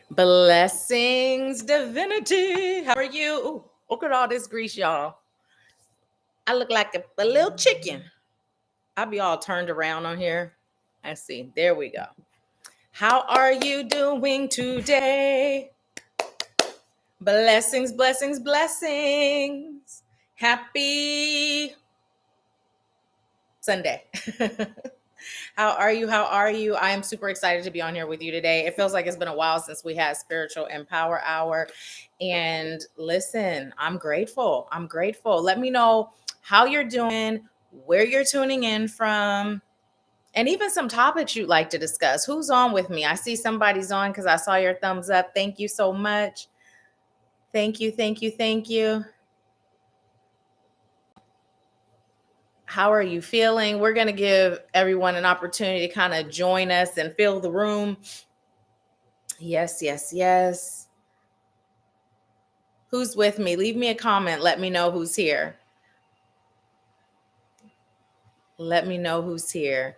Blessings, Divinity. How are you? Ooh, look at all this grease, y'all. I look like a little chicken. I'll be all turned around on here. Let's see. There we go. How are you doing today? Blessings, blessings, blessings. Happy Sunday. How are you? How are you? I am super excited to be on here with you today. It feels like it's been a while since we had Spiritual Empower Hour. And listen, I'm grateful. I'm grateful. Let me know how you're doing, where you're tuning in from, and even some topics you'd like to discuss. Who's on with me? I see somebody's on because I saw your thumbs up. Thank you so much. Thank you, thank you, thank you. How are you feeling? We're going to give everyone an opportunity to kind of join us and fill the room. Yes, yes, yes. Who's with me? Leave me a comment. Let me know who's here. Let me know who's here.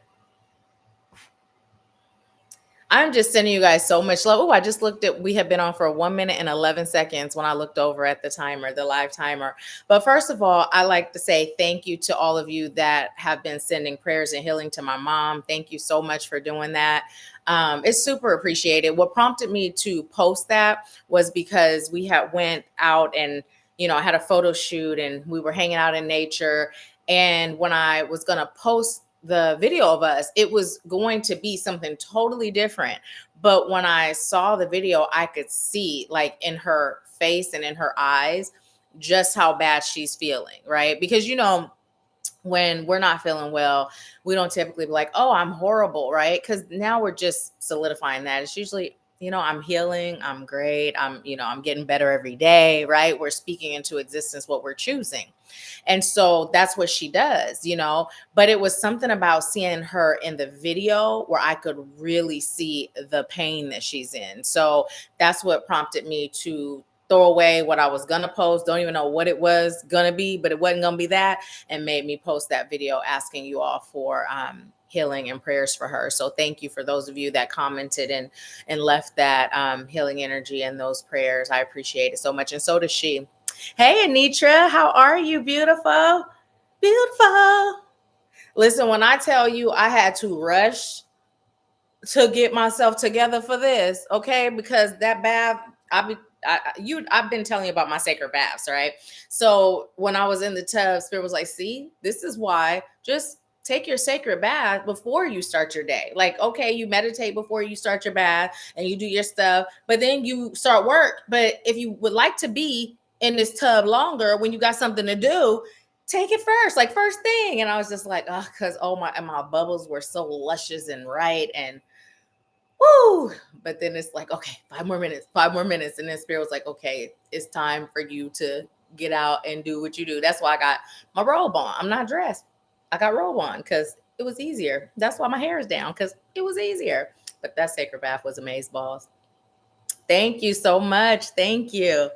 I'm just sending you guys so much love. Oh, I just looked at, we have been on for 1 minute and 11 seconds when I looked over at the timer, the live timer. But first of all, I like to say thank you to all of you that have been sending prayers and healing to my mom. Thank you so much for doing that. It's super appreciated. What prompted me to post that was because we had went out and, I had a photo shoot and we were hanging out in nature. And when I was going to post the video of us, it was going to be something totally different. But when I saw the video, I could see like in her face and in her eyes just how bad she's feeling, right? Because, when we're not feeling well, we don't typically be like, oh, I'm horrible, right? Because now we're just solidifying that. It's usually, I'm healing, I'm great, I'm getting better every day, right? We're speaking into existence what we're choosing. And so that's what she does, but it was something about seeing her in the video where I could really see the pain that she's in. So that's what prompted me to throw away what I was going to post. Don't even know what it was going to be, but it wasn't going to be that, and made me post that video asking you all for healing and prayers for her. So thank you for those of you that commented and left that healing energy and those prayers. I appreciate it so much. And so does she. Hey, Anitra, how are you? Beautiful. Beautiful. Listen, when I tell you I had to rush to get myself together for this, okay? Because that bath, I've been telling you about my sacred baths, right? So when I was in the tub, Spirit was like, see, this is why just take your sacred bath before you start your day. Like, okay, you meditate before you start your bath and you do your stuff, but then you start work. But if you would like to be in this tub longer when you got something to do, take it first, like first thing. And I was just like, oh, because my bubbles were so luscious and right. And woo! But then it's like, okay, 5 more minutes. And then Spirit was like, okay, it's time for you to get out and do what you do. That's why I got my robe on. I'm not dressed. I got robe on because it was easier. That's why my hair is down, because it was easier. But that sacred bath was amazing, balls. Thank you so much. Thank you.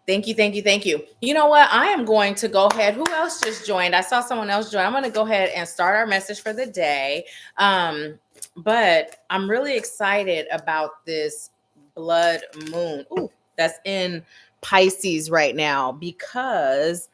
Thank you, thank you, thank you. You know what? I am going to go ahead. Who else just joined? I saw someone else join. I'm going to go ahead and start our message for the day. But I'm really excited about this blood moon. Ooh, that's in Pisces right now, because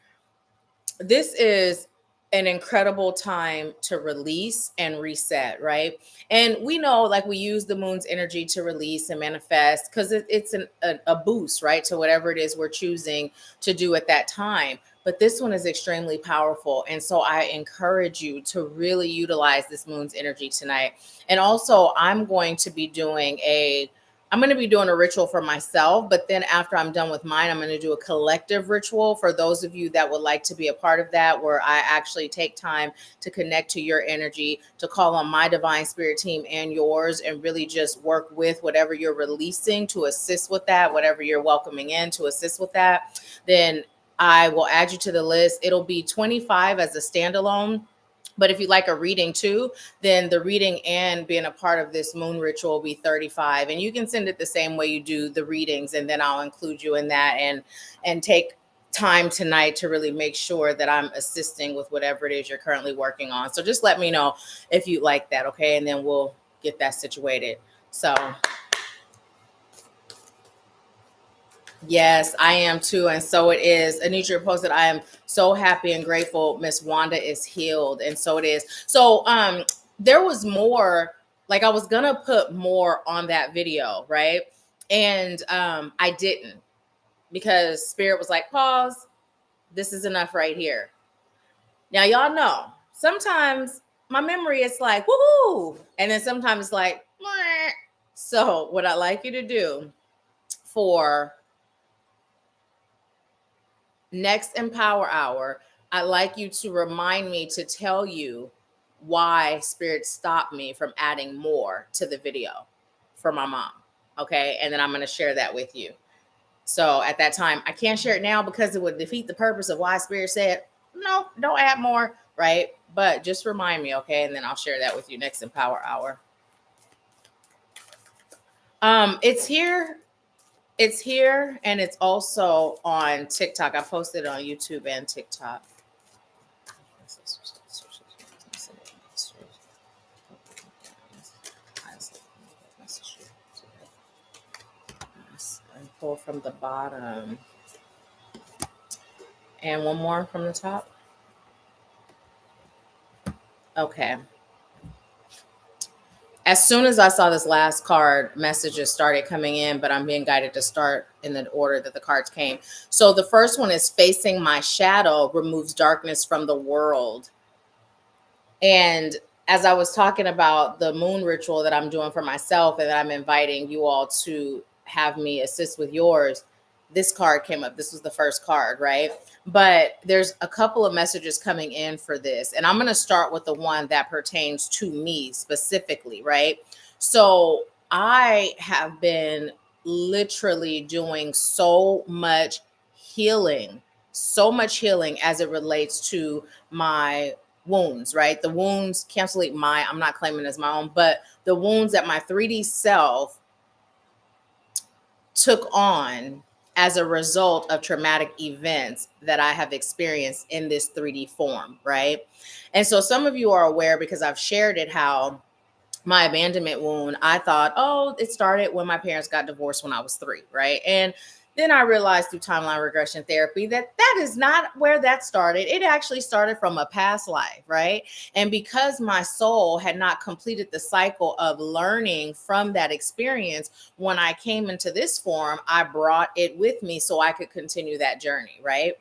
this is an incredible time to release and reset, right? And we know, like, we use the moon's energy to release and manifest because it's a boost, right, to whatever it is we're choosing to do at that time. But this one is extremely powerful. And so I encourage you to really utilize this moon's energy tonight. And also, I'm going to be doing a ritual for myself, but then after I'm done with mine, I'm going to do a collective ritual for those of you that would like to be a part of that, where I actually take time to connect to your energy, to call on my divine spirit team and yours, and really just work with whatever you're releasing to assist with that, whatever you're welcoming in to assist with that. Then I will add you to the list. It'll be 25 as a standalone. But if you like a reading too, then the reading and being a part of this moon ritual will be 35. And you can send it the same way you do the readings, and then I'll include you in that and take time tonight to really make sure that I'm assisting with whatever it is you're currently working on. So just let me know if you like that, okay? And then we'll get that situated. So Yes, I am too. And so it is. Anitra posted, I am so happy and grateful Miss Wanda is healed. And so it is. So there was more, like I was gonna put more on that video, right? And I didn't, because Spirit was like, pause, this is enough right here. Now y'all know sometimes my memory is like woohoo, and then sometimes it's like meh. So what I'd like you to do for next Empower Hour, I'd like you to remind me to tell you why Spirit stopped me from adding more to the video for my mom. Okay. And then I'm going to share that with you. So at that time, I can't share it now because it would defeat the purpose of why Spirit said, no, don't add more. Right. But just remind me. Okay. And then I'll share that with you next Empower Hour. It's here. It's here, and it's also on TikTok. I posted it on YouTube and TikTok. And pull from the bottom. And one more from the top. Okay. As soon as I saw this last card, messages started coming in, but I'm being guided to start in the order that the cards came. So the first one is facing my shadow removes darkness from the world. And as I was talking about the moon ritual that I'm doing for myself and that I'm inviting you all to have me assist with yours, this card came up. This was the first card, right? But there's a couple of messages coming in for this. And I'm going to start with the one that pertains to me specifically, right? So I have been literally doing so much healing as it relates to my wounds, right? The wounds, cancel my, I'm not claiming as my own, but the wounds that my 3D self took on as a result of traumatic events that I have experienced in this 3D form, right? And so some of you are aware because I've shared it how my abandonment wound, I thought, oh, it started when my parents got divorced when I was 3, right? And then I realized through timeline regression therapy that that is not where that started. It actually started from a past life, right? And because my soul had not completed the cycle of learning from that experience, when I came into this form, I brought it with me so I could continue that journey, right?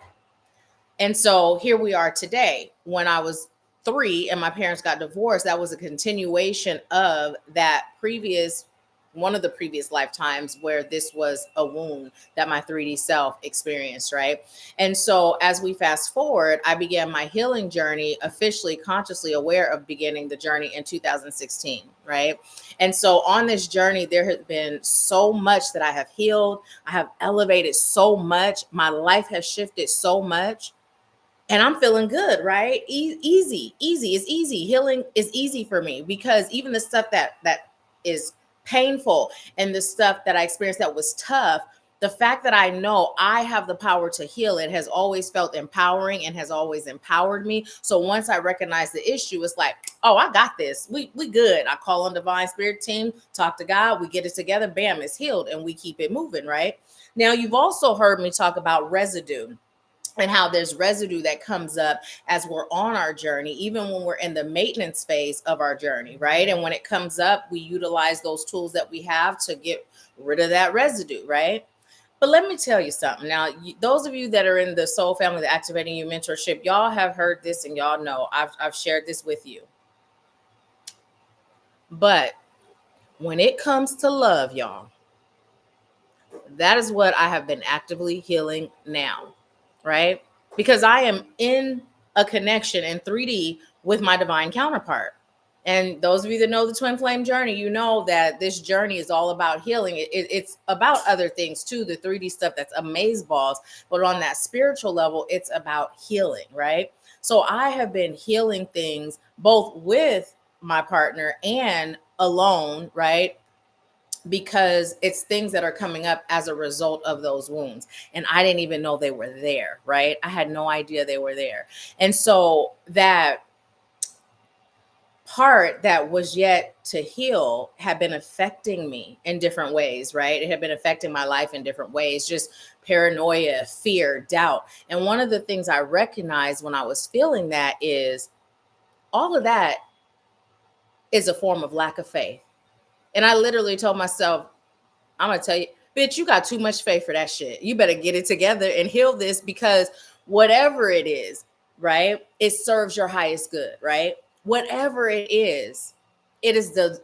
And so here we are today. When I was 3 and my parents got divorced, that was a continuation of that previous, one of the previous lifetimes where this was a wound that my 3D self experienced, right? And so as we fast forward, I began my healing journey officially, consciously aware of beginning the journey in 2016, right? And so on this journey, there has been so much that I have healed. I have elevated so much. My life has shifted so much. And I'm feeling good, right? Easy. It's easy. Healing is easy for me because even the stuff that is painful and the stuff that I experienced that was tough, the fact that I know I have the power to heal it has always felt empowering and has always empowered me. So once I recognize the issue, it's like, oh, I got this. We good. I call on Divine Spirit team, talk to God, we get it together, bam, it's healed, and we keep it moving, right? Now, you've also heard me talk about residue and how there's residue that comes up as we're on our journey, even when we're in the maintenance phase of our journey, right? And when it comes up, we utilize those tools that we have to get rid of that residue, right? But let me tell you something. Now, those of you that are in the Soul Family, the Activating You mentorship, y'all have heard this and y'all know I've shared this with you. But when it comes to love, y'all, that is what I have been actively healing now, right? Because I am in a connection in 3D with my divine counterpart. And those of you that know the twin flame journey, you know that this journey is all about healing. It's about other things too, the 3D stuff that's amaze balls. But on that spiritual level, it's about healing, right? So I have been healing things both with my partner and alone, right? Because it's things that are coming up as a result of those wounds. And I didn't even know they were there, right? I had no idea they were there. And so that part that was yet to heal had been affecting me in different ways, right? It had been affecting my life in different ways, just paranoia, fear, doubt. And one of the things I recognized when I was feeling that is all of that is a form of lack of faith. And I literally told myself, I'm going to tell you, bitch, you got too much faith for that shit. You better get it together and heal this, because whatever it is, right, it serves your highest good, right? Whatever it is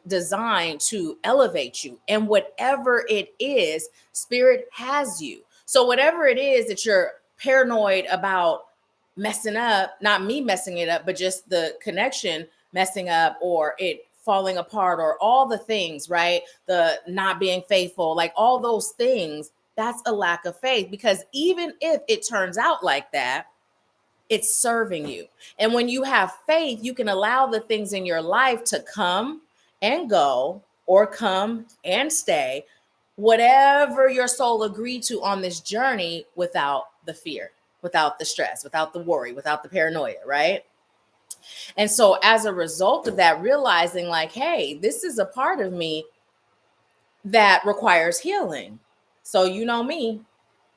designed to elevate you. And whatever it is, spirit has you. So whatever it is that you're paranoid about messing up, not me messing it up, but just the connection messing up, or it falling apart, or all the things, right? The not being faithful, like all those things, that's a lack of faith. Because even if it turns out like that, it's serving you. And when you have faith, you can allow the things in your life to come and go, or come and stay, whatever your soul agreed to on this journey, without the fear, without the stress, without the worry, without the paranoia, right? And so as a result of that, realizing like, hey, this is a part of me that requires healing. So you know me,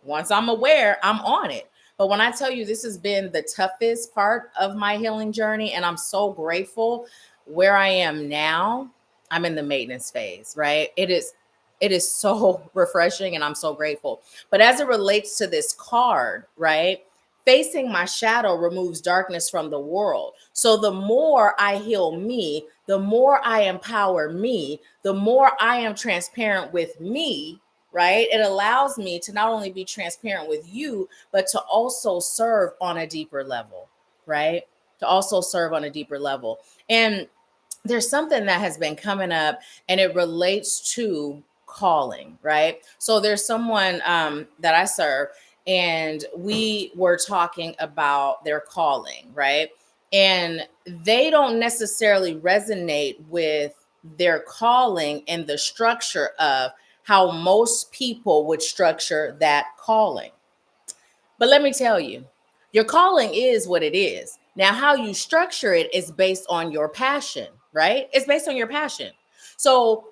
once I'm aware, I'm on it. But when I tell you, this has been the toughest part of my healing journey, and I'm so grateful where I am now. I'm in the maintenance phase, right? It is so refreshing, and I'm so grateful. But as it relates to this card, right? Facing my shadow removes darkness from the world. So the more I heal me, the more I empower me, the more I am transparent with me, right? It allows me to not only be transparent with you, but to also serve on a deeper level, right? To also serve on a deeper level. And there's something that has been coming up, and it relates to calling, right? So there's someone that I serve, and we were talking about their calling, right? And they don't necessarily resonate with their calling and the structure of how most people would structure that calling. But let me tell you, your calling is what it is. Now, how you structure it is based on your passion, right? It's based on your passion. So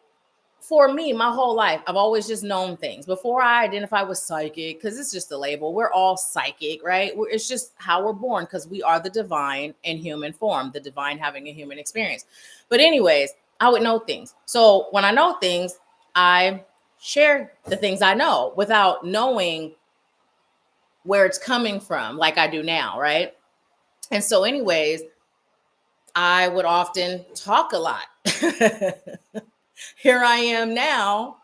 for me, my whole life, I've always just known things. Before I identify with psychic, because it's just a label, we're all psychic, right? It's just how we're born, because we are the divine in human form, the divine having a human experience. But anyways, I would know things. So when I know things, I share the things I know without knowing where it's coming from, like I do now, right? And so, anyways, I would often talk a lot. Here I am now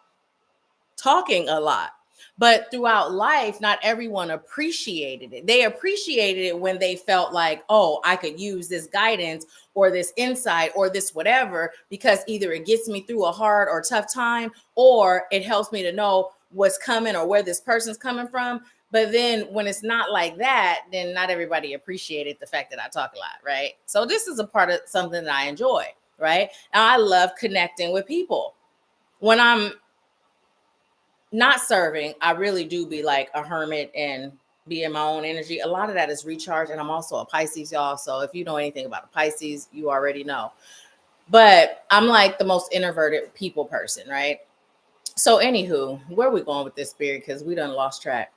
talking a lot. But throughout life, not everyone appreciated it. They appreciated it when they felt like, oh, I could use this guidance or this insight or this whatever, because either it gets me through a hard or tough time, or it helps me to know what's coming or where this person's coming from. But then when it's not like that, then not everybody appreciated the fact that I talk a lot, right? So this is a part of something that I enjoy, right? Now I love connecting with people. When I'm not serving, I really do be like a hermit and be in my own energy. A lot of that is recharge. And I'm also a Pisces, y'all. So if you know anything about a Pisces, you already know. But I'm like the most introverted people person, right? So, anywho, where are we going with this, spirit? Because we done lost track.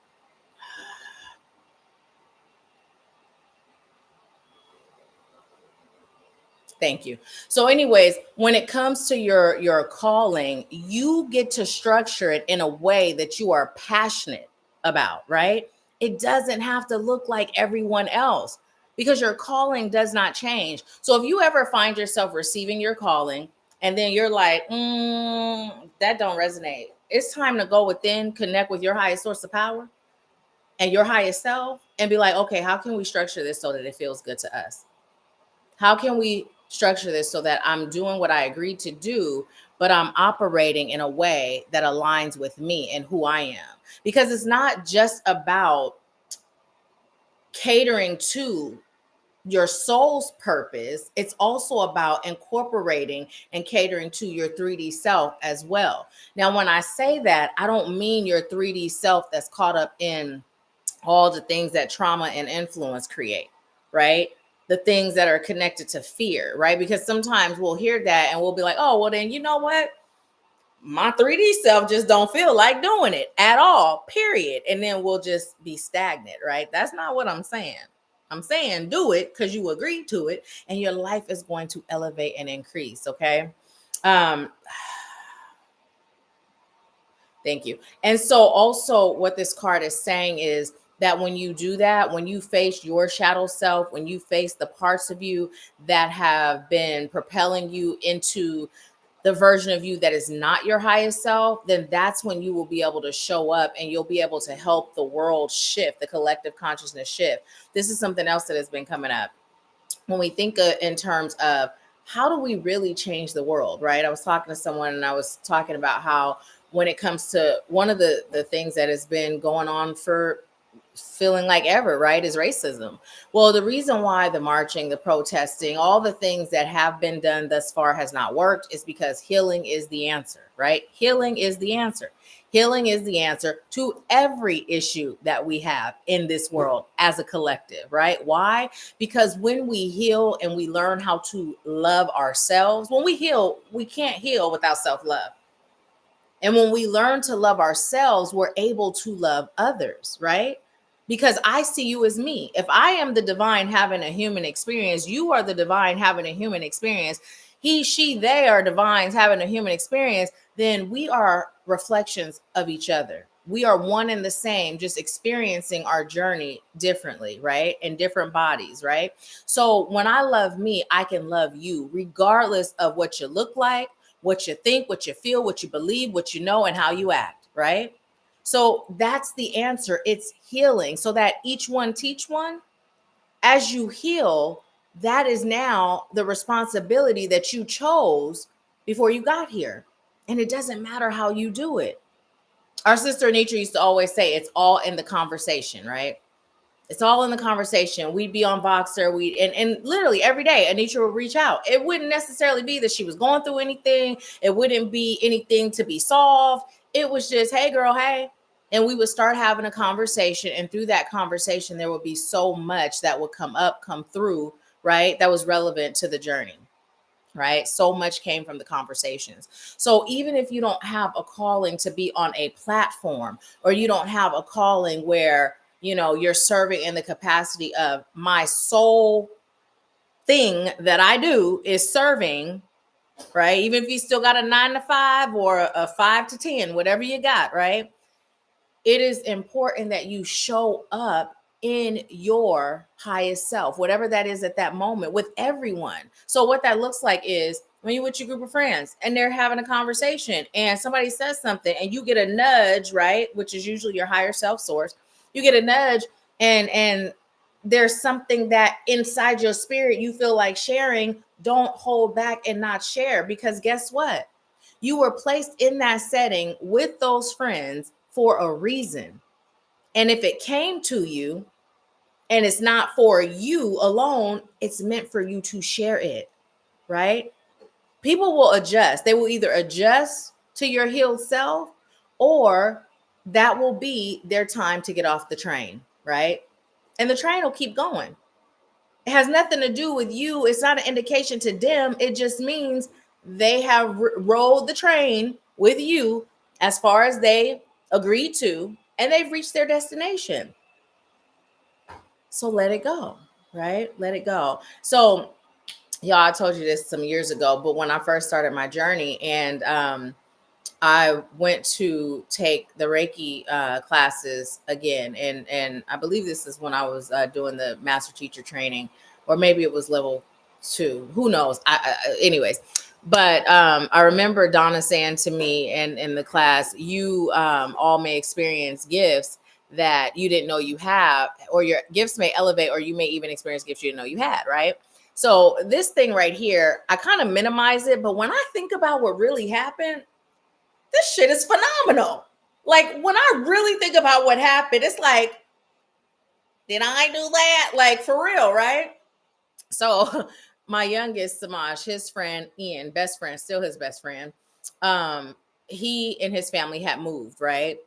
Thank you. So, anyways, when it comes to your calling, you get to structure it in a way that you are passionate about, right? It doesn't have to look like everyone else, because your calling does not change. So, if you ever find yourself receiving your calling and then you're like, that don't resonate, it's time to go within, connect with your highest source of power and your highest self, and be like, okay, how can we structure this so that it feels good to us? How can we structure this so that I'm doing what I agreed to do, but I'm operating in a way that aligns with me and who I am? Because it's not just about catering to your soul's purpose, it's also about incorporating and catering to your 3D self as well. Now, when I say that, I don't mean your 3D self that's caught up in all the things that trauma and influence create, right? the things that are connected to fear, right? Because sometimes we'll hear that and we'll be like, oh, well, then you know what? My 3D self just don't feel like doing it at all, period. And then we'll just be stagnant, right? That's not what I'm saying. I'm saying do it because you agreed to it and your life is going to elevate and increase, okay? Um, Thank you. And so, also, what this card is saying is that when you do that, when you face your shadow self, when you face the parts of you that have been propelling you into the version of you that is not your highest self, then that's when you will be able to show up and you'll be able to help the world shift, the collective consciousness shift. This is something else that has been coming up when we think in terms of how do we really change the world, right? I was talking to someone and I was talking about how when it comes to one of the things that has been going on for feeling like ever, right, is racism. Well, the reason why the marching, the protesting, all the things that have been done thus far has not worked is because healing is the answer, right? Healing is the answer. Healing is the answer to every issue that we have in this world as a collective, right? Why? Because when we heal and we learn how to love ourselves, when we heal, we can't heal without self love. And when we learn to love ourselves, we're able to love others, right? Because I see you as me. If I am the divine having a human experience, you are the divine having a human experience. He, she, they are divines having a human experience, then we are reflections of each other. We are one and the same, just experiencing our journey differently, right? In different bodies, right? So when I love me, I can love you, regardless of what you look like, what you think, what you feel, what you believe, what you know, and how you act, right? So that's the answer. It's healing so that each one teach one. As you heal, that is now the responsibility that you chose before you got here. And it doesn't matter how you do it. Our sister Anitra used to always say it's all in the conversation, right? It's all in the conversation. We'd be on Voxer. And literally every day, Anitra would reach out. It wouldn't necessarily be that she was going through anything. It wouldn't be anything to be solved. It was just, hey, girl, hey. And we would start having a conversation. And through that conversation, there would be so much that would come through, right? That was relevant to the journey. Right. So much came from the conversations. So even if you don't have a calling to be on a platform, or you don't have a calling where, you're serving in the capacity of my sole thing that I do is serving, right? Even if you still got a 9 to 5 or a 5 to 10, whatever you got, right? It is important that you show up in your highest self, whatever that is at that moment, with everyone. So what that looks like is when you're with your group of friends and they're having a conversation and somebody says something and you get a nudge, right? Which is usually your higher self source. You get a nudge and there's something that inside your spirit you feel like sharing. Don't hold back and not share, because guess what? You were placed in that setting with those friends for a reason. And if it came to you and it's not for you alone, it's meant for you to share it, right? People will adjust. They will either adjust to your healed self, or that will be their time to get off the train, right? And the train will keep going. It has nothing to do with you. It's not an indication to them. It just means they have rode the train with you as far as they agreed to, and they've reached their destination. So let it go, right? Let it go. So, y'all, I told you this some years ago, but when I first started my journey, and I went to take the Reiki classes again, and I believe this is when I was doing the master teacher training, or maybe it was level 2. Who knows? Anyways, but I remember Donna saying to me in the class, "You all may experience gifts that you didn't know you have, or your gifts may elevate, or you may even experience gifts you didn't know you had." Right. So this thing right here, I kind of minimize it, but when I think about what really happened, this shit is phenomenal. Like, when I really think about what happened, it's like, did I do that? Like, for real, right? So my youngest, Samaj, his friend Ian, best friend, still his best friend, he and his family had moved, right?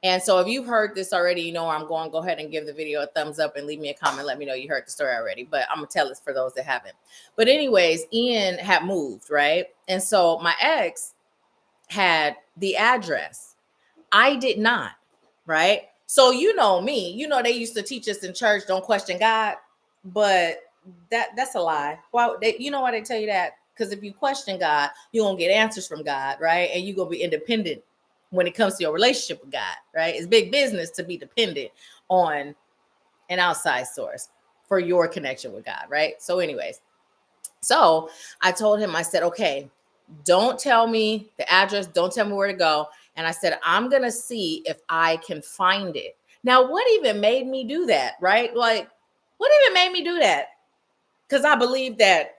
And so if you've heard this already, you know where I'm going. Go ahead and give the video a thumbs up and leave me a comment. Let me know you heard the story already. But I'm going to tell this for those that haven't. But anyways, Ian had moved, right? And so my ex had the address. I did not, right? So you know me. You know they used to teach us in church, don't question God. But that's a lie. Well, you know why they tell you that? Because if you question God, you're going to get answers from God, right? And you're going to be independent when it comes to your relationship with God, right? It's big business to be dependent on an outside source for your connection with God, right? So anyways, so I told him, I said, okay, don't tell me the address, don't tell me where to go. And I said, I'm going to see if I can find it. Now, what even made me do that, right? Like, what even made me do that? Because I believe that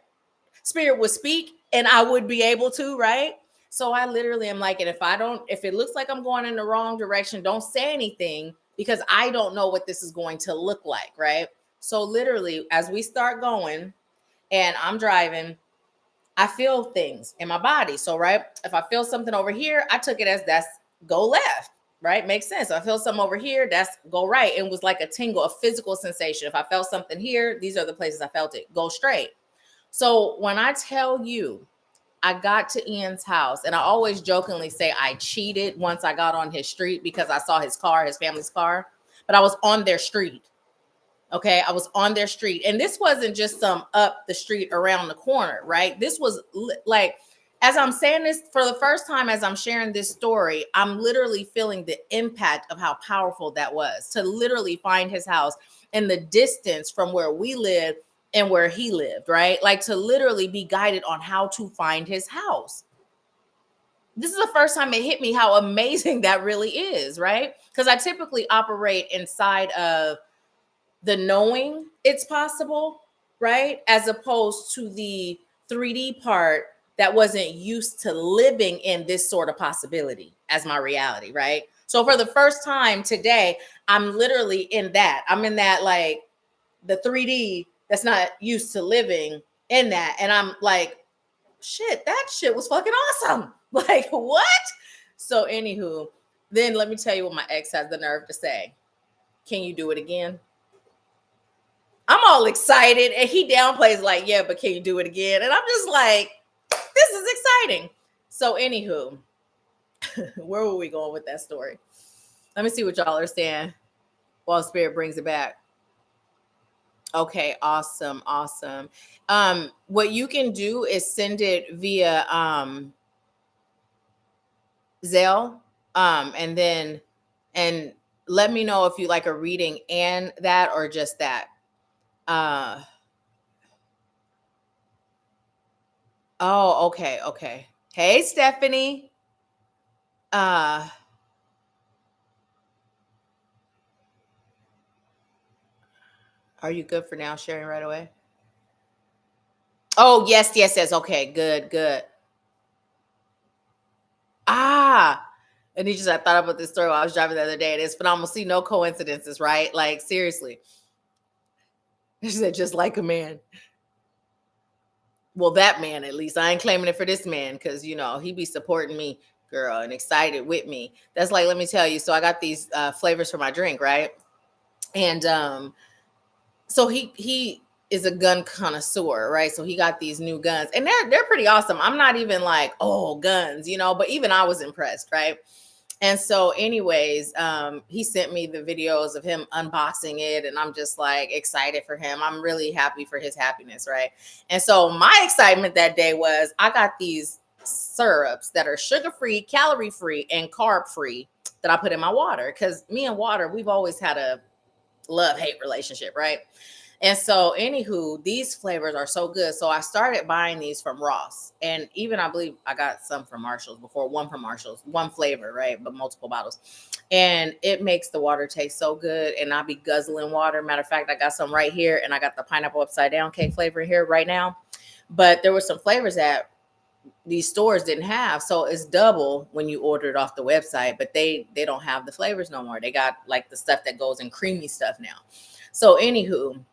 Spirit would speak and I would be able to, right? So I literally am like, and if it looks like I'm going in the wrong direction, don't say anything because I don't know what this is going to look like, right? So literally, as we start going and I'm driving, I feel things in my body. So, right, if I feel something over here, I took it as that's go left, right? Makes sense. If I feel something over here, that's go right. It was like a tingle, a physical sensation. If I felt something here, these are the places I felt it. Go straight. So when I tell you, I got to Ian's house, and I always jokingly say I cheated once I got on his street because I saw his car, his family's car, but I was on their street. Okay, I was on their street, and this wasn't just some up the street around the corner, right? This was like, as I'm saying this for the first time, as I'm sharing this story, I'm literally feeling the impact of how powerful that was to literally find his house and the distance from where we lived and where he lived, right? Like to literally be guided on how to find his house. This is the first time it hit me how amazing that really is, right? Because I typically operate inside of the knowing it's possible, right? As opposed to the 3D part that wasn't used to living in this sort of possibility as my reality, right? So for the first time today, I'm literally in that. I'm in that like the 3D that's not used to living in that. And I'm like, shit, that shit was fucking awesome. Like, what? So, anywho, then let me tell you what my ex has the nerve to say. Can you do it again? I'm all excited, and he downplays like, yeah, but can you do it again? And I'm just like, this is exciting. So, anywho, where were we going with that story? Let me see what y'all are saying while Spirit brings it back. Okay, awesome, awesome. What you can do is send it via Zelle, and let me know if you like a reading and that or just that. Oh, okay, okay. Hey, Stephanie. Uh, are you good for now? Sharing right away. Oh, yes, yes, yes. Okay, good, good. Ah, and he just I thought about this story while I was driving the other day. And it's phenomenal. See, no coincidences, right? Like seriously. She said, just like a man. Well, that man at least. I ain't claiming it for this man because you know he be supporting me, girl, and excited with me. That's like, let me tell you. So I got these flavors for my drink, right? And so he is a gun connoisseur, right? So he got these new guns, and they're pretty awesome. I'm not even like, oh, guns, you know, but even I was impressed, right? And so, anyways, he sent me the videos of him unboxing it, and I'm just like excited for him. I'm really happy for his happiness, right? And so, my excitement that day was I got these syrups that are sugar free, calorie free, and carb free that I put in my water because me and water, we've always had a love hate relationship, right? And so, anywho, these flavors are so good. So I started buying these from Ross. And even I believe I got some from Marshall's before, one from Marshall's, one flavor, right? But multiple bottles. And it makes the water taste so good. And I'll be guzzling water. Matter of fact, I got some right here. And I got the pineapple upside down cake flavor here right now. But there were some flavors that these stores didn't have. So it's double when you order it off the website. But they don't have the flavors no more. They got like the stuff that goes in creamy stuff now. So anywho,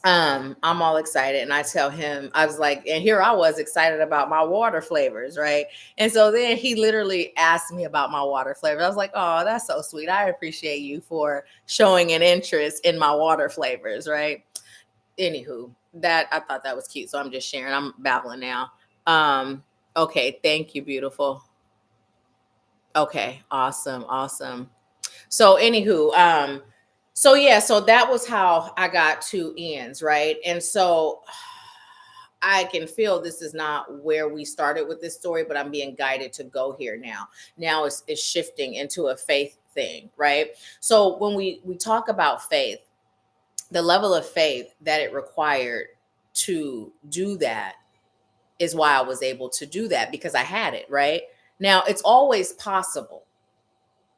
I'm all excited, and I tell him, I was like, and here I was excited about my water flavors, right? And so then he literally asked me about my water flavors. I was like, oh, that's so sweet. I appreciate you for showing an interest in my water flavors, right? Anywho, that I thought that was cute, so I'm just sharing. I'm babbling now. Um, okay, thank you, beautiful. Okay, awesome, awesome. So anywho, so yeah, so that was how I got to ends, right? And so I can feel this is not where we started with this story, but I'm being guided to go here now. Now it's shifting into a faith thing, right? So when we talk about faith, the level of faith that it required to do that is why I was able to do that, because I had it, right? Now it's always possible.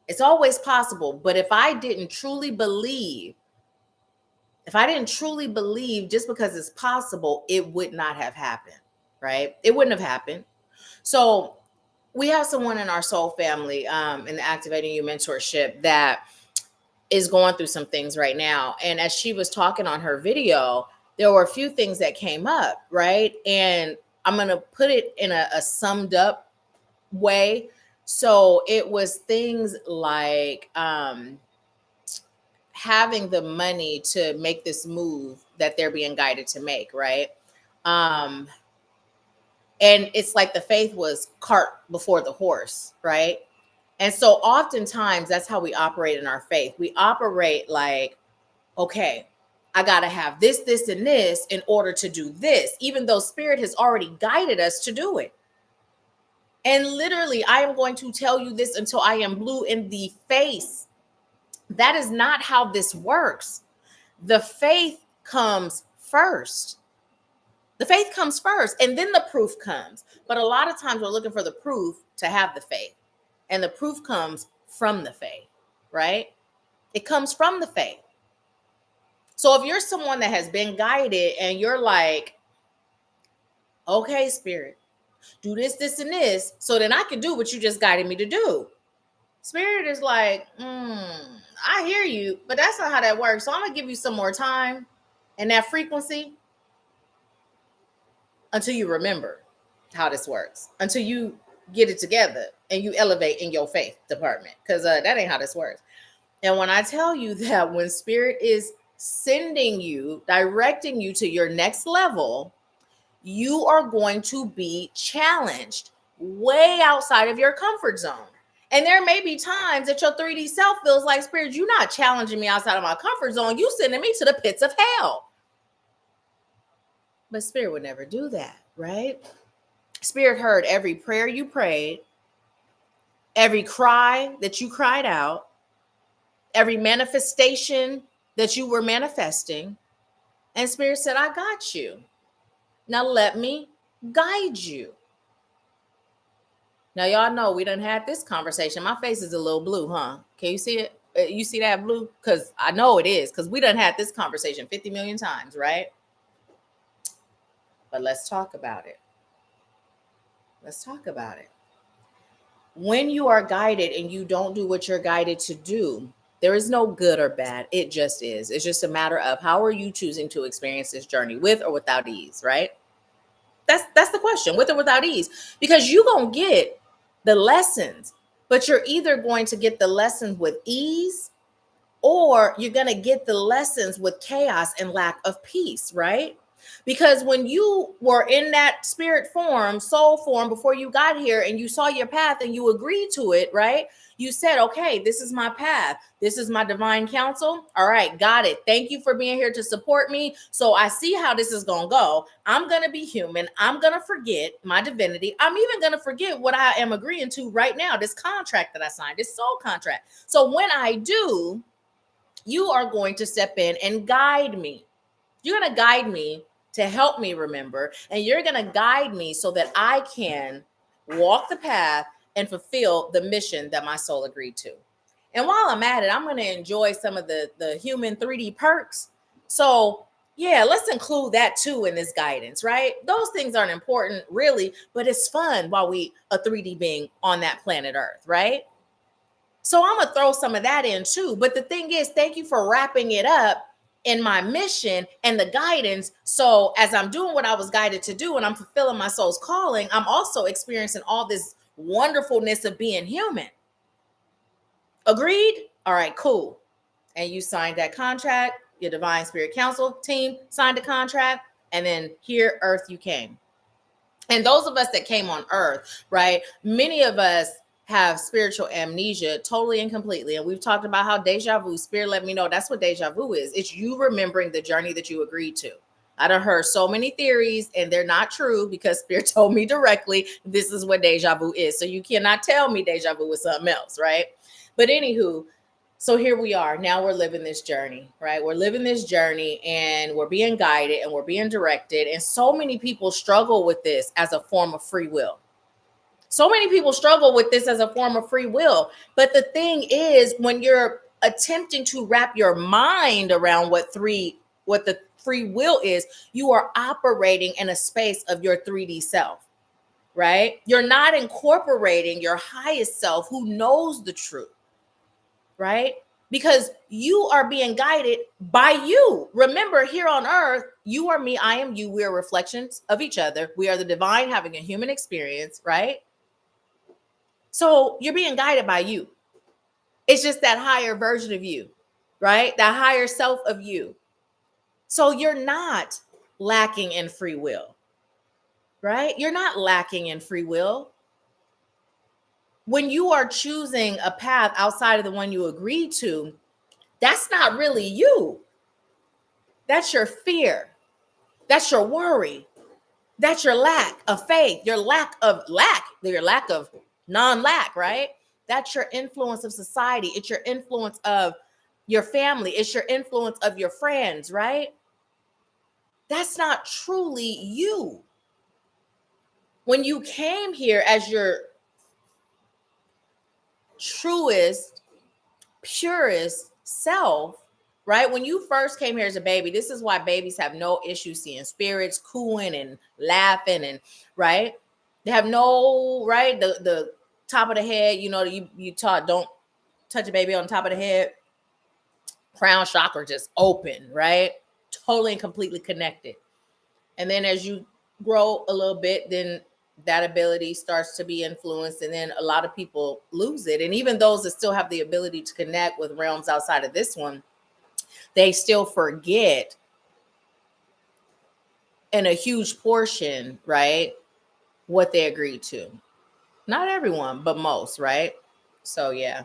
It's always possible, but if I didn't truly believe just because it's possible, it would not have happened, right? It wouldn't have happened. So we have someone in our soul family, in the Activating You mentorship, that is going through some things right now. And as she was talking on her video, there were a few things that came up, right? And I'm going to put it in a summed up way. So it was things like, having the money to make this move that they're being guided to make, right? Um, and it's like the faith was cart before the horse, right? And so oftentimes that's how we operate in our faith. We operate like, okay, I got to have this, this, and this in order to do this, even though Spirit has already guided us to do it. And literally, I am going to tell you this until I am blue in the face. That is not how this works. The faith comes first. The faith comes first, and then the proof comes. But a lot of times we're looking for the proof to have the faith. And the proof comes from the faith, right? It comes from the faith. So if you're someone that has been guided and you're like, okay, Spirit, do this, this, and this, so then I can do what you just guided me to do. Spirit is like, I hear you, but that's not how that works. So I'm going to give you some more time and that frequency until you remember how this works, until you get it together and you elevate in your faith department, because that ain't how this works. And when I tell you that when Spirit is sending you, directing you to your next level, you are going to be challenged way outside of your comfort zone. And there may be times that your 3D self feels like, Spirit, you're not challenging me outside of my comfort zone. You sending me to the pits of hell. But Spirit would never do that, right? Spirit heard every prayer you prayed, every cry that you cried out, every manifestation that you were manifesting. And Spirit said, I got you. Now let me guide you. Now, y'all know we done had this conversation. My face is a little blue, huh? Can you see it? You see that blue? Because I know it is, because we done had this conversation 50 million times, right? But let's talk about it. Let's talk about it. When you are guided and you don't do what you're guided to do, there is no good or bad. It just is. It's just a matter of how are you choosing to experience this journey, with or without ease, right? That's the question, with or without ease. Because you're going to get the lessons, but you're either going to get the lessons with ease, or you're going to get the lessons with chaos and lack of peace, right? Because when you were in that spirit form, soul form, before you got here and you saw your path and you agreed to it, right? You said, okay, this is my path. This is my divine counsel. All right, got it. Thank you for being here to support me. So I see how this is going to go. I'm going to be human. I'm going to forget my divinity. I'm even going to forget what I am agreeing to right now, this contract that I signed, this soul contract. So when I do, you are going to step in and guide me. You're going to guide me to help me remember, and you're going to guide me so that I can walk the path and fulfill the mission that my soul agreed to. And while I'm at it, I'm going to enjoy some of the human 3D perks. So yeah, let's include that too in this guidance, right? Those things aren't important really, but it's fun while we a 3D being on that planet Earth, right? So I'm going to throw some of that in too. But the thing is, thank you for wrapping it up in my mission and the guidance. So as I'm doing what I was guided to do and I'm fulfilling my soul's calling, I'm also experiencing all this wonderfulness of being human. Agreed? All right, cool. And you signed that contract, your divine spirit council team signed a contract, and then here, earth, you came. And those of us that came on earth, right? Many of us have spiritual amnesia totally and completely. And we've talked about how deja vu, spirit let me know that's what deja vu is. It's you remembering the journey that you agreed to. I done heard so many theories and they're not true because spirit told me directly, this is what deja vu is. So you cannot tell me deja vu is something else, right? But anywho, so here we are. Now we're living this journey, right? We're living this journey and we're being guided and we're being directed. And so many people struggle with this as a form of free will. So many people struggle with this as a form of free will. But the thing is, when you're attempting to wrap your mind around what the free will is, you are operating in a space of your 3D self, right? You're not incorporating your highest self who knows the truth, right? Because you are being guided by you. Remember, here on earth, you are me, I am you. We are reflections of each other. We are the divine having a human experience, right? So you're being guided by you. It's just that higher version of you, right? That higher self of you. So you're not lacking in free will, right? You're not lacking in free will. When you are choosing a path outside of the one you agreed to, that's not really you. That's your fear. That's your worry. That's your lack of faith, your lack of non-lack, right? That's your influence of society. It's your influence of your family. It's your influence of your friends, right? That's not truly you. When you came here as your truest, purest self, right? When you first came here as a baby, this is why babies have no issue seeing spirits cooing and laughing and right. They have no right. The top of the head, you taught don't touch a baby on the top of the head. Crown chakra just open, right? Totally and completely connected. And then as you grow a little bit, then that ability starts to be influenced, and then a lot of people lose it. And even those that still have the ability to connect with realms outside of this one, they still forget in a huge portion, right, what they agreed to. Not everyone, but most, right? So yeah.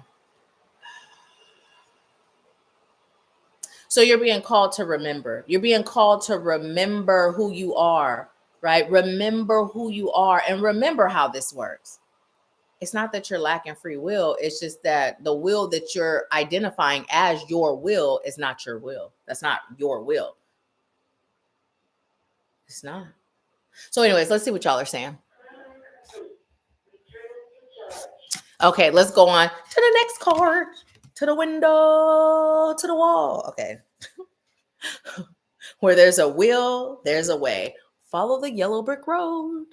So you're being called to remember. You're being called to remember who you are, right? Remember who you are and remember how this works. It's not that you're lacking free will. It's just that the will that you're identifying as your will is not your will. That's not your will. It's not. So, anyways, let's see what y'all are saying. Okay, let's go on to the next card. To the window, to the wall. Okay. Where there's a will, there's a way. Follow the yellow brick road.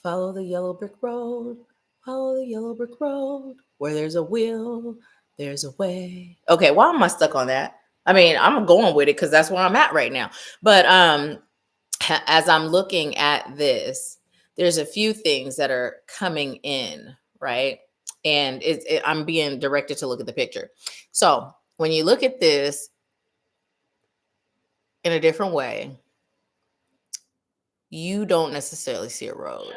Follow the yellow brick road. Follow the yellow brick road. Where there's a will, there's a way. Okay, why am I stuck on that? I mean, I'm going with it because that's where I'm at right now. But as I'm looking at this, there's a few things that are coming in, right? And I'm being directed to look at the picture. So when you look at this in a different way, you don't necessarily see a road.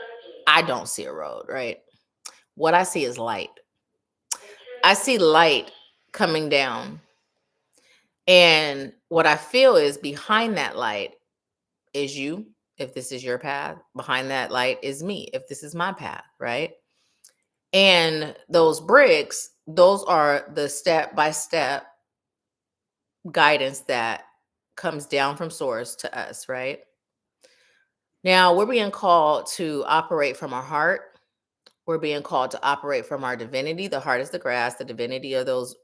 I don't see a road, right? What I see is light. I see light coming down. And what I feel is behind that light is you, if this is your path. Behind that light is me, if this is my path, right? And those bricks, those are the step-by-step guidance that comes down from source to us, right? Now, we're being called to operate from our heart. We're being called to operate from our divinity. The heart is the grass, the divinity are those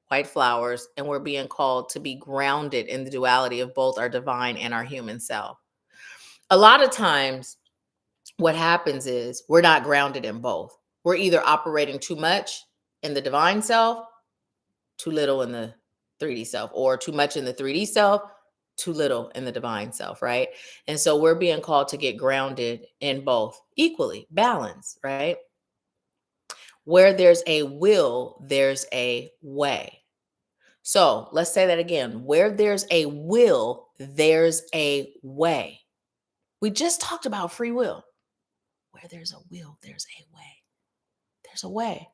white flowers, and we're being called to be grounded in the duality of both our divine and our human self. A lot of times, what happens is we're not grounded in both. We're either operating too much in the divine self, too little in the 3D self, or too much in the 3D self, too little in the divine self, right? And so we're being called to get grounded in both equally, balance, right? Where there's a will, there's a way. So let's say that again. Where there's a will, there's a way. We just talked about free will. Where there's a will, there's a way. There's a way.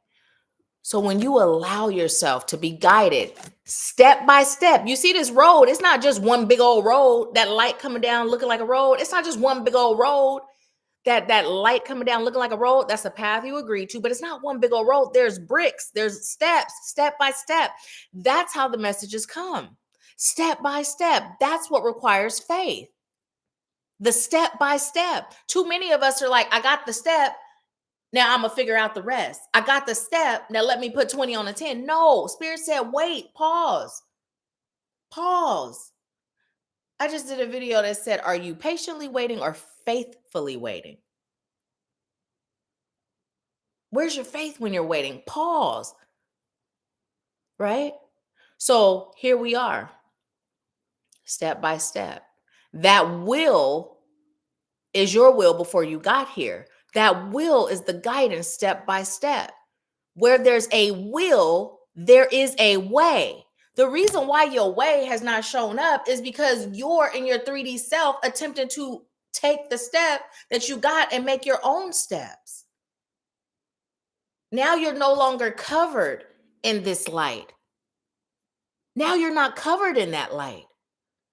So when you allow yourself to be guided step by step, you see this road, it's not just one big old road, that light coming down looking like a road. It's not just one big old road, that light coming down looking like a road. That's a path you agree to, but it's not one big old road. There's bricks, there's steps, step by step. That's how the messages come. Step by step. That's what requires faith. The step by step. Too many of us are like, I got the step. Now I'm going to figure out the rest. I got the step. Now let me put 20 on a 10. No, Spirit said, wait, pause. Pause. I just did a video that said, are you patiently waiting or faithfully waiting? Where's your faith when you're waiting? Pause. Right? So here we are, step by step. That will is your will before you got here. That will is the guidance step by step. Where there's a will, there is a way. The reason why your way has not shown up is because you're in your 3D self attempting to take the step that you got and make your own steps. Now you're no longer covered in this light. Now you're not covered in that light.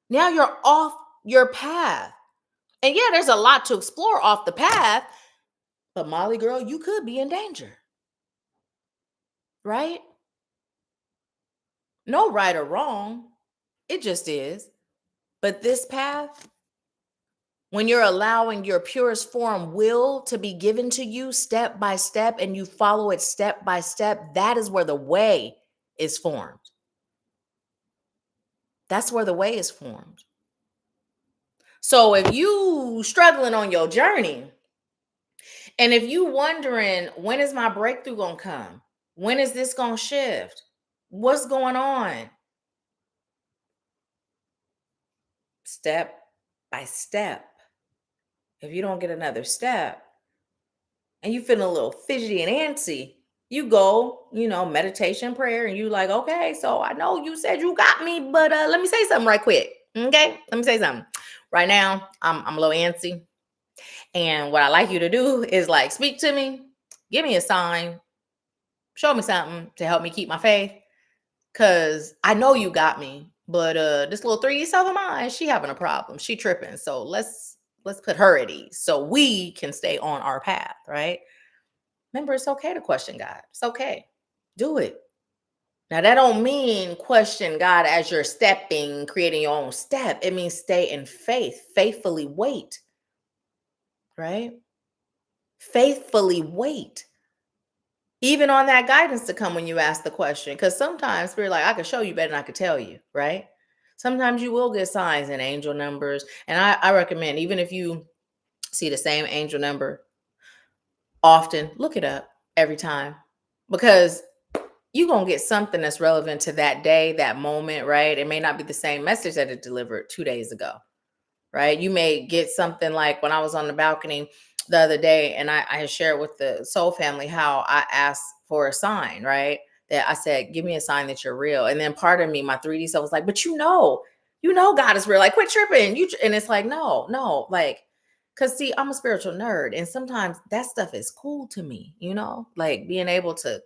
Now you're off your path. And yeah, there's a lot to explore off the path, but Molly girl, you could be in danger. Right? No right or wrong. It just is. But this path, when you're allowing your purest form will to be given to you step by step and you follow it step by step, that is where the way is formed. That's where the way is formed. So if you struggling on your journey, and if you wondering, when is my breakthrough going to come? When is this going to shift? What's going on? Step by step. If you don't get another step and you feeling a little fidgety and antsy, you go, meditation, prayer, and you like, okay, so I know you said you got me, but let me say something right quick. Okay, let me say something. Right now, I'm a little antsy. And what I like you to do is like, speak to me, give me a sign, show me something to help me keep my faith. Cause I know you got me, but this little 3D self of mine, she having a problem. She tripping. So let's put her at ease so we can stay on our path, right? Remember, it's okay to question God. It's okay. Do it. Now, that don't mean question God as you're stepping, creating your own step. It means stay in faith, faithfully wait, right? Faithfully wait. Even on that guidance to come when you ask the question. Because sometimes we're like, I can show you better than I could tell you, right? Sometimes you will get signs and angel numbers. And I recommend, even if you see the same angel number often, look it up every time. Because you're going to get something that's relevant to that day, that moment, right? It may not be the same message that it delivered 2 days ago, right? You may get something like when I was on the balcony the other day and I shared with the soul family how I asked for a sign, right? That I said, give me a sign that you're real. And then part of me, my 3D self was like, but you know God is real. Like, quit tripping. And it's like, no, like, because see, I'm a spiritual nerd. And sometimes that stuff is cool to me, like being able to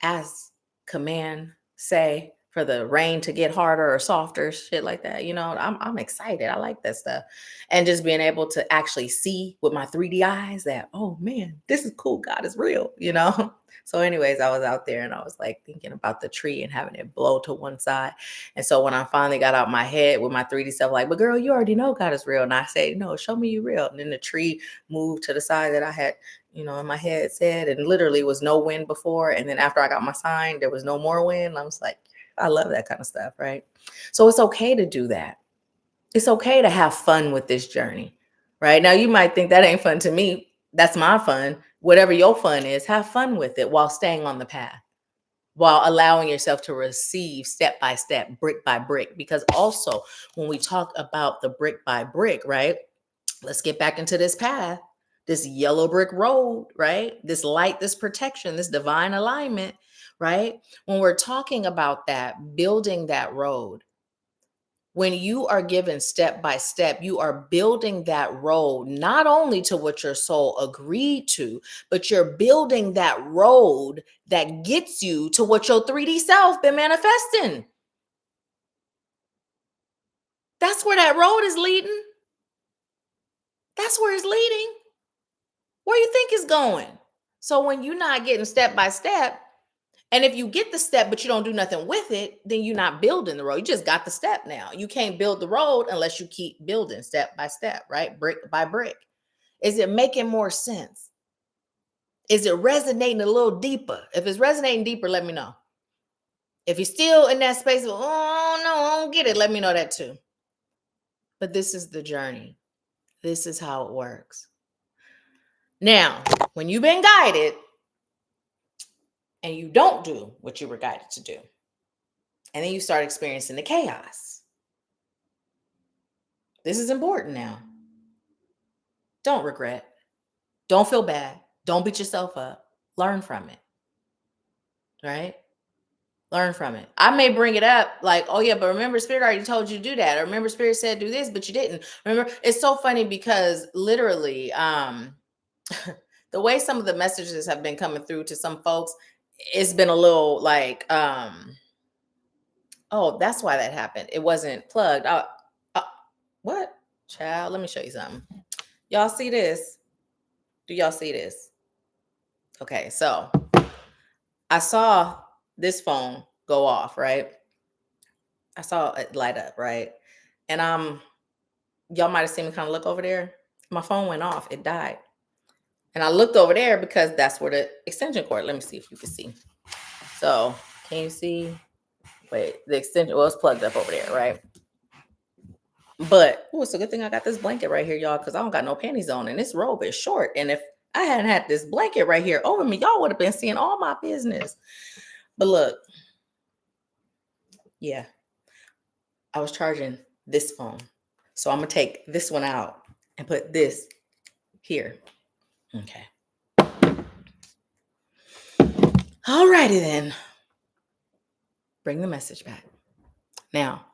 ask, command, say for the rain to get harder or softer, shit like that. I'm excited. I like that stuff. And just being able to actually see with my 3D eyes that, oh man, this is cool. God is real, So anyways, I was out there and I was like thinking about the tree and having it blow to one side. And so when I finally got out my head with my 3D stuff, like, but girl, you already know God is real. And I said, no, show me you real. And then the tree moved to the side that I had, in my head said, and literally was no wind before. And then after I got my sign, there was no more wind. I was like, I love that kind of stuff, right? So it's okay to do that. It's okay to have fun with this journey, right? Now, you might think that ain't fun to me. That's my fun. Whatever your fun is, have fun with it while staying on the path. while allowing yourself to receive step by step, brick by brick. Because also, when we talk about the brick by brick, right? Let's get back into this path, this yellow brick road, right? This light, this protection, this divine alignment, right? When we're talking about that, building that road, when you are given step by step, you are building that road not only to what your soul agreed to, but you're building that road that gets you to what your 3D self been manifesting. That's where that road is leading. That's where it's leading. Where you think it's going. So when you're not getting step by step, and if you get the step but you don't do nothing with it, then you're not building the road. You just got the step now. You can't build the road unless you keep building step by step, right? Brick by brick. Is it making more sense? Is it resonating a little deeper? If it's resonating deeper, let me know. If you're still in that space of, oh no, I don't get it, let me know that too. But this is the journey. This is how it works. Now, when you've been guided and you don't do what you were guided to do, and then you start experiencing the chaos. This is important now. Don't regret. Don't feel bad. Don't beat yourself up. Learn from it. Right? Learn from it. I may bring it up like, oh yeah, but remember Spirit already told you to do that. Or remember Spirit said do this, but you didn't. Remember, it's so funny because literally, the way some of the messages have been coming through to some folks, it's been a little like, oh, that's why that happened. It wasn't plugged. What? Child, let me show you something. Y'all see this? Do y'all see this? Okay, so I saw this phone go off, right? I saw it light up, right? And y'all might have seen me kind of look over there. My phone went off. It died. And I looked over there because that's where the extension cord, let me see if you can see. So, can you see? Wait, the extension was plugged up over there, right? But it's a good thing I got this blanket right here, y'all, because I don't got no panties on, and this robe is short. And if I hadn't had this blanket right here over me, y'all would have been seeing all my business. But look, yeah, I was charging this phone. So I'm going to take this one out and put this here. Okay. All righty then. Bring the message back. Now,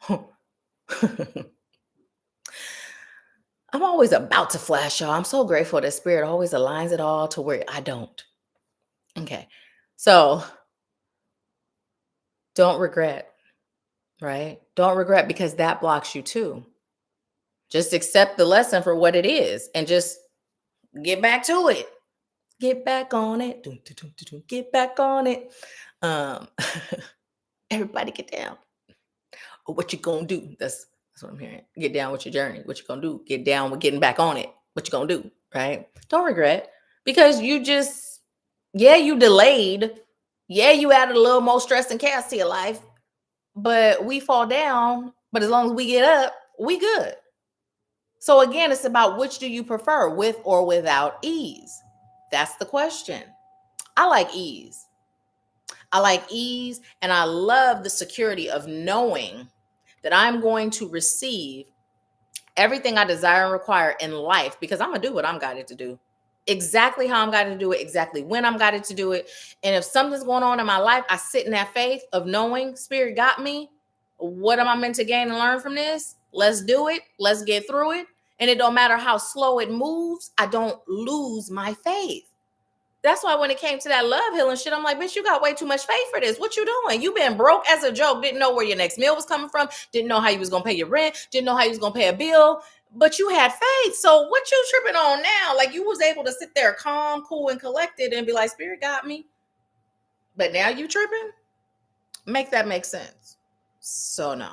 I'm always about to flash, y'all. I'm so grateful that Spirit always aligns it all to where I don't. Okay. So don't regret, right? Don't regret, because that blocks you too. Just accept the lesson for what it is and just get back to it. Get back on it. Get back on it. Everybody get down. What you gonna do? That's what I'm hearing. Get down with your journey. What you gonna do? Get down with getting back on it. What you gonna do? Right? Don't regret, because you just, yeah, you delayed. Yeah, you added a little more stress and chaos to your life, but we fall down. But as long as we get up, we good. So again, it's about which do you prefer, with or without ease? That's the question. I like ease. I like ease, and I love the security of knowing that I'm going to receive everything I desire and require in life, because I'm going to do what I'm guided to do. Exactly how I'm guided to do it, exactly when I'm guided to do it. And if something's going on in my life, I sit in that faith of knowing Spirit got me. What am I meant to gain and learn from this? Let's do it. Let's get through it. And it don't matter how slow it moves, I don't lose my faith. That's why when it came to that love healing shit, I'm like, bitch, you got way too much faith for this. What you doing? You been broke as a joke. Didn't know where your next meal was coming from. Didn't know how you was going to pay your rent. Didn't know how you was going to pay a bill. But you had faith. So what you tripping on now? Like, you was able to sit there calm, cool, and collected and be like, Spirit got me. But now you tripping? Make that make sense. So no.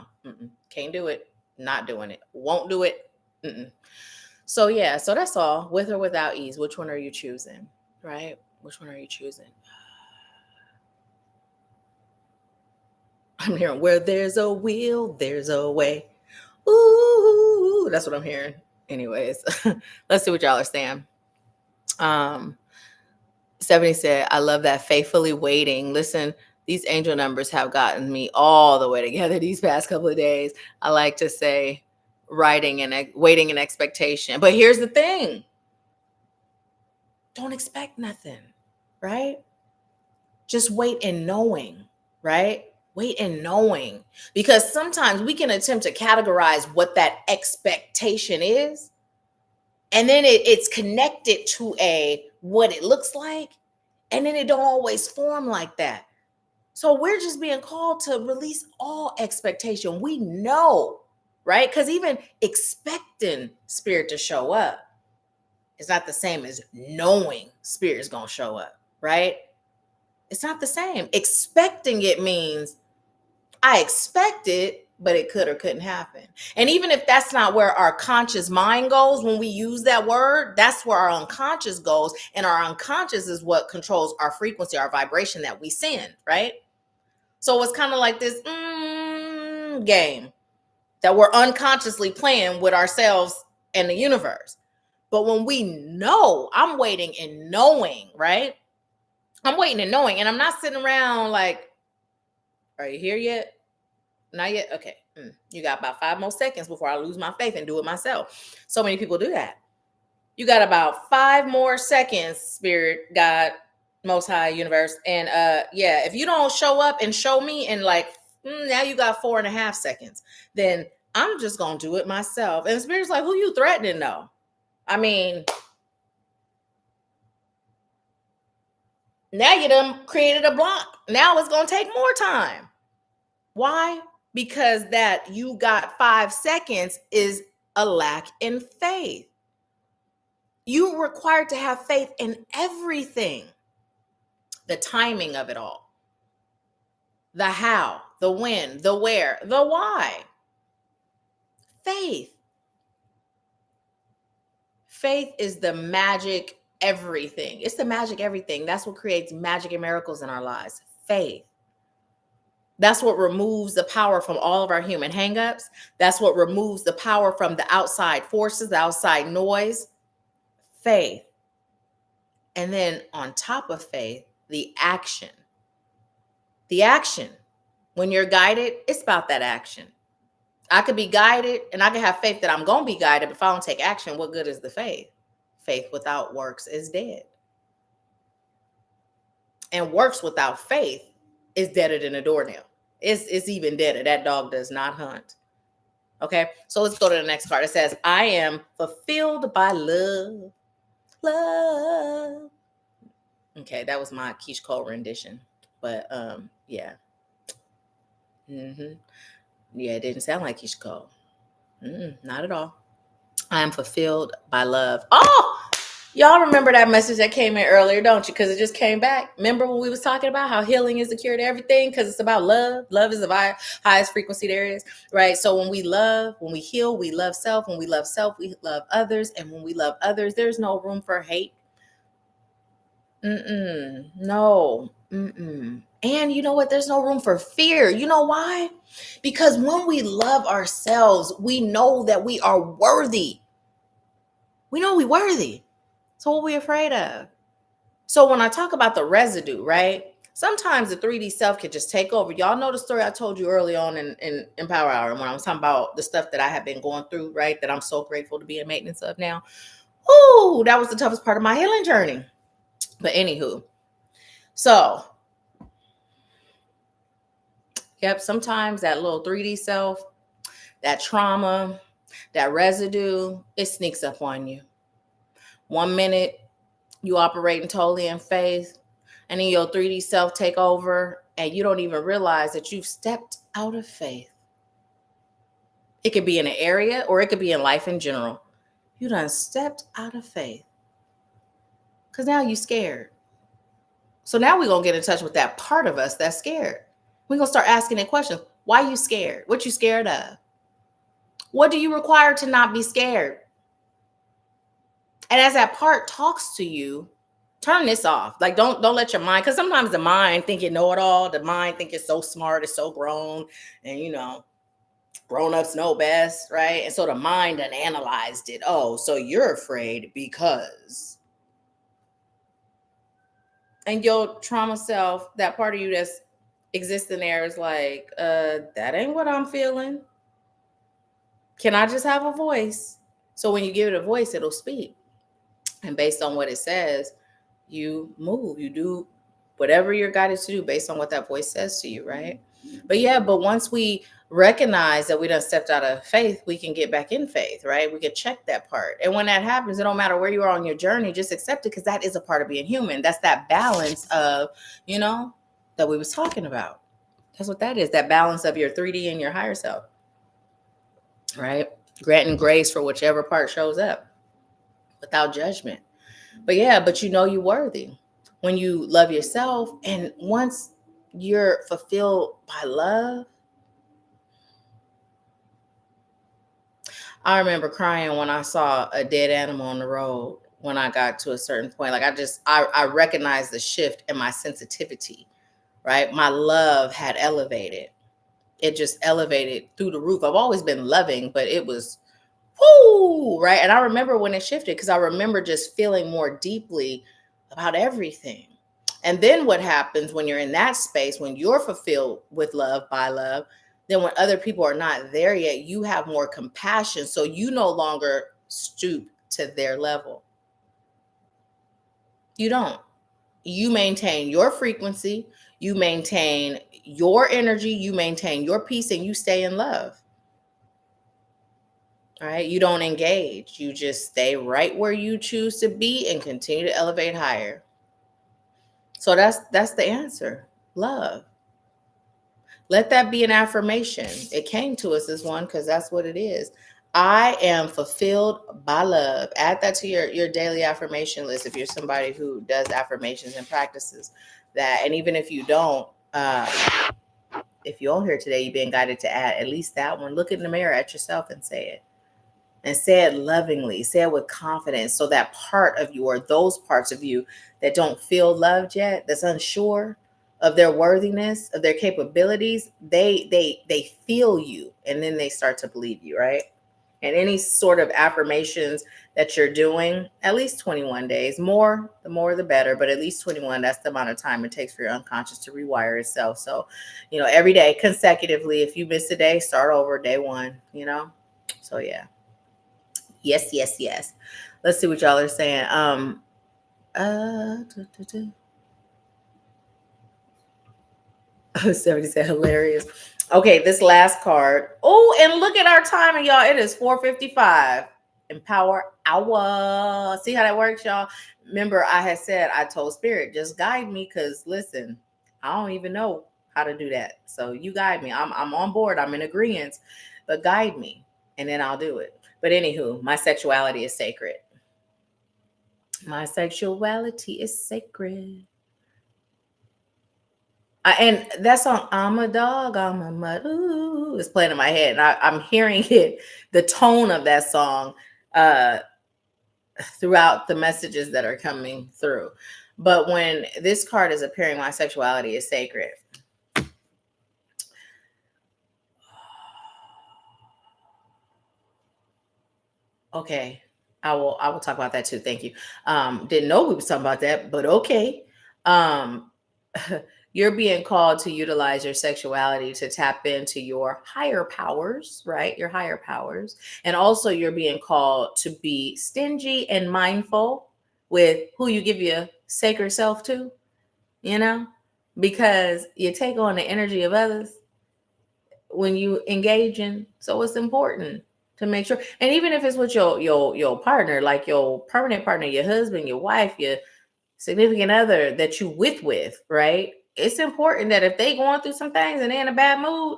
Can't do it. Not doing it. Won't do it. So yeah. So that's all. With or without ease. Which one are you choosing? Right? Which one are you choosing? I'm hearing, where there's a will, there's a way. Ooh, that's what I'm hearing. Anyways, let's see what y'all are saying. Stephanie said, I love that, faithfully waiting. Listen These angel numbers have gotten me all the way together these past couple of days. I like to say waiting in expectation. But here's the thing. Don't expect nothing, right? Just wait in knowing, right? Wait in knowing. Because sometimes we can attempt to categorize what that expectation is. And then it's connected to what it looks like. And then it don't always form like that. So we're just being called to release all expectation. We know, right? Because even expecting spirit to show up is not the same as knowing spirit is going to show up, right? It's not the same. Expecting it means I expect it, but it could or couldn't happen. And even if that's not where our conscious mind goes, when we use that word, that's where our unconscious goes. And our unconscious is what controls our frequency, our vibration that we send, right? So it's kind of like this game that we're unconsciously playing with ourselves and the universe. But when we know, I'm waiting and knowing, right? I'm waiting and knowing, and I'm not sitting around like, are you here yet? Not yet? Okay. You got about 5 more seconds before I lose my faith and do it myself. So many people do that. You got about 5 more seconds, Spirit, God, Most High, Universe. And yeah, if you don't show up and show me in like, now you got 4.5 seconds, then I'm just going to do it myself. And Spirit's like, who you threatening though? I mean, now you done created a block. Now it's going to take more time. Why? Because that you got 5 seconds is a lack in faith. You required to have faith in everything. The timing of it all. The how, the when, the where, the why. Faith. Faith is the magic everything. It's the magic everything. That's what creates magic and miracles in our lives. Faith. That's what removes the power from all of our human hangups. That's what removes the power from the outside forces, the outside noise. Faith. And then on top of faith, the action. The action. When you're guided, it's about that action. I could be guided and I can have faith that I'm going to be guided. But if I don't take action, what good is the faith? Faith without works is dead. And works without faith is deader than a doornail. It's even deader. That dog does not hunt. Okay, so let's go to the next card. It says, I am fulfilled by love. Love. Okay, that was my Keish Cole rendition. But yeah. Yeah, it didn't sound like Keish Cole. Not at all. I am fulfilled by love. Oh, y'all remember that message that came in earlier, don't you? Because it just came back. Remember when we was talking about how healing is the cure to everything? Because it's about love. Love is the highest frequency there is, right? So when we love, when we heal, we love self. When we love self, we love others. And when we love others, there's no room for hate. No. And you know what? There's no room for fear. You know why? Because when we love ourselves, we know that we are worthy. We know we're worthy. So what are we afraid of? So when I talk about the residue, right? Sometimes the 3D self can just take over. Y'all know the story I told you early on in Power Hour when I was talking about the stuff that I have been going through, right? That I'm so grateful to be in maintenance of now. Ooh, that was the toughest part of my healing journey. But anywho, so yep, sometimes that little 3D self, that trauma, that residue, it sneaks up on you. 1 minute, you operating totally in faith, and then your 3D self take over, and you don't even realize that you've stepped out of faith. It could be in an area, or it could be in life in general. You done stepped out of faith. Because now you're scared. So now we're going to get in touch with that part of us that's scared. We're going to start asking it questions. Why are you scared? What you scared of? What do you require to not be scared? And as that part talks to you, turn this off. Like, don't let your mind, because sometimes the mind think you know it all. The mind think it's so smart, it's so grown, and grown-ups know best, right? And so the mind done analyzed it. Oh, so you're afraid because. And your trauma self, that part of you that's existing there is like, that ain't what I'm feeling. Can I just have a voice? So when you give it a voice, it'll speak. And based on what it says, you move, you do whatever you're guided to do based on what that voice says to you, right? But once we recognize that we done stepped out of faith, we can get back in faith, right? We can check that part. And when that happens, it don't matter where you are on your journey, just accept it, because that is a part of being human. That's that balance of, that we was talking about. That's what that is, that balance of your 3D and your higher self, right? Granting grace for whichever part shows up without judgment. But you're worthy when you love yourself. And once you're fulfilled by love, I remember crying when I saw a dead animal on the road when I got to a certain point. Like I recognized the shift in my sensitivity, right? My love had elevated. It just elevated through the roof. I've always been loving, but it was whoo, right? And I remember when it shifted, because I remember just feeling more deeply about everything. And then what happens when you're in that space, when you're fulfilled with love, by love, then when other people are not there yet, you have more compassion. So you no longer stoop to their level. You don't. You maintain your frequency, you maintain your energy, you maintain your peace, and you stay in love. All right. You don't engage. You just stay right where you choose to be and continue to elevate higher. So that's the answer. Love. Let that be an affirmation. It came to us as one because that's what it is. I am fulfilled by love. Add that to your daily affirmation list if you're somebody who does affirmations and practices that. And even if you don't, if you're on here today, you've been guided to add at least that one. Look in the mirror at yourself and say it. And say it lovingly, say it with confidence. So that part of you, or those parts of you that don't feel loved yet, that's unsure of their worthiness, of their capabilities, they feel you, and then they start to believe you, right? And any sort of affirmations that you're doing, at least 21 days, the more the better, but at least 21, that's the amount of time it takes for your unconscious to rewire itself. So, every day consecutively, if you miss a day, start over day one, So yeah. Yes. Let's see what y'all are saying. Uh, 70 said hilarious. Okay, this last card. Oh, and look at our timing, y'all. It is 4:55. Empower hour. See how that works, y'all? Remember, I had said, I told Spirit, just guide me, because listen, I don't even know how to do that. So you guide me. I'm on board. I'm in agreement, but guide me, and then I'll do it. But anywho, my sexuality is sacred. My sexuality is sacred. And that song, I'm a dog, I'm a mud, ooh, is playing in my head. And I'm hearing it, the tone of that song, throughout the messages that are coming through. But when this card is appearing, my sexuality is sacred. Okay. I will talk about that too. Thank you. Didn't know we was talking about that, but okay. You're being called to utilize your sexuality to tap into your higher powers, right? Your higher powers. And also you're being called to be stingy and mindful with who you give your sacred self to, because you take on the energy of others when you engage in. So it's important to make sure. And even if it's with your partner, like your permanent partner, your husband, your wife, your significant other that you with, right? It's important that if they going through some things and they're in a bad mood,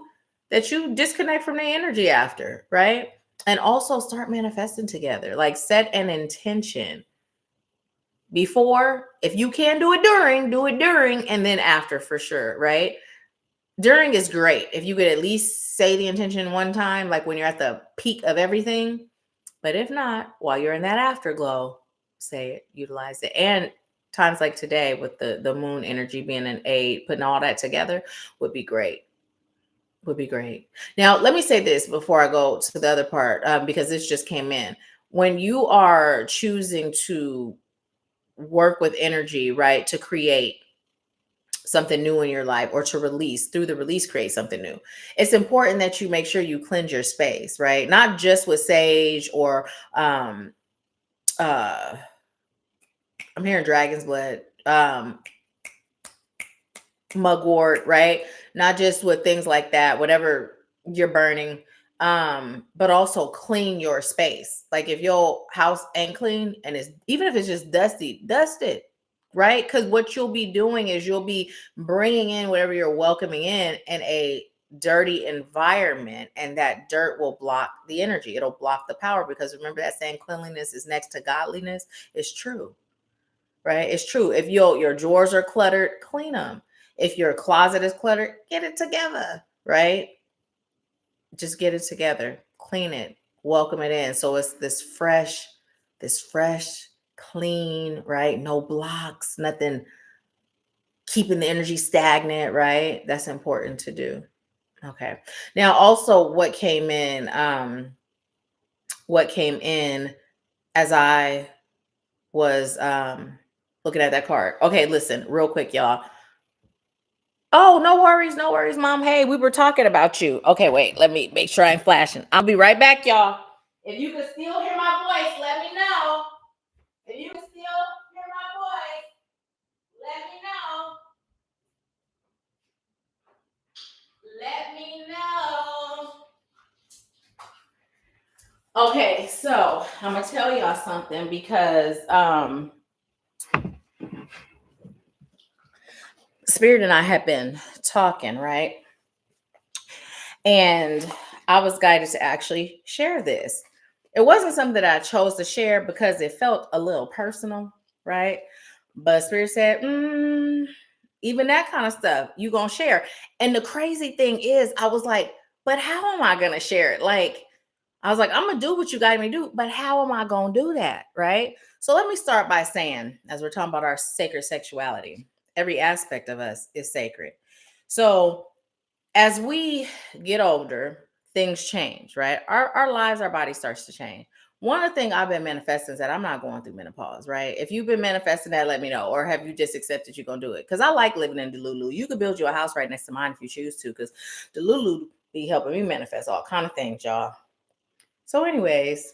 that you disconnect from their energy after, right? And also start manifesting together. Like set an intention before. If you can do it during, and then after for sure, right? During is great. If you could at least say the intention one time, like when you're at the peak of everything. But if not, while you're in that afterglow, say it, utilize it. And times like today with the moon energy being an aid, putting all that together would be great. Now, let me say this before I go to the other part, because this just came in. When you are choosing to work with energy, right, to create, something new in your life, or to release, through the release, create something new. It's important that you make sure you cleanse your space, right? Not just with sage or uh I'm hearing dragon's blood, mugwort, right? Not just with things like that, whatever you're burning, but also clean your space. Like if your house ain't clean and it's, even if it's just dusty, dust it, right? Because what you'll be doing is you'll be bringing in whatever you're welcoming in a dirty environment, and that dirt will block the energy. It'll block the power, because remember that saying, cleanliness is next to godliness. It's true, right? It's true. If your drawers are cluttered, clean them. If your closet is cluttered, get it together, right? Just get it together, clean it, welcome it in. So it's this fresh, clean, right? No blocks, nothing keeping the energy stagnant, right? That's important to do. Okay. Now, also what came in as I was looking at that card. Okay, listen, real quick, y'all. Oh, no worries, mom. Hey, we were talking about you. Okay, wait, let me make sure I'm flashing. I'll be right back, y'all. If you can still hear my voice, let me know. If you can still hear my voice, let me know. Let me know. Okay, so I'm gonna tell y'all something, because Spirit and I have been talking, right? And I was guided to actually share this. It wasn't something that I chose to share because it felt a little personal, right? But Spirit said, even that kind of stuff, you gonna share. And the crazy thing is, I was like, but how am I gonna share it? Like, I was like, I'm gonna do what you guide me to do, but how am I gonna do that? Right. So let me start by saying, as we're talking about our sacred sexuality, every aspect of us is sacred. So as we get older, things change, right? Our lives, our body starts to change. One of the things I've been manifesting is that I'm not going through menopause, right? If you've been manifesting that, let me know. Or have you just accepted you're going to do it? Because I like living in Delulu. You could build you a house right next to mine if you choose to, because Delulu be helping me manifest all kind of things, y'all. So anyways,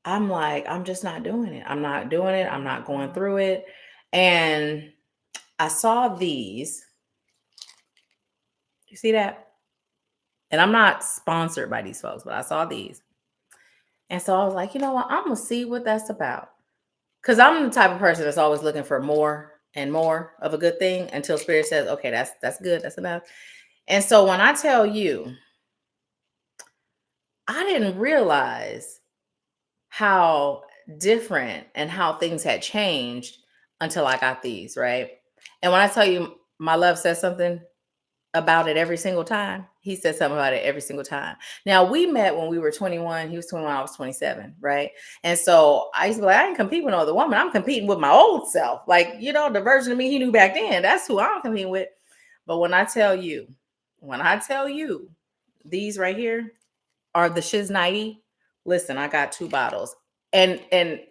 I'm like, I'm just not doing it. I'm not doing it. I'm not going through it. And I saw these. You see that? And I'm not sponsored by these folks, but I saw these. And so I was like, you know what? I'm going to see what that's about. Because I'm the type of person that's always looking for more and more of a good thing until Spirit says, okay, that's good. That's enough. And so when I tell you, I didn't realize how different and how things had changed until I got these, right? And when I tell you, my love says something about it every single time. He said something about it every single time. Now, we met when we were 21. He was 21, I was 27, right? And so I used to be like, I ain't competing with no other woman. I'm competing with my old self. Like, the version of me he knew back then, that's who I'm competing with. But when I tell you, these right here are the Shiz 90. Listen, I got 2 bottles. And and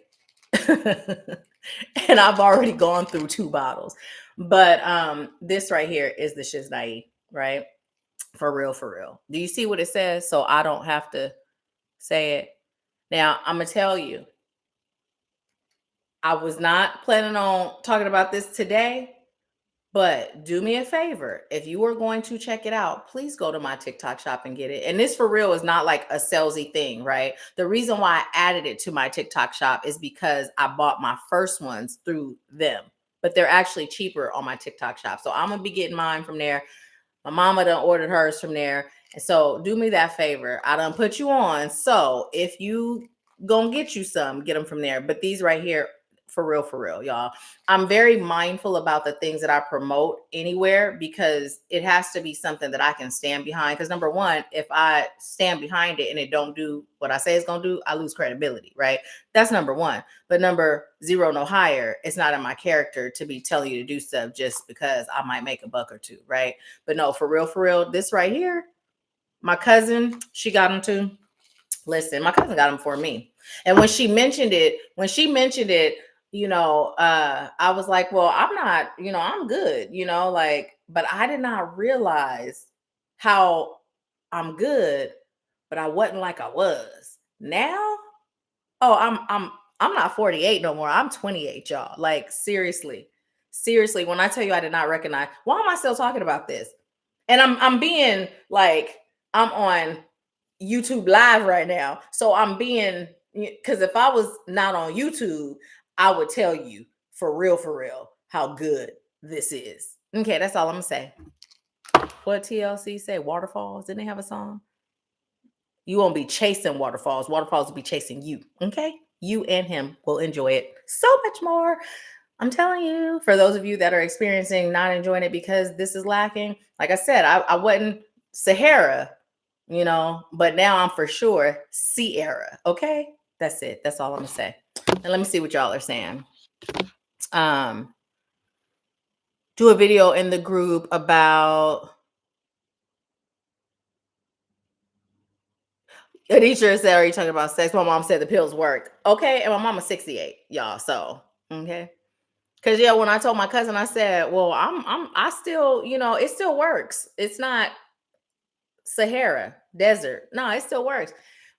I've already gone through 2 bottles. But this right here is the Shiz 90, right? For real, for real. Do you see what it says? So I don't have to say it. Now, I'm going to tell you, I was not planning on talking about this today, but do me a favor. If you are going to check it out, please go to my TikTok shop and get it. And this for real is not like a salesy thing, right? The reason why I added it to my TikTok shop is because I bought my first ones through them, but they're actually cheaper on my TikTok shop. So I'm going to be getting mine from there. My mama done ordered hers from there. And so do me that favor. I done put you on. So if you gonna get you some, get them from there. But these right here, for real, y'all. I'm very mindful about the things that I promote anywhere, because it has to be something that I can stand behind. Because number one, if I stand behind it and it don't do what I say it's gonna do, I lose credibility, right? That's number one. But number 0, no higher, it's not in my character to be telling you to do stuff just because I might make a buck or two, right? But no, for real, this right here, my cousin, she got them too. Listen, my cousin got them for me. And when she mentioned it, I was like, well, I'm not, I'm good, like, but I did not realize how I'm good, but I wasn't like I was. Now, oh, I'm not 48 no more. I'm 28, y'all. Like, seriously. Seriously, when I tell you I did not recognize, why am I still talking about this? And I'm being like, I'm on YouTube live right now. So I'm being, because if I was not on YouTube, I would tell you for real, how good this is. Okay, that's all I'm gonna say. What TLC say? Waterfalls? Didn't they have a song? You won't be chasing waterfalls. Waterfalls will be chasing you. Okay? You and him will enjoy it so much more. I'm telling you, for those of you that are experiencing not enjoying it because this is lacking, like I said, I wasn't Sahara, but now I'm for sure Sierra. Okay? That's it. That's all I'm gonna say. And let me see what y'all are saying. Do a video in the group about Adisha said, are you talking about sex? My mom said the pills work. Okay, and my mama's 68, y'all. So okay. Cause yeah, when I told my cousin, I said, well, I still, it still works. It's not Sahara desert. No, it still works.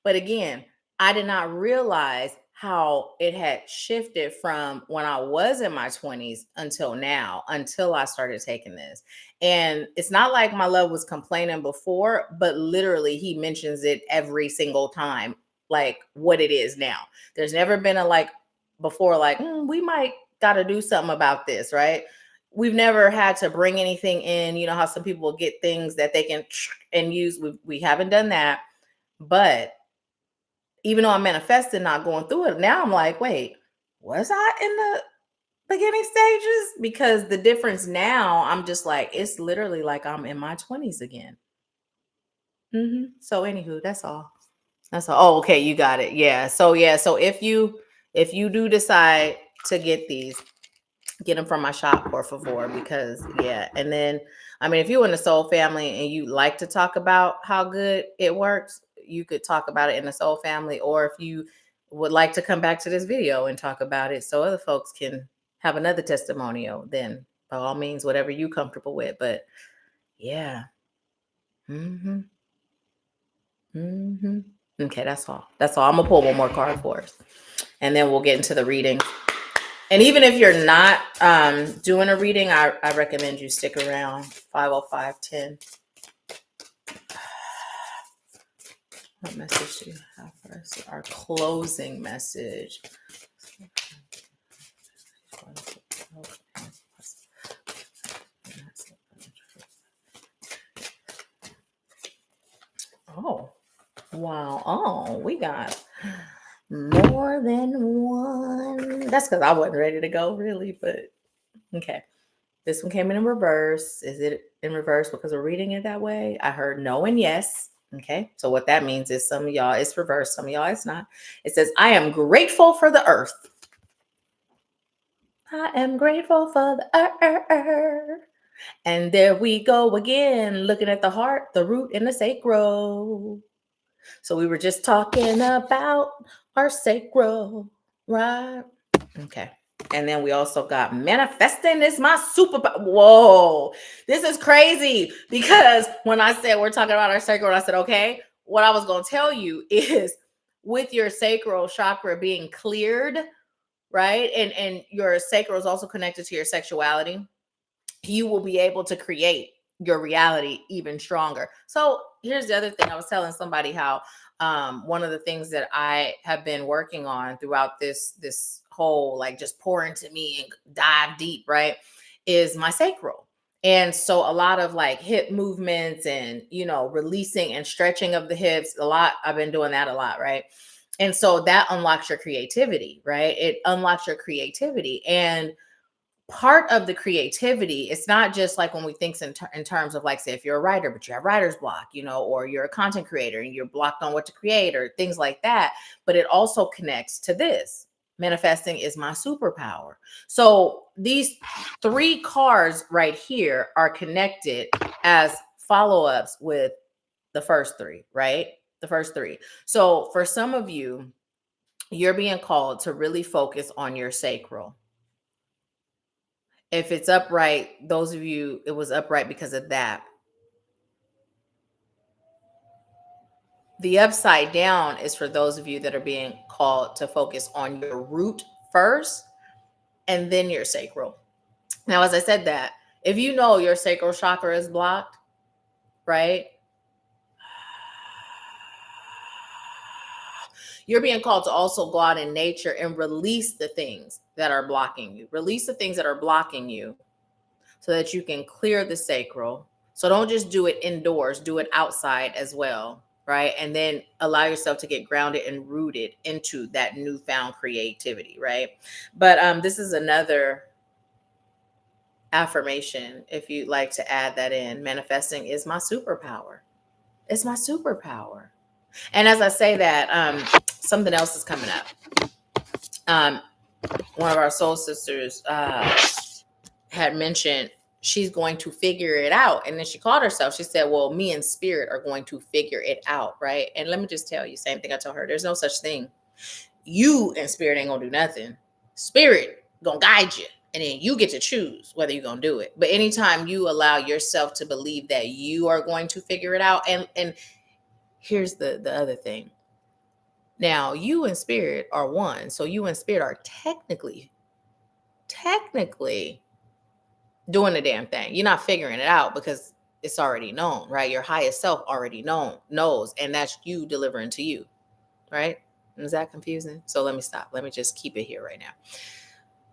But again, I did not realize how it had shifted from when I was in my 20s until now, until I started taking this. And it's not like my love was complaining before, but literally he mentions it every single time, like what it is now. There's never been a like before, like, we might got to do something about this, right? We've never had to bring anything in. You know how some people will get things that they can and use. We haven't done that. But even though I'm manifesting, not going through it, now I'm like, wait, was I in the beginning stages? Because the difference now, I'm just like, it's literally like I'm in my 20s again. So anywho, that's all. That's all. Oh, okay, you got it. Yeah. So if you do decide to get these, get them from my shop, por favor, because yeah. And then, I mean, if you're in the soul family and you like to talk about how good it works, you could talk about it in the soul family, or if you would like to come back to this video and talk about it so other folks can have another testimonial, then by all means, whatever you comfortable with. But yeah. Okay, that's all. That's all. I'm gonna pull one more card for us, and then we'll get into the reading. And even if you're not doing a reading, I recommend you stick around. 50510. What message do you have for us? Our closing message. Oh, wow. Oh, we got more than one. That's because I wasn't ready to go, really, but okay. This one came in reverse. Is it in reverse because we're reading it that way? I heard no and yes. Okay. So what that means is some of y'all it's reversed, some of y'all it's not. It says, I am grateful for the earth. I am grateful for the earth. And there we go again, looking at the heart, the root, and the sacral. So we were just talking about our sacral, right? Okay. And then we also got manifesting is my superpower. Whoa, this is crazy, because when I said we're talking about our sacral, I said, okay, what I was going to tell you is with your sacral chakra being cleared, right? And your sacral is also connected to your sexuality. You will be able to create your reality even stronger. So here's the other thing. I was telling somebody how one of the things that I have been working on throughout this whole, like, just pour into me and dive deep, right, is my sacral. And so a lot of like hip movements and, releasing and stretching of the hips, I've been doing that a lot, right? And so that unlocks your creativity, right? It unlocks your creativity. And part of the creativity, it's not just like when we think in terms of, like, say, if you're a writer but you have writer's block, or you're a content creator and you're blocked on what to create or things like that, but it also connects to this. Manifesting is my superpower. So these 3 cards right here are connected as follow-ups with the first 3, right? The first 3. So for some of you, you're being called to really focus on your sacral. If it's upright, those of you, it was upright because of that. The upside down is for those of you that are being called to focus on your root first and then your sacral. Now, as I said that, if you know your sacral chakra is blocked, right? You're being called to also go out in nature and release the things that are blocking you. Release the things that are blocking you so that you can clear the sacral. So don't just do it indoors, do it outside as well, right? And then allow yourself to get grounded and rooted into that newfound creativity, right? But this is another affirmation, if you'd like to add that in. Manifesting is my superpower. It's my superpower. And as I say that, something else is coming up. One of our soul sisters had mentioned she's going to figure it out. And then she called herself, she said, well, me and spirit are going to figure it out, right? And let me just tell you, same thing I told her, there's no such thing. You and spirit ain't gonna do nothing. Spirit gonna guide you. And then you get to choose whether you're gonna do it. But anytime you allow yourself to believe that you are going to figure it out, and here's the other thing. Now, you and spirit are one. So you and spirit are technically doing the damn thing. You're not figuring it out because it's already known, right? Your highest self already knows, and that's you delivering to you, right? Is that confusing? So let me stop. Let me just keep it here right now.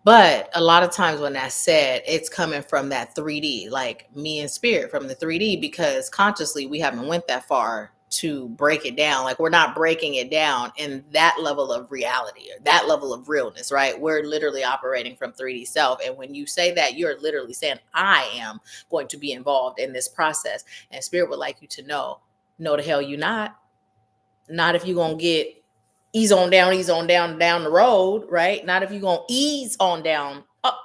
But a lot of times when that's said, it's coming from that 3D, like me and spirit from the 3D, because consciously we haven't went that far to break it down. Like we're not breaking it down in that level of reality or that level of realness, right? We're literally operating from 3D self. And when you say that, you're literally saying, I am going to be involved in this process. And spirit would like you to know, no, the hell you not. Not if you're going to get ease on down the road, right? Not if you're going to ease on down. Oh,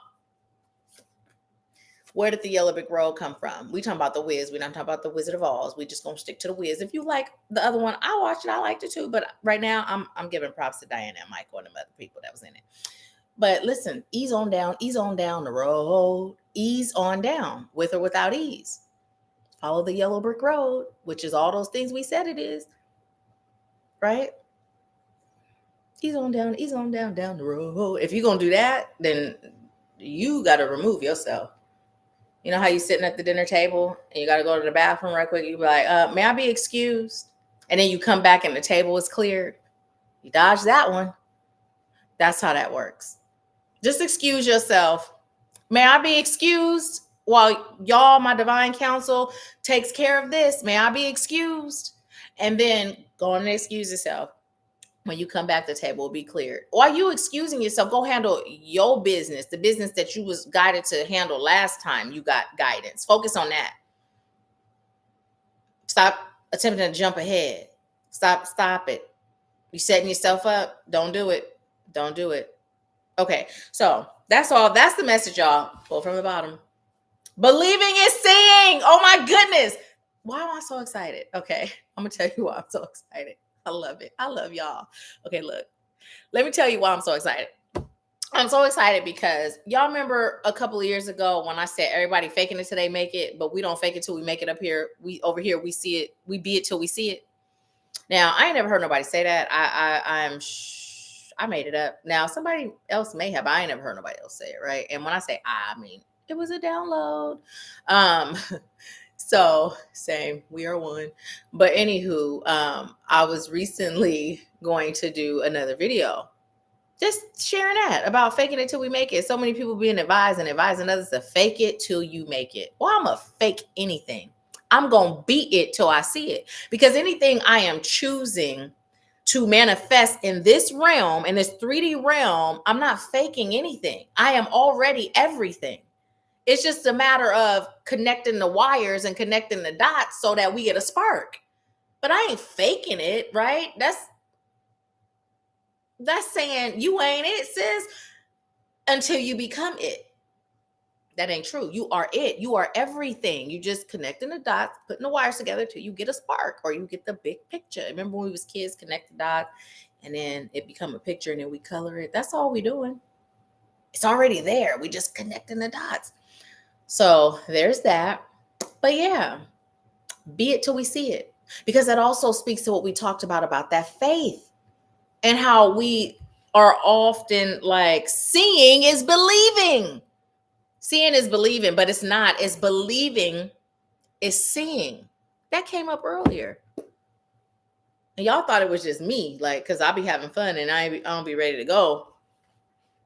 where did the yellow brick road come from? We talking about the Wiz. We not talking about the Wizard of Oz. We just gonna stick to the Wiz. If you like the other one, I watched it. I liked it too. But right now, I'm giving props to Diana and Michael and the other people that was in it. But listen, ease on down the road. Ease on down, with or without ease. Follow the yellow brick road, which is all those things we said it is, right? Ease on down the road. If you're gonna do that, then you got to remove yourself. You know how you sitting at the dinner table and you got to go to the bathroom right quick. You be like, may I be excused? And then you come back and the table is cleared. You dodge that one. That's how that works. Just excuse yourself. May I be excused while y'all, my divine counsel, takes care of this? May I be excused? And then go on and excuse yourself. When you come back, the table will be cleared. While you excusing yourself, go handle your business, the business that you was guided to handle last time you got guidance. Focus on that. Stop attempting to jump ahead. Stop it. You setting yourself up. Don't do it. Don't do it. Okay, so that's all. That's the message, y'all. Pull from the bottom. Believing is seeing. Oh my goodness. Why am I so excited? Okay, I'm gonna tell you why I'm so excited. I love it. I love y'all. Okay, look. Let me tell you why I'm so excited. I'm so excited because y'all remember a couple of years ago when I said everybody faking it till they make it, but we don't fake it till we make it up here. We over here, we see it, we be it till we see it. Now, I ain't never heard nobody say that. I made it up. Now, somebody else may have. I ain't never heard nobody else say it, right? And when I say I mean it was a download. So same, we are one. But anywho, I was recently going to do another video, just sharing that about faking it till we make it. So many people being advised and advising others to fake it till you make it. Well, I'm a fake anything. I'm going to beat it till I see it, because anything I am choosing to manifest in this realm, in this 3D realm, I'm not faking anything. I am already everything. It's just a matter of connecting the wires and connecting the dots so that we get a spark. But I ain't faking it, right? That's saying you ain't it, sis, until you become it. That ain't true. You are it. You are everything. You just connecting the dots, putting the wires together till you get a spark or you get the big picture. Remember when we was kids, connect the dots and then it become a picture and then we color it. That's all we doing. It's already there. We just connecting the dots. So there's that. But yeah, be it till we see it. Because that also speaks to what we talked about that faith and how we are often like seeing is believing. Seeing is believing, but it's not. It's believing is seeing. That came up earlier. And y'all thought it was just me, like, because I'll be having fun and I don't be ready to go.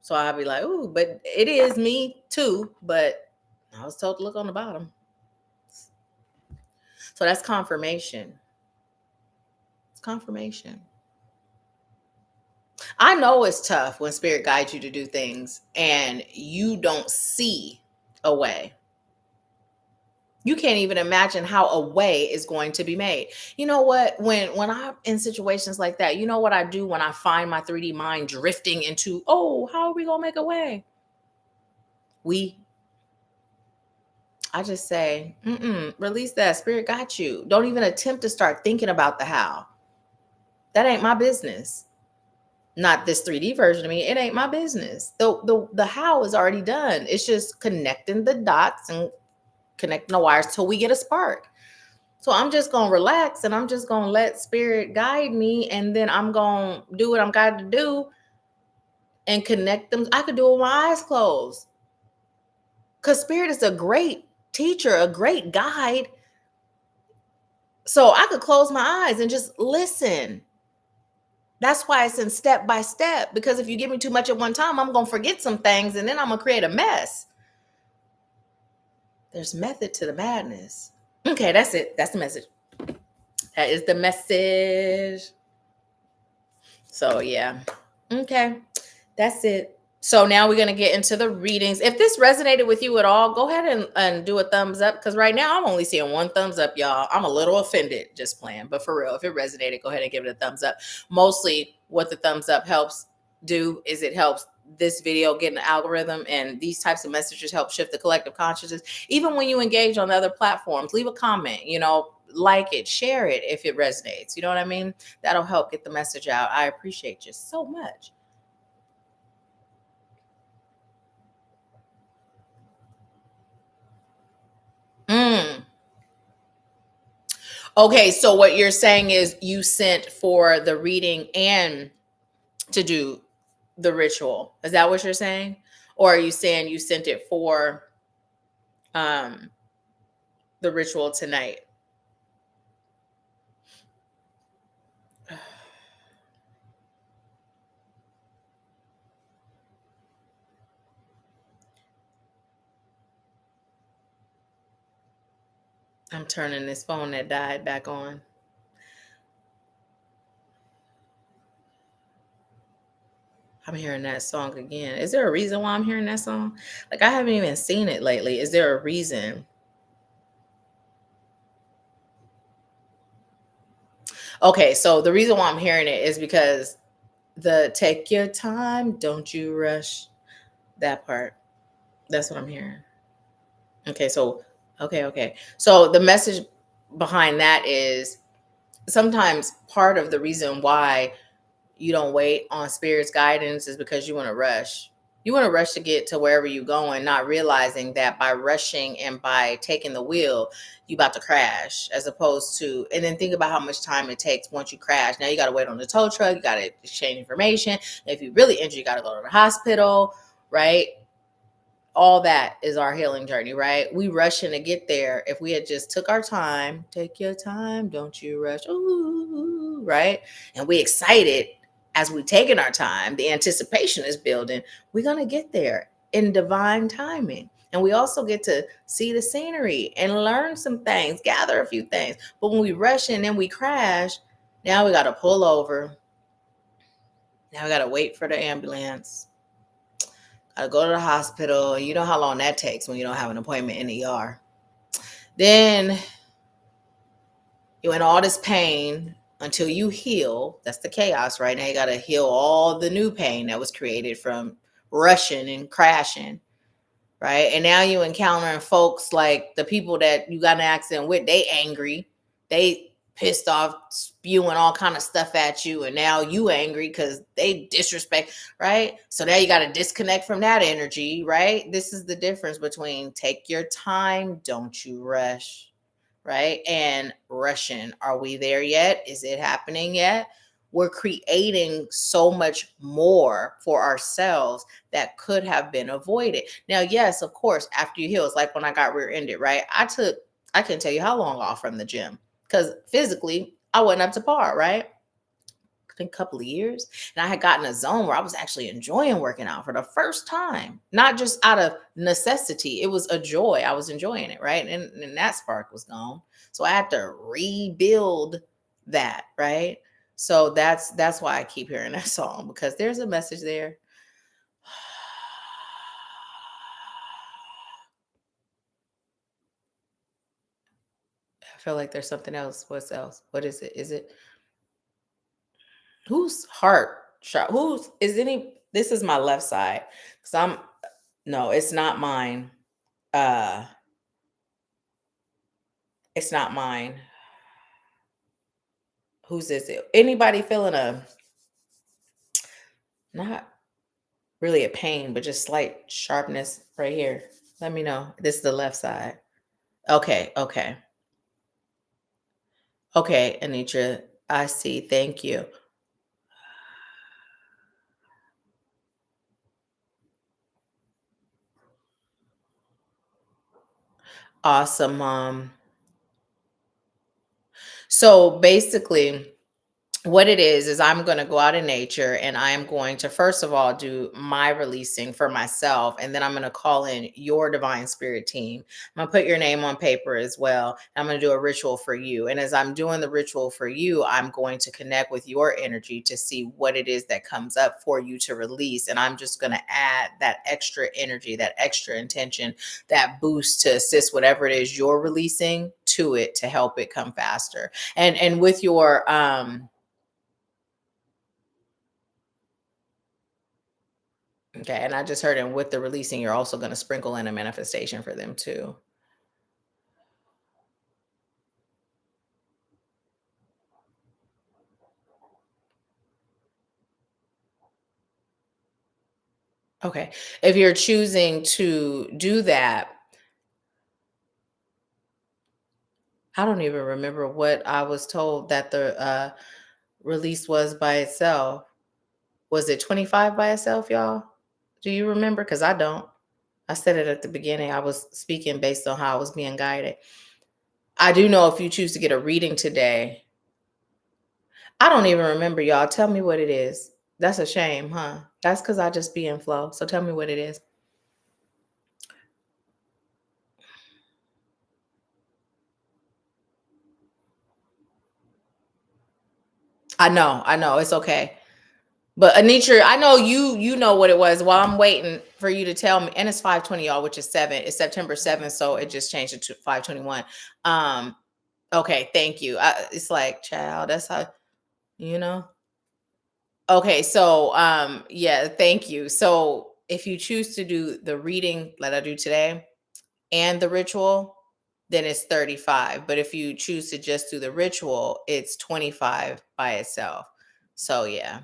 So I'll be like, ooh, but it is me too. But I was told to look on the bottom. So that's confirmation. It's confirmation. I know it's tough when spirit guides you to do things and you don't see a way. You can't even imagine how a way is going to be made. You know what? When I'm in situations like that, you know what I do when I find my 3D mind drifting into, oh, how are we gonna make a way? I just say, release that. Spirit got you. Don't even attempt to start thinking about the how. That ain't my business. Not this 3D version of me. It ain't my business. The how is already done. It's just connecting the dots and connecting the wires till we get a spark. So I'm just going to relax and I'm just going to let spirit guide me. And then I'm going to do what I'm got to do and connect them. I could do it with my eyes closed. Because spirit is a great teacher, a great guide. So I could close my eyes and just listen. That's why it's in step by step. Because if you give me too much at one time, I'm going to forget some things and then I'm going to create a mess. There's method to the madness. Okay, that's it. That's the message. That is the message. So, yeah. Okay, that's it. So now we're going to get into the readings. If this resonated with you at all, go ahead and do a thumbs up. Because right now I'm only seeing one thumbs up, y'all. I'm a little offended, just playing. But for real, if it resonated, go ahead and give it a thumbs up. Mostly what the thumbs up helps do is it helps this video get an algorithm, and these types of messages help shift the collective consciousness. Even when you engage on other platforms, leave a comment, like it, share it if it resonates. You know what I mean? That'll help get the message out. I appreciate you so much. Okay, so what you're saying is you sent for the reading and to do the ritual. Is that what you're saying? Or are you saying you sent it for the ritual tonight? I'm turning this phone that died back on. I'm hearing that song again. Is there a reason why I'm hearing that song? Like, I haven't even seen it lately. Is there a reason? Okay, so the reason why I'm hearing it is because the take your time, don't you rush, that part. That's what I'm hearing. Okay, so okay. So the message behind that is sometimes part of the reason why you don't wait on spirit's guidance is because you want to rush. You want to rush to get to wherever you're going, not realizing that by rushing and by taking the wheel, you about to crash, as opposed to, and then think about how much time it takes once you crash. Now you got to wait on the tow truck, you got to exchange information. If you're really injured, you got to go to the hospital, right? All that is our healing journey, right? We rushing to get there. If we had just took our time, take your time, don't you rush, ooh, right? And we excited as we taking our time, the anticipation is building. We're going to get there in divine timing. And we also get to see the scenery and learn some things, gather a few things. But when we rush and then we crash, now we got to pull over. Now we got to wait for the ambulance. Gotta go to the hospital. You know how long that takes when you don't have an appointment in the ER. Then you're in all this pain until you heal. That's the chaos right now. You got to heal all the new pain that was created from rushing and crashing, right? And now you encountering folks like the people that you got in an accident with. They angry. They pissed off, spewing all kind of stuff at you, and now you angry because they disrespect, right? So now you got to disconnect from that energy, right? This is the difference between take your time, don't you rush, right? And rushing. Are we there yet? Is it happening yet? We're creating so much more for ourselves that could have been avoided. Now, yes, of course, after you heal, it's like when I got rear-ended, right? I can't tell you how long off from the gym because physically I wasn't up to par, right? I think a couple of years. And I had gotten a zone where I was actually enjoying working out for the first time, not just out of necessity. It was a joy. I was enjoying it, right? And that spark was gone. So I had to rebuild that, right? So that's why I keep hearing that song because there's a message there. I feel like there's something else. What's else? What is it? Is it whose heart shot? Who's is any? This is my left side. Cause I'm no, it's not mine. Uh, it's not mine. Whose is it? Anybody feeling a not really a pain, but just slight sharpness right here? Let me know. This is the left side. Okay, okay, okay, Anitra. I see. Thank you. Awesome, mom. So basically, what it is I'm going to go out in nature and I am going to first of all do my releasing for myself, and then I'm going to call in your divine spirit team. I'm going to put your name on paper as well. I'm going to do a ritual for you, and as I'm doing the ritual for you, I'm going to connect with your energy to see what it is that comes up for you to release, and I'm just going to add that extra energy, that extra intention, that boost to assist whatever it is you're releasing to it to help it come faster. And with your okay, and I just heard, and with the releasing, you're also going to sprinkle in a manifestation for them too. Okay. If you're choosing to do that, I don't even remember what I was told that the release was by itself. Was it 25 by itself, y'all? Do you remember? Because I don't. I said it at the beginning. I was speaking based on how I was being guided. I do know if you choose to get a reading today, I don't even remember, y'all. Tell me what it is. That's a shame, huh? That's because I just be in flow. So tell me what it is. I know, it's okay. But Anitra, I know you know what it was. While I'm waiting for you to tell me, and it's 520, y'all, which is 7. It's September 7th, so it just changed it to 521. Okay, thank you. It's like, child, that's how you know. Okay, so yeah, thank you. So if you choose to do the reading that I do today and the ritual, then it's 35. But if you choose to just do the ritual, it's 25 by itself. So yeah.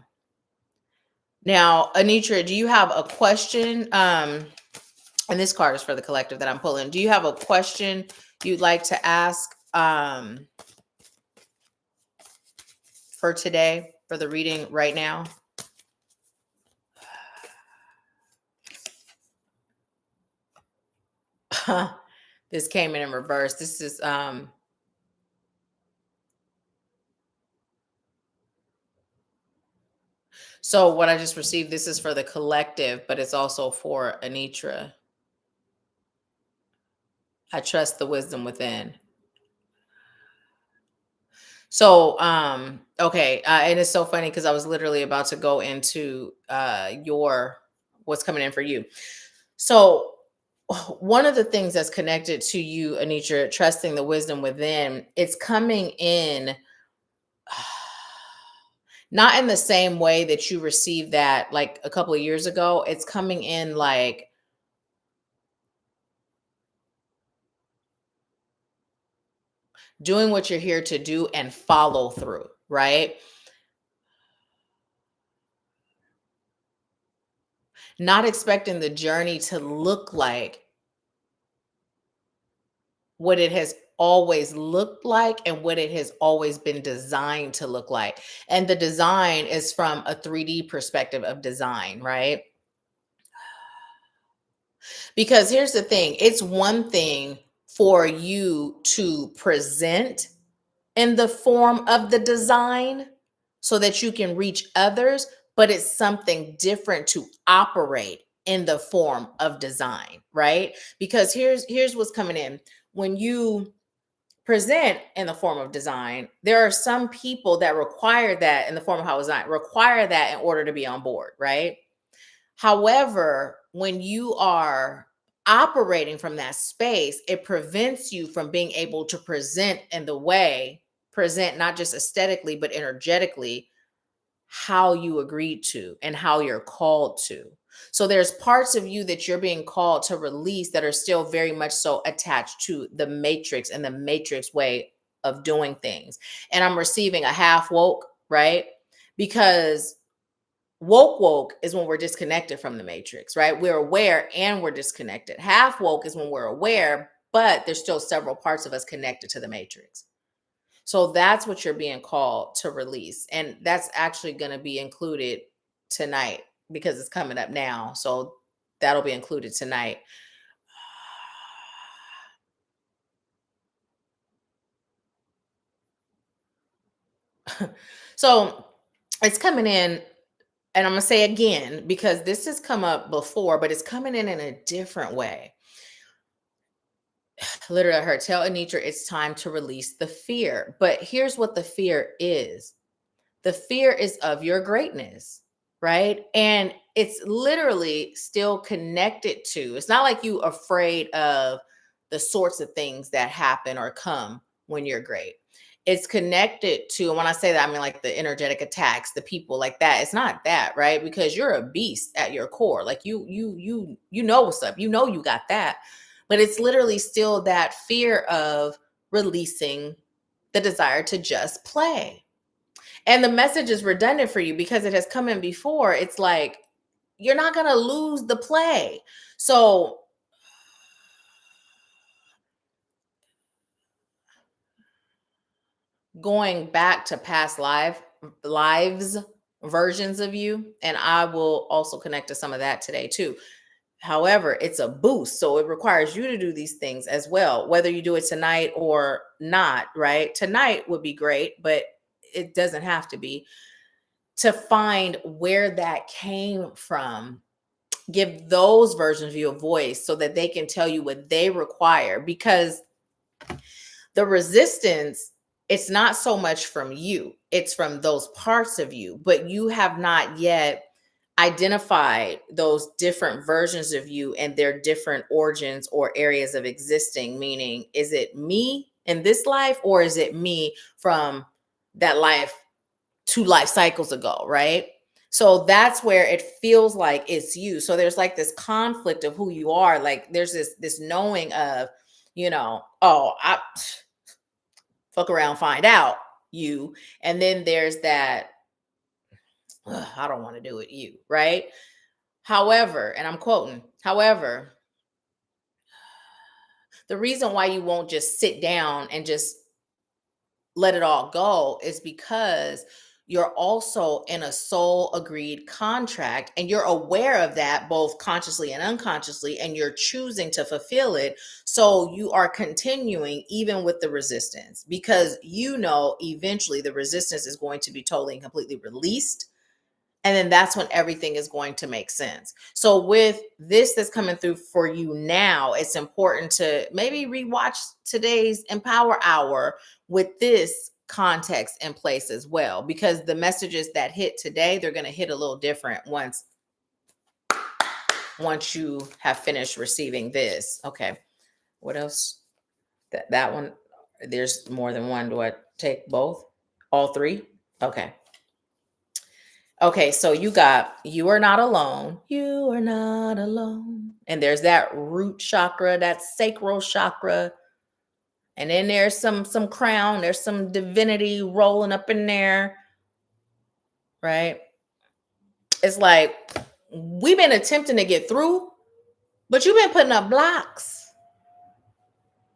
Now, Anitra, do you have a question? And this card is for the collective that I'm pulling. Do you have a question you'd like to ask for today, for the reading right now? This came in reverse. This is so what I just received, this is for the collective, but it's also for Anitra. I trust the wisdom within. So, okay, and it's so funny because I was literally about to go into your what's coming in for you. So, one of the things that's connected to you, Anitra, trusting the wisdom within, it's coming in not in the same way that you received that like a couple of years ago. It's coming in like doing what you're here to do and follow through, right? Not expecting the journey to look like what it has always looked like and what it has always been designed to look like. And the design is from a 3D perspective of design, right? Because here's the thing, it's one thing for you to present in the form of the design so that you can reach others, but it's something different to operate in the form of design, right? Because here's what's coming in. When you present in the form of design, there are some people that require that in the form of how it's designed, require that in order to be on board, right? However, when you are operating from that space, it prevents you from being able to present in the way, present not just aesthetically, but energetically, how you agreed to and how you're called to. So there's parts of you that you're being called to release that are still very much so attached to the matrix and the matrix way of doing things. And I'm receiving a half woke, right? Because woke is when we're disconnected from the matrix, right? We're aware and we're disconnected. Half woke is when we're aware, but there's still several parts of us connected to the matrix. So that's what you're being called to release. And that's actually going to be included tonight because it's coming up now. So that'll be included tonight. So it's coming in, and I'm going to say again, because this has come up before, but it's coming in a different way. Literally, I heard, tell Anitra it's time to release the fear. But here's what the fear is. The fear is of your greatness, right? And it's literally still connected to, it's not like you afraid of the sorts of things that happen or come when you're great. It's connected to, and when I say that, I mean like the energetic attacks, the people like that. It's not that, right? Because you're a beast at your core. Like you know what's up. You know you got that. But it's literally still that fear of releasing the desire to just play. And the message is redundant for you because it has come in before. It's like, you're not going to lose the play. So going back to past lives, versions of you, and I will also connect to some of that today too. However, it's a boost. So it requires you to do these things as well, whether you do it tonight or not, right? Tonight would be great, but it doesn't have to be. To find where that came from, give those versions of you a voice so that they can tell you what they require, because the resistance, it's not so much from you, it's from those parts of you, but you have not yet identified those different versions of you and their different origins or areas of existing. Meaning, is it me in this life or is it me from that life 2 life cycles ago, right? So that's where it feels like it's you. So there's like this conflict of who you are. Like there's this knowing of, oh, I fuck around, find out you. And then there's that, I don't want to do it, you, right? However, and I'm quoting, however, the reason why you won't just sit down and just let it all go is because you're also in a soul agreed contract and you're aware of that both consciously and unconsciously, and you're choosing to fulfill it. So you are continuing even with the resistance because eventually the resistance is going to be totally and completely released. And then that's when everything is going to make sense. So with this that's coming through for you now, it's important to maybe rewatch today's Empower Hour with this context in place as well, because the messages that hit today, they're going to hit a little different once you have finished receiving this. Okay. What else? That one, there's more than one. Do I take both? All three? Okay. Okay, so you got, you are not alone. You are not alone. And there's that root chakra, that sacral chakra And then there's some crown, there's some divinity rolling up in there, right? It's like we've been attempting to get through, but you've been putting up blocks.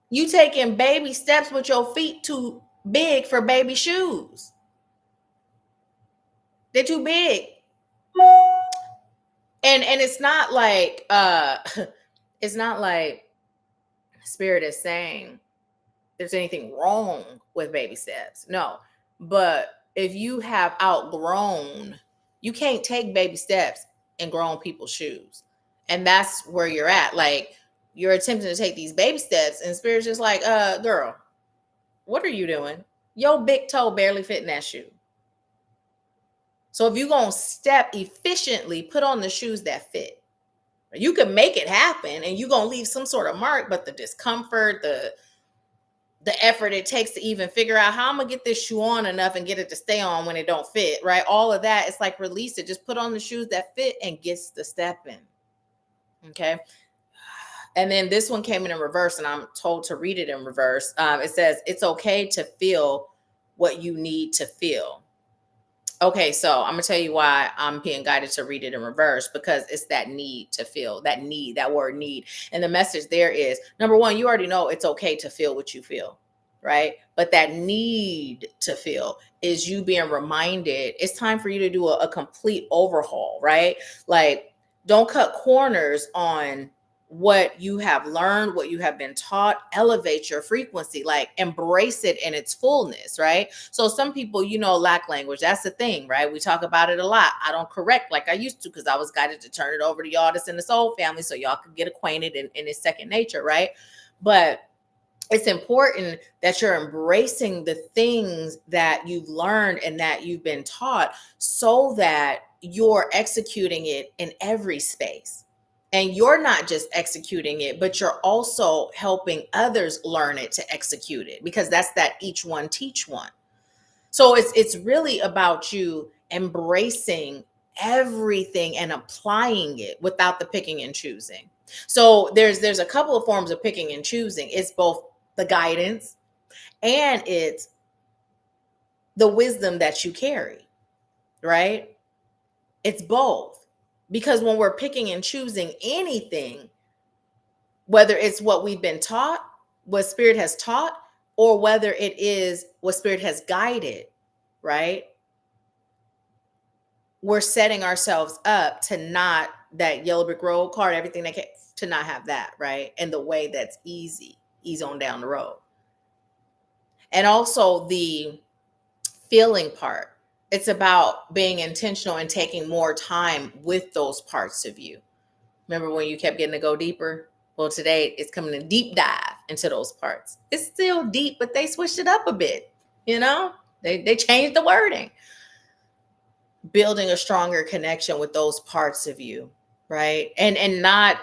You taking baby steps with your feet too big for baby shoes. They're too big. And it's not like it's not like Spirit is saying there's anything wrong with baby steps. No. But if you have outgrown, you can't take baby steps in grown people's shoes. And that's where you're at. Like you're attempting to take these baby steps and Spirit's just like, girl, what are you doing? Your big toe barely fit in that shoe. So if you're going to step efficiently, put on the shoes that fit. You can make it happen and you're going to leave some sort of mark, but the discomfort, the effort it takes to even figure out how I'm going to get this shoe on enough and get it to stay on when it don't fit, right? All of that, it's like release it. Just put on the shoes that fit and gets the step in. Okay. And then this one came in reverse and I'm told to read it in reverse. It says, it's okay to feel what you need to feel. Okay, so I'm gonna tell you why I'm being guided to read it in reverse, because it's that need to feel, that need, that word need. And the message there is, number one, you already know it's okay to feel what you feel, right? But that need to feel is you being reminded it's time for you to do a complete overhaul, right? Like, don't cut corners on what you have learned, what you have been taught. Elevate your frequency, like embrace it in its fullness, right? So some people, lack language. That's the thing, right? We talk about it a lot. I don't correct like I used to because I was guided to turn it over to y'all that's in the soul family so y'all could get acquainted in its second nature, right? But it's important that you're embracing the things that you've learned and that you've been taught so that you're executing it in every space. And you're not just executing it, but you're also helping others learn it to execute it, because that's that each one teach one. So it's really about you embracing everything and applying it without the picking and choosing. So there's a couple of forms of picking and choosing. It's both the guidance and it's the wisdom that you carry, right? It's both. Because when we're picking and choosing anything, whether it's what we've been taught, what Spirit has taught, or whether it is what Spirit has guided, right? We're setting ourselves up to not that yellow brick road card, everything that can, to not have that, right? In the way that's ease on down the road. And also the feeling part. It's about being intentional and taking more time with those parts of you. Remember when you kept getting to go deeper? Well, today it's coming to deep dive into those parts. It's still deep, but they switched it up a bit. They changed the wording. Building a stronger connection with those parts of you, right? And not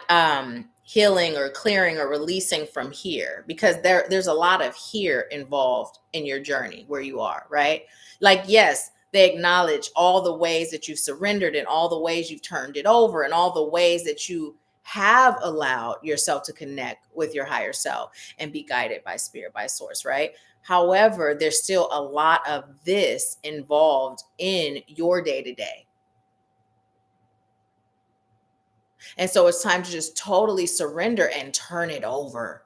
healing or clearing or releasing from here, because there's a lot of here involved in your journey where you are, right? Like, yes, they acknowledge all the ways that you've surrendered and all the ways you've turned it over and all the ways that you have allowed yourself to connect with your higher self and be guided by Spirit, by source, right? However, there's still a lot of this involved in your day to day. And so it's time to just totally surrender and turn it over.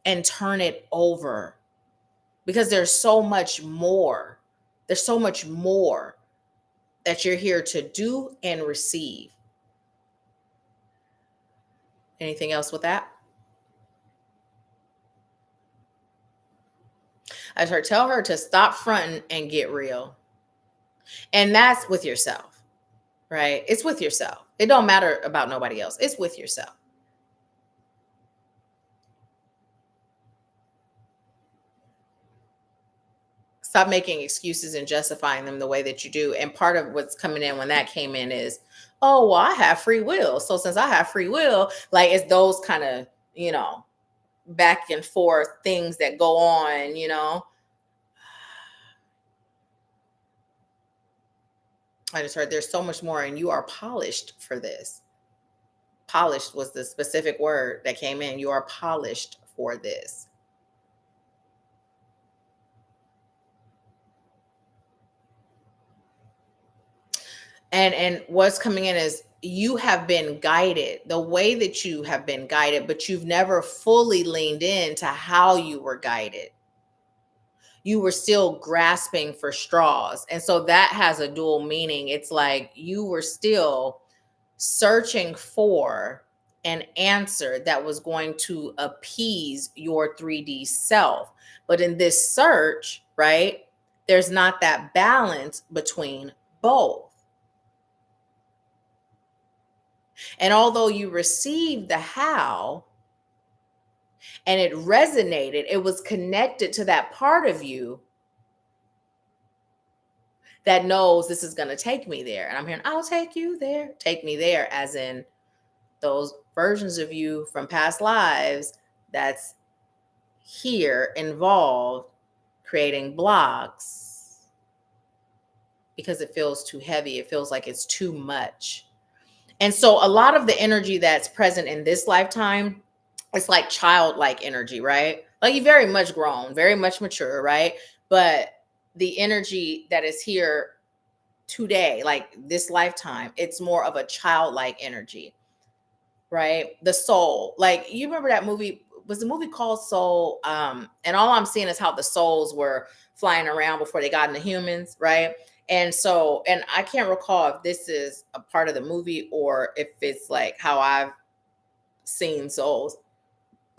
And turn it over. Because there's so much more. There's so much more that you're here to do and receive. Anything else with that? I tell her to stop fronting and get real. And that's with yourself, right? It's with yourself. It don't matter about nobody else. It's with yourself. Stop making excuses and justifying them the way that you do. And part of what's coming in when that came in is, oh, well, I have free will. So since I have free will, like it's those kind of, back and forth things that go on, I just heard there's so much more and you are polished for this. Polished was the specific word that came in. You are polished for this. And what's coming in is you have been guided the way that you have been guided, but you've never fully leaned into how you were guided. You were still grasping for straws. And so that has a dual meaning. It's like you were still searching for an answer that was going to appease your 3D self. But in this search, right, there's not that balance between both. And although you received the how and it resonated, it was connected to that part of you that knows this is going to take me there. And I'm hearing, I'll take you there. Take me there, as in those versions of you from past lives that's here involved creating blocks because it feels too heavy. It feels like it's too much. And so a lot of the energy that's present in this lifetime, it's like childlike energy, right? Like you're very much grown, very much mature, right? But the energy that is here today, like this lifetime, it's more of a childlike energy, right? The soul, like you remember that movie, was the movie called Soul? And all I'm seeing is how the souls were flying around before they got into humans, right? And so, and I can't recall if this is a part of the movie or if it's like how I've seen souls,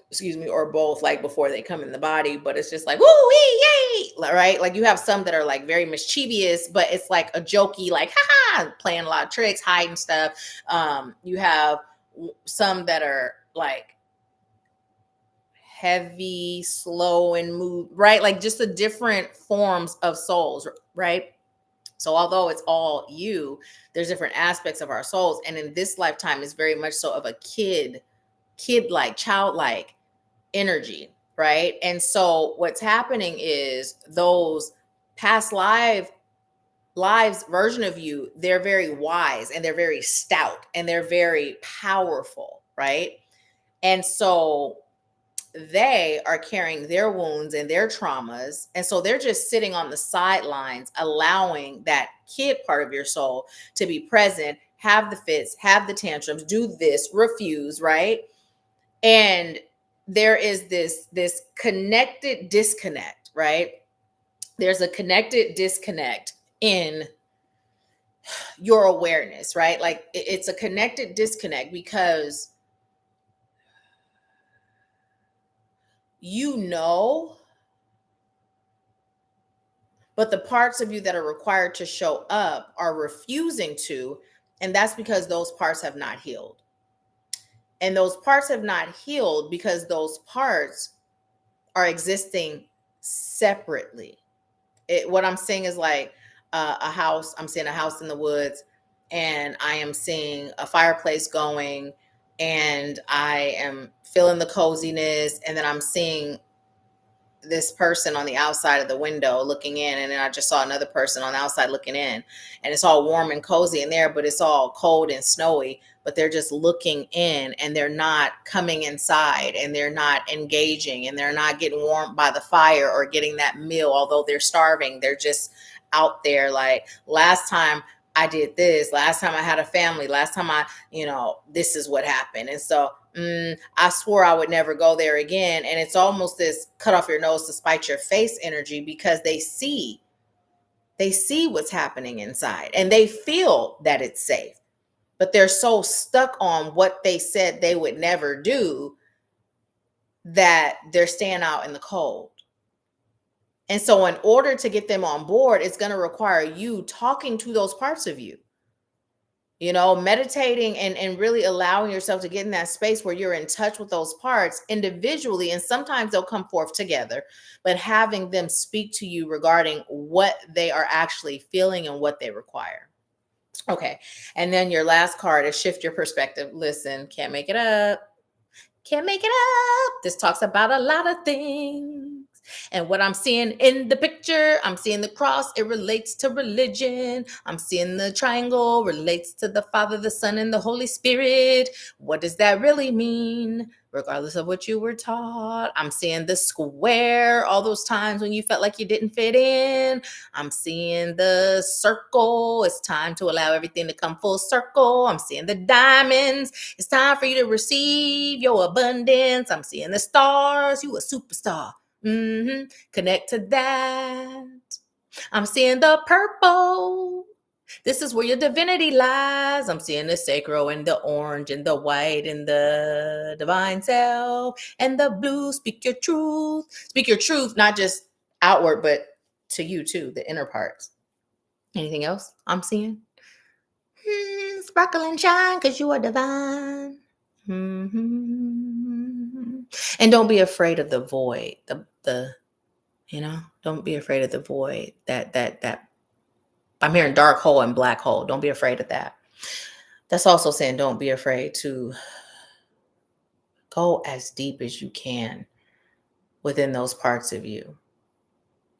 excuse me, or both, like before they come in the body, but it's just like woo wee yay, right? Like you have some that are like very mischievous, but it's like a jokey, like haha, playing a lot of tricks, hiding stuff. You have some that are like heavy, slow, and move, right? Like just the different forms of souls, right? So although it's all you, there's different aspects of our souls, and in this lifetime is very much so of a kid-like, childlike energy, right? And so what's happening is those past lives version of you, they're very wise and they're very stout and they're very powerful, right? And so they are carrying their wounds and their traumas. And so they're just sitting on the sidelines, allowing that kid part of your soul to be present, have the fits, have the tantrums, do this, refuse, right? And there is this connected disconnect, right? There's a connected disconnect in your awareness, right? Like it's a connected disconnect because you know, but the parts of you that are required to show up are refusing to, and that's because those parts have not healed. And those parts have not healed because those parts are existing separately. What I'm seeing is like a house. I'm seeing a house in the woods, and I am seeing a fireplace going, and I am feeling the coziness, and then I'm seeing this person on the outside of the window looking in, and then I just saw another person on the outside looking in, and it's all warm and cozy in there, but it's all cold and snowy, but they're just looking in and they're not coming inside and they're not engaging and they're not getting warmed by the fire or getting that meal, although they're starving. They're just out there like, last time I did this, last time I had a family, last time this is what happened. And so I swore I would never go there again. And it's almost this cut off your nose to spite your face energy, because they see what's happening inside and they feel that it's safe, but they're so stuck on what they said they would never do that they're staying out in the cold. And so in order to get them on board, it's going to require you talking to those parts of you. Meditating and really allowing yourself to get in that space where you're in touch with those parts individually. And sometimes they'll come forth together, but having them speak to you regarding what they are actually feeling and what they require. Okay. And then your last card is shift your perspective. Listen, can't make it up. Can't make it up. This talks about a lot of things. And what I'm seeing in the picture, I'm seeing the cross, it relates to religion. I'm seeing the triangle relates to the Father, the Son, and the Holy Spirit. What does that really mean? Regardless of what you were taught. I'm seeing the square, all those times when you felt like you didn't fit in. I'm seeing the circle. It's time to allow everything to come full circle. I'm seeing the diamonds. It's time for you to receive your abundance. I'm seeing the stars. You a superstar. Connect to that. I'm seeing the purple. This is where your divinity lies. I'm seeing the sacral and the orange and the white and the divine self and the blue. Speak your truth. Speak your truth, not just outward, but to you too, the inner parts. Anything else I'm seeing? Sparkle and shine because you are divine. And don't be afraid of the void. Don't be afraid of the void. That I'm hearing dark hole and black hole. Don't be afraid of that. That's also saying don't be afraid to go as deep as you can within those parts of you.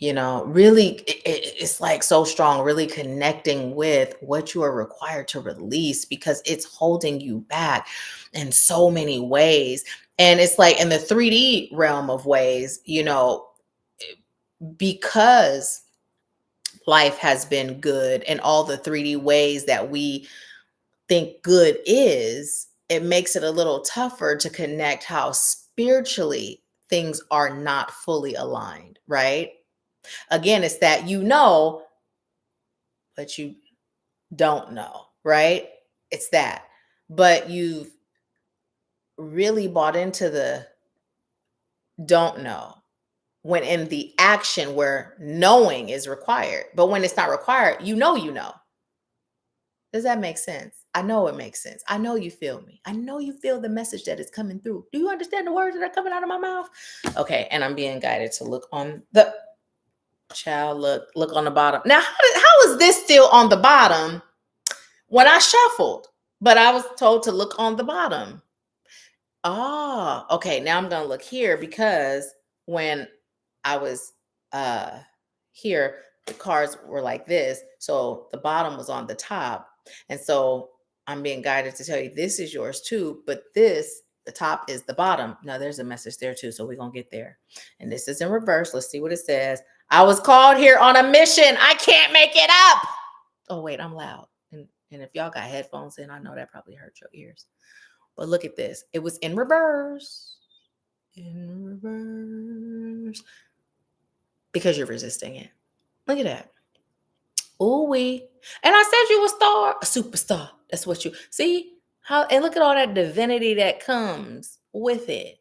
Really, it's like so strong, really connecting with what you are required to release because it's holding you back in so many ways. And it's like in the 3D realm of ways, because life has been good and all the 3D ways that we think good is, it makes it a little tougher to connect how spiritually things are not fully aligned, right? Again, it's that but you don't know, right? It's that. But you've really bought into the don't know when in the action where knowing is required. But when it's not required, you know. Does that make sense? I know it makes sense. I know you feel me. I know you feel the message that is coming through. Do you understand the words that are coming out of my mouth? Okay, and I'm being guided to look on the child. Look on the bottom. Now, how is this still on the bottom when I shuffled? But I was told to look on the bottom. Ah, okay. Now I'm gonna look here because when I was here, the cards were like this. So the bottom was on the top. And so I'm being guided to tell you this is yours too, but the top is the bottom. Now there's a message there too. So we're gonna get there. And this is in reverse. Let's see what it says. I was called here on a mission. I can't make it up. Oh, wait, I'm loud. And if y'all got headphones in, I know that probably hurt your ears. But look at this. It was in reverse. In reverse. Because you're resisting it. Look at that. Ooh-wee. And I said you a star, a superstar. That's what you see. How and look at all that divinity that comes with it.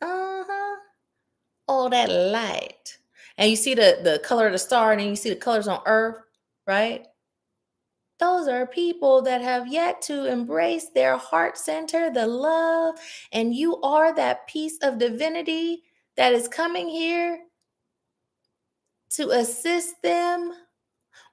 Uh-huh. All that light. And you see the color of the star, and then you see the colors on earth, right? Those are people that have yet to embrace their heart center, the love, and you are that piece of divinity that is coming here to assist them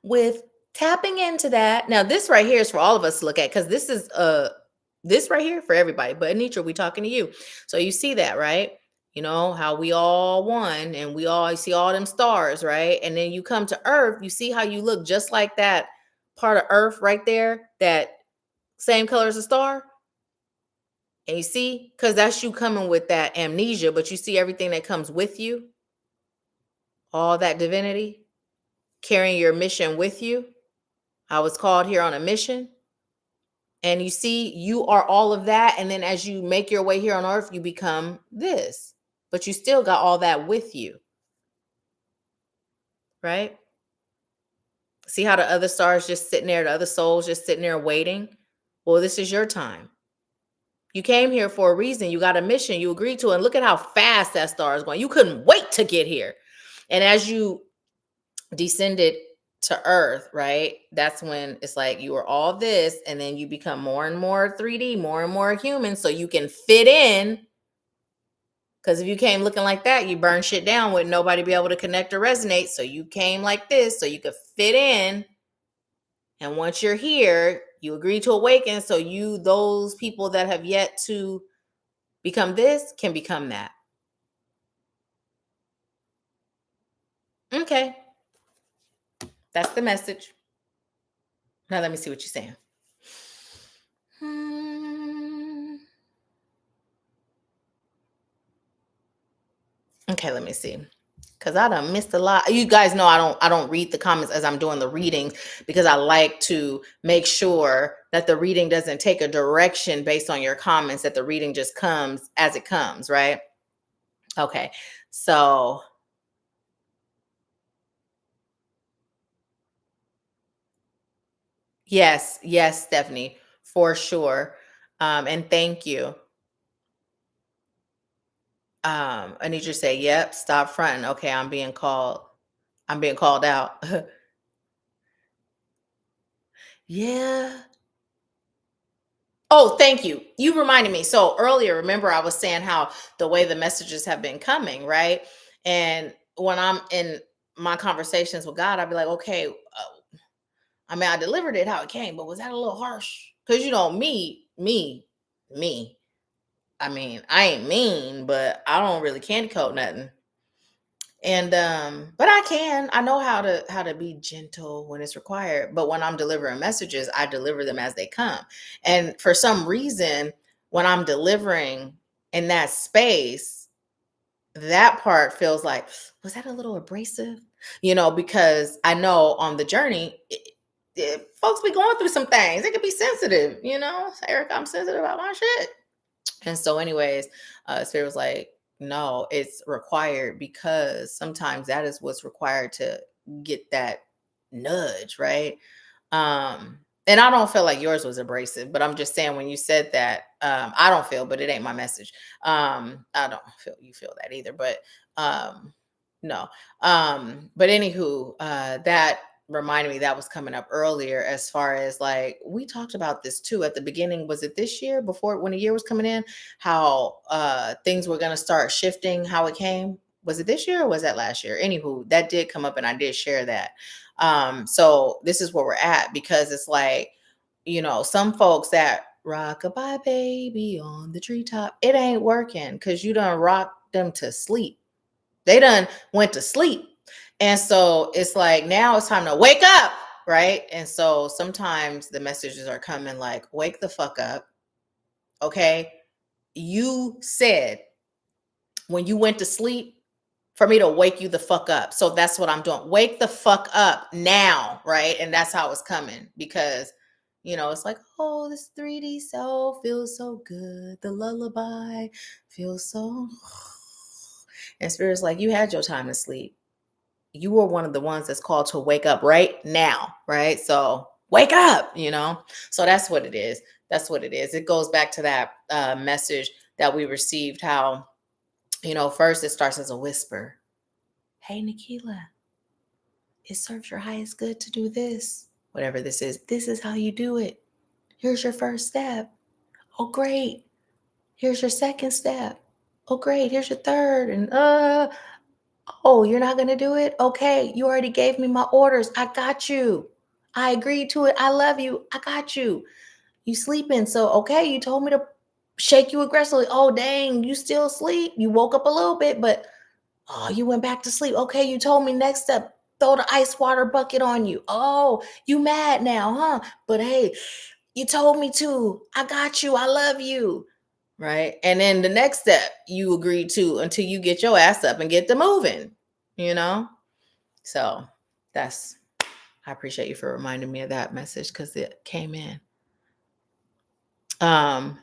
with tapping into that. Now, this right here is for all of us to look at because this right here for everybody. But Anitra, we talking to you. So you see that, right? You know how we all one and we all see all them stars, right? And then you come to Earth, you see how you look just like that part of Earth right there, that same color as a star. And you see, because that's you coming with that amnesia, but you see everything that comes with you, all that divinity, carrying your mission with you. I was called here on a mission. And you see, you are all of that. And then as you make your way here on earth, you become this. But you still got all that with you. Right? See how the other stars just sitting there, the other souls just sitting there waiting? Well, this is your time. You came here for a reason. You got a mission. You agreed to it. And look at how fast that star is going. You couldn't wait to get here. And as you descended to earth, right? That's when it's like you were all this, and then you become more and more 3D, more and more human, so you can fit in. Because if you came looking like that, you burn shit down, with nobody be able to connect or resonate. So you came like this so you could fit in. And once you're here, you agree to awaken. So those people that have yet to become this can become that. Okay. That's the message. Now let me see what you're saying. Okay, let me see. Cause I done missed a lot. You guys know I don't read the comments as I'm doing the readings because I like to make sure that the reading doesn't take a direction based on your comments, that the reading just comes as it comes, right? Okay. So yes, Stephanie, for sure. And thank you. I need you to say, yep, stop fronting. Okay, I'm being called. I'm being called out. Yeah. Oh, thank you. You reminded me. So earlier, remember I was saying how the way the messages have been coming, right? And when I'm in my conversations with God, I'd be like, okay, I mean, I delivered it how it came, but was that a little harsh? Because me. I mean, I ain't mean, but I don't really candy coat nothing. And but I know how to be gentle when it's required, but when I'm delivering messages, I deliver them as they come. And for some reason, when I'm delivering in that space, that part feels like, was that a little abrasive? Because I know on the journey, folks be going through some things. It could be sensitive. Erica, I'm sensitive about my shit. And so, anyways, Spirit was like, no, it's required because sometimes that is what's required to get that nudge, right? And I don't feel like yours was abrasive, but I'm just saying when you said that, I don't feel, but it ain't my message. I don't feel you feel that either, but no. But anywho, that reminded me that was coming up earlier as far as like we talked about this too at the beginning. Was it this year before when the year was coming in? How things were gonna start shifting, how it came. Was it this year or was that last year? Anywho, that did come up and I did share that. So this is where we're at because it's like, some folks that rock-a-bye baby on the treetop, it ain't working because you done rocked them to sleep. They done went to sleep. And so it's like now it's time to wake up, right? And so sometimes the messages are coming like, wake the fuck up. Okay. You said when you went to sleep for me to wake you the fuck up. So that's what I'm doing. Wake the fuck up now, right? And that's how it's coming because it's like, oh, this 3D self feels so good. The lullaby feels so and Spirit's like, you had your time to sleep. You were one of the ones that's called to wake up right now, right? So wake up. So that's what it is. That's what it is. It goes back to that message that we received. How first it starts as a whisper. Hey, Nahkila, it serves your highest good to do this. Whatever this is. This is how you do it. Here's your first step. Oh, great. Here's your second step. Oh, great. Here's your third. And oh, you're not going to do it? Okay. You already gave me my orders. I got you. I agreed to it. I love you. I got you. You sleeping. So, okay. You told me to shake you aggressively. Oh, dang. You still sleep. You woke up a little bit, but oh, you went back to sleep. Okay. You told me next step, throw the ice water bucket on you. Oh, you mad now, huh? But hey, you told me to. I got you. I love you. Right. And then the next step you agree to until you get your ass up and get to moving, you know? So I appreciate you for reminding me of that message because it came in. Um,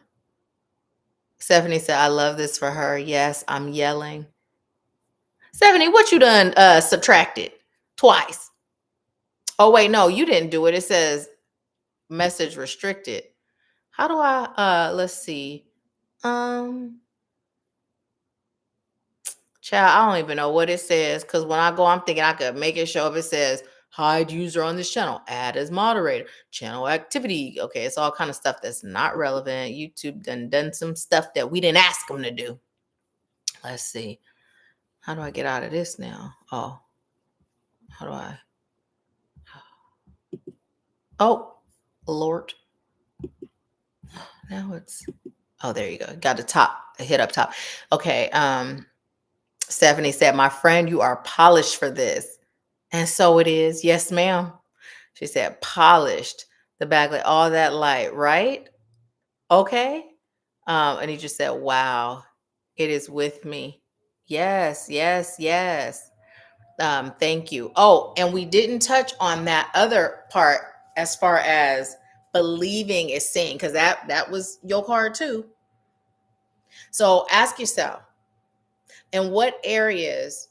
Stephanie said, I love this for her. Yes, I'm yelling. Stephanie, what you done subtracted twice? Oh, wait, no, you didn't do it. It says message restricted. How do I let's see. Um Child, I don't even know what it says because when I go, I'm thinking I could make it show if it says hide user on this channel, add as moderator, channel activity. Okay, it's all kind of stuff that's not relevant. YouTube done some stuff that we didn't ask them to do. Let's see. How do I get out of this now? Oh, how do I? Oh, Lord. Now it's oh, there you go. Got the top, hit up top. Okay. Stephanie said, my friend, you are polished for this. And so it is. Yes, ma'am. She said, polished the backlight, all that light, right? Okay. And he just said, wow, it is with me. Yes, yes, yes. Thank you. Oh, and we didn't touch on that other part as far as believing is seeing, because that was your card too. So ask yourself, in what areas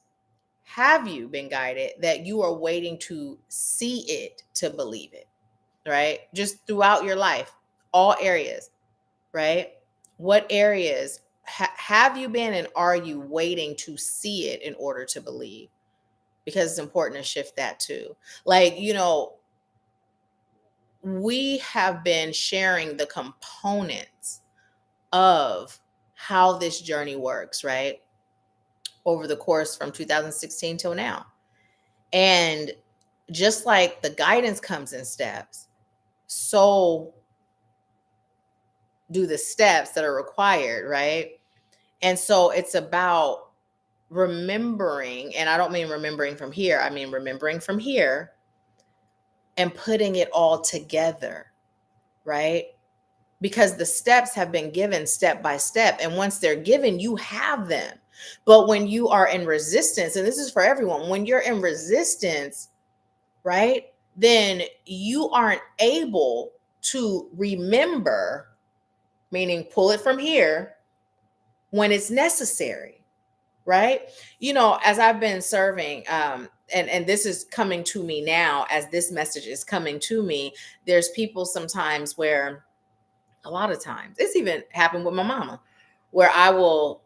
have you been guided that you are waiting to see it to believe it? Right? Just throughout your life, all areas, right? What areas have you been and are you waiting to see it in order to believe? Because it's important to shift that too. Like, we have been sharing the components of how this journey works, right? Over the course from 2016 till now. And just like the guidance comes in steps, so do the steps that are required, right? And so it's about remembering, and I don't mean remembering from here, I mean remembering from here and putting it all together, right? Because the steps have been given step by step. And once they're given, you have them. But when you are in resistance, and this is for everyone, when you're in resistance, right, then you aren't able to remember, meaning pull it from here when it's necessary, right? As I've been serving, and this is coming to me now, as this message is coming to me, there's people sometimes where, a lot of times, it's even happened with my mama, where I will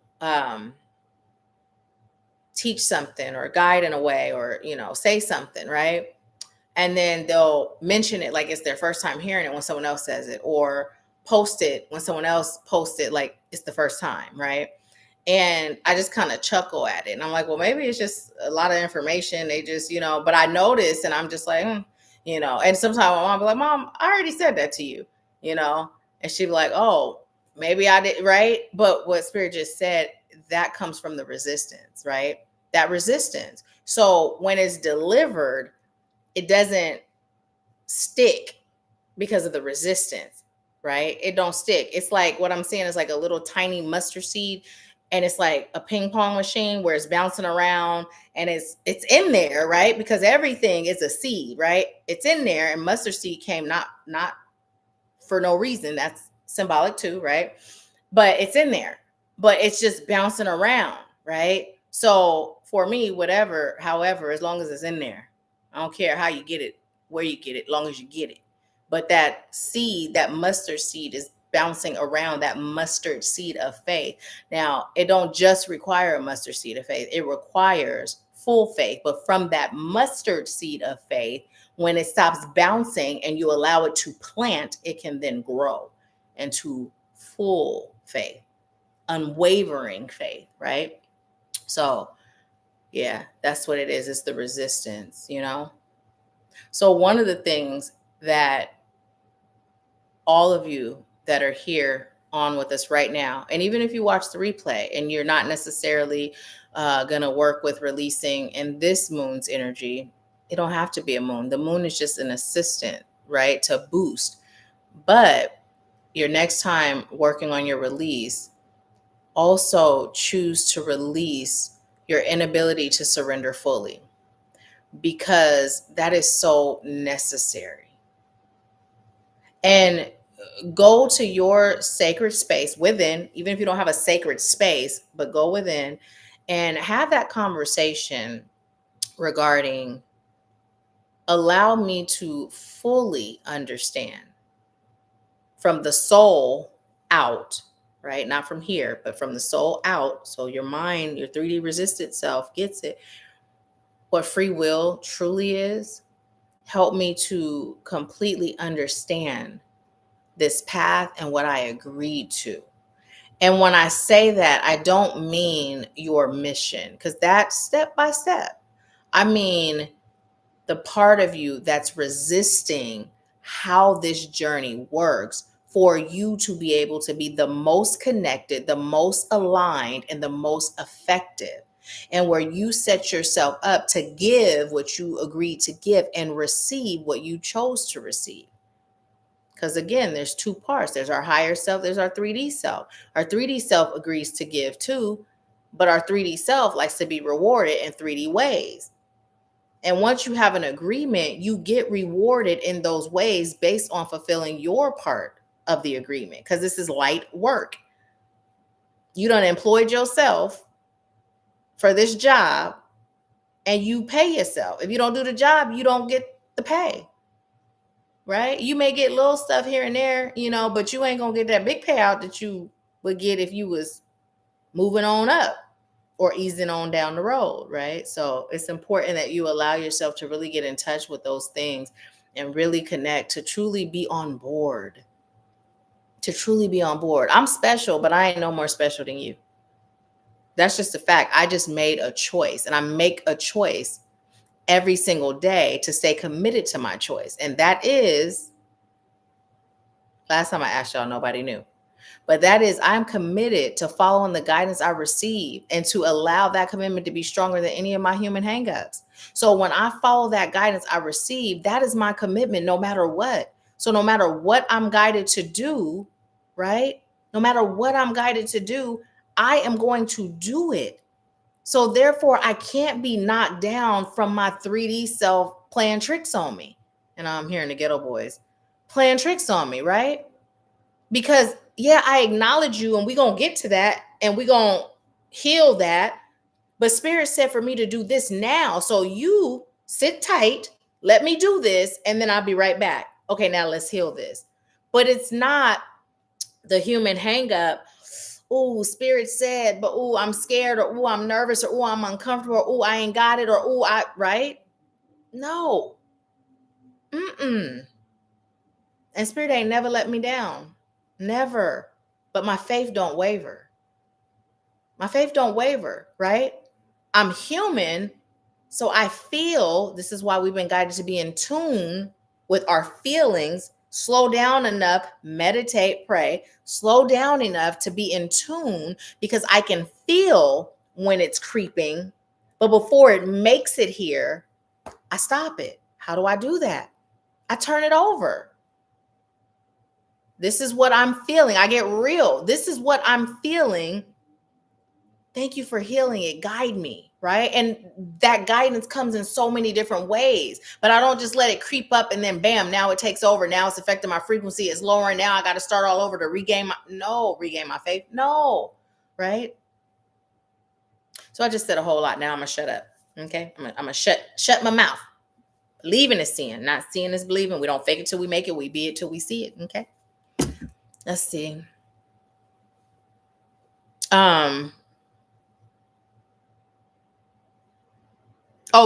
teach something or guide in a way, or say something, right? And then they'll mention it like it's their first time hearing it when someone else says it, or post it when someone else posts it like it's the first time, right? And I just kind of chuckle at it. And I'm like, well, maybe it's just a lot of information. They just, but I notice, and I'm just like, and sometimes my mom be like, Mom, I already said that to you, you know, and she'd be like, oh, maybe I did, right? But what Spirit just said, that comes from the resistance, right? That resistance. So when it's delivered, it doesn't stick because of the resistance, right? It don't stick. It's like, what I'm saying is like a little tiny mustard seed, and it's like a ping pong machine where it's bouncing around, and it's in there, right? Because everything is a seed, right? It's in there, and mustard seed came not for no reason. That's symbolic too, right? But it's in there, but it's just bouncing around, right? So for me, whatever, however, as long as it's in there, I don't care how you get it, where you get it, long as you get it. But that seed, that mustard seed, is bouncing around, that mustard seed of faith. Now, it don't just require a mustard seed of faith. It requires full faith. But from that mustard seed of faith, when it stops bouncing and you allow it to plant, it can then grow into full faith, unwavering faith, right? So, yeah, that's what it is. It's the resistance. So, one of the things that all of you that are here on with us right now, and even if you watch the replay and you're not necessarily going to work with releasing in this moon's energy, it don't have to be a moon. The moon is just an assistant, right, to boost. But your next time working on your release, also choose to release your inability to surrender fully, because that is so necessary. And go to your sacred space within, even if you don't have a sacred space, but go within and have that conversation regarding, allow me to fully understand from the soul out, right? Not from here, but from the soul out. So your mind, your 3D resisted self gets it, what free will truly is. Help me to completely understand this path and what I agreed to. And when I say that, I don't mean your mission, because that's step by step. I mean the part of you that's resisting how this journey works, for you to be able to be the most connected, the most aligned, and the most effective. and where you set yourself up to give what you agreed to give and receive what you chose to receive. Because again, there's two parts. There's our higher self, there's our 3D self. Our 3D self agrees to give too, but our 3D self likes to be rewarded in 3D ways. And once you have an agreement, you get rewarded in those ways based on fulfilling your part of the agreement, because this is light work. You done employed yourself for this job and you pay yourself. If you don't do the job, you don't get the pay. Right? You may get little stuff here and there, but you ain't gonna get that big payout that you would get if you was moving on up or easing on down the road, right? So it's important that you allow yourself to really get in touch with those things and really connect, to truly be on board. To truly be on board. I'm special, but I ain't no more special than you. That's just a fact. I just made a choice, and I make a choice every single day to stay committed to my choice. And that is, last time I asked y'all, nobody knew. But that is, I'm committed to following the guidance I receive and to allow that commitment to be stronger than any of my human hangups. So when I follow that guidance I receive, that is my commitment no matter what. So no matter what I'm guided to do, right? No matter what I'm guided to do, I am going to do it. So therefore, I can't be knocked down from my 3D self playing tricks on me. And I'm hearing the ghetto boys playing tricks on me, right? Because yeah, I acknowledge you, and we're going to get to that, and we're going to heal that. But Spirit said for me to do this now. So you sit tight, let me do this, and then I'll be right back. Okay, now let's heal this. But it's not the human hang up. Oh, Spirit said, but oh, I'm scared, or oh, I'm nervous, or oh, I'm uncomfortable, or oh, I ain't got it, or oh, right? No. And Spirit ain't never let me down. Never. But my faith don't waver. My faith don't waver, right? I'm human, so I feel. This is why we've been guided to be in tune with our feelings. Slow down enough, meditate, pray. Slow down enough to be in tune, because I can feel when it's creeping. But before it makes it here, I stop it. How do I do that? I turn it over. This is what I'm feeling. I get real. This is what I'm feeling. Thank you for healing it. Guide me, right? And that guidance comes in so many different ways, but I don't just let it creep up and then bam, now it takes over. Now it's affecting my frequency. It's lowering. Now I got to start all over to regain my faith. No, right? So I just said a whole lot. Now I'm going to shut up. Okay. I'm going to shut my mouth. Believing is seeing, not seeing is believing. We don't fake it till we make it. We be it till we see it. Okay. Let's see. Oh,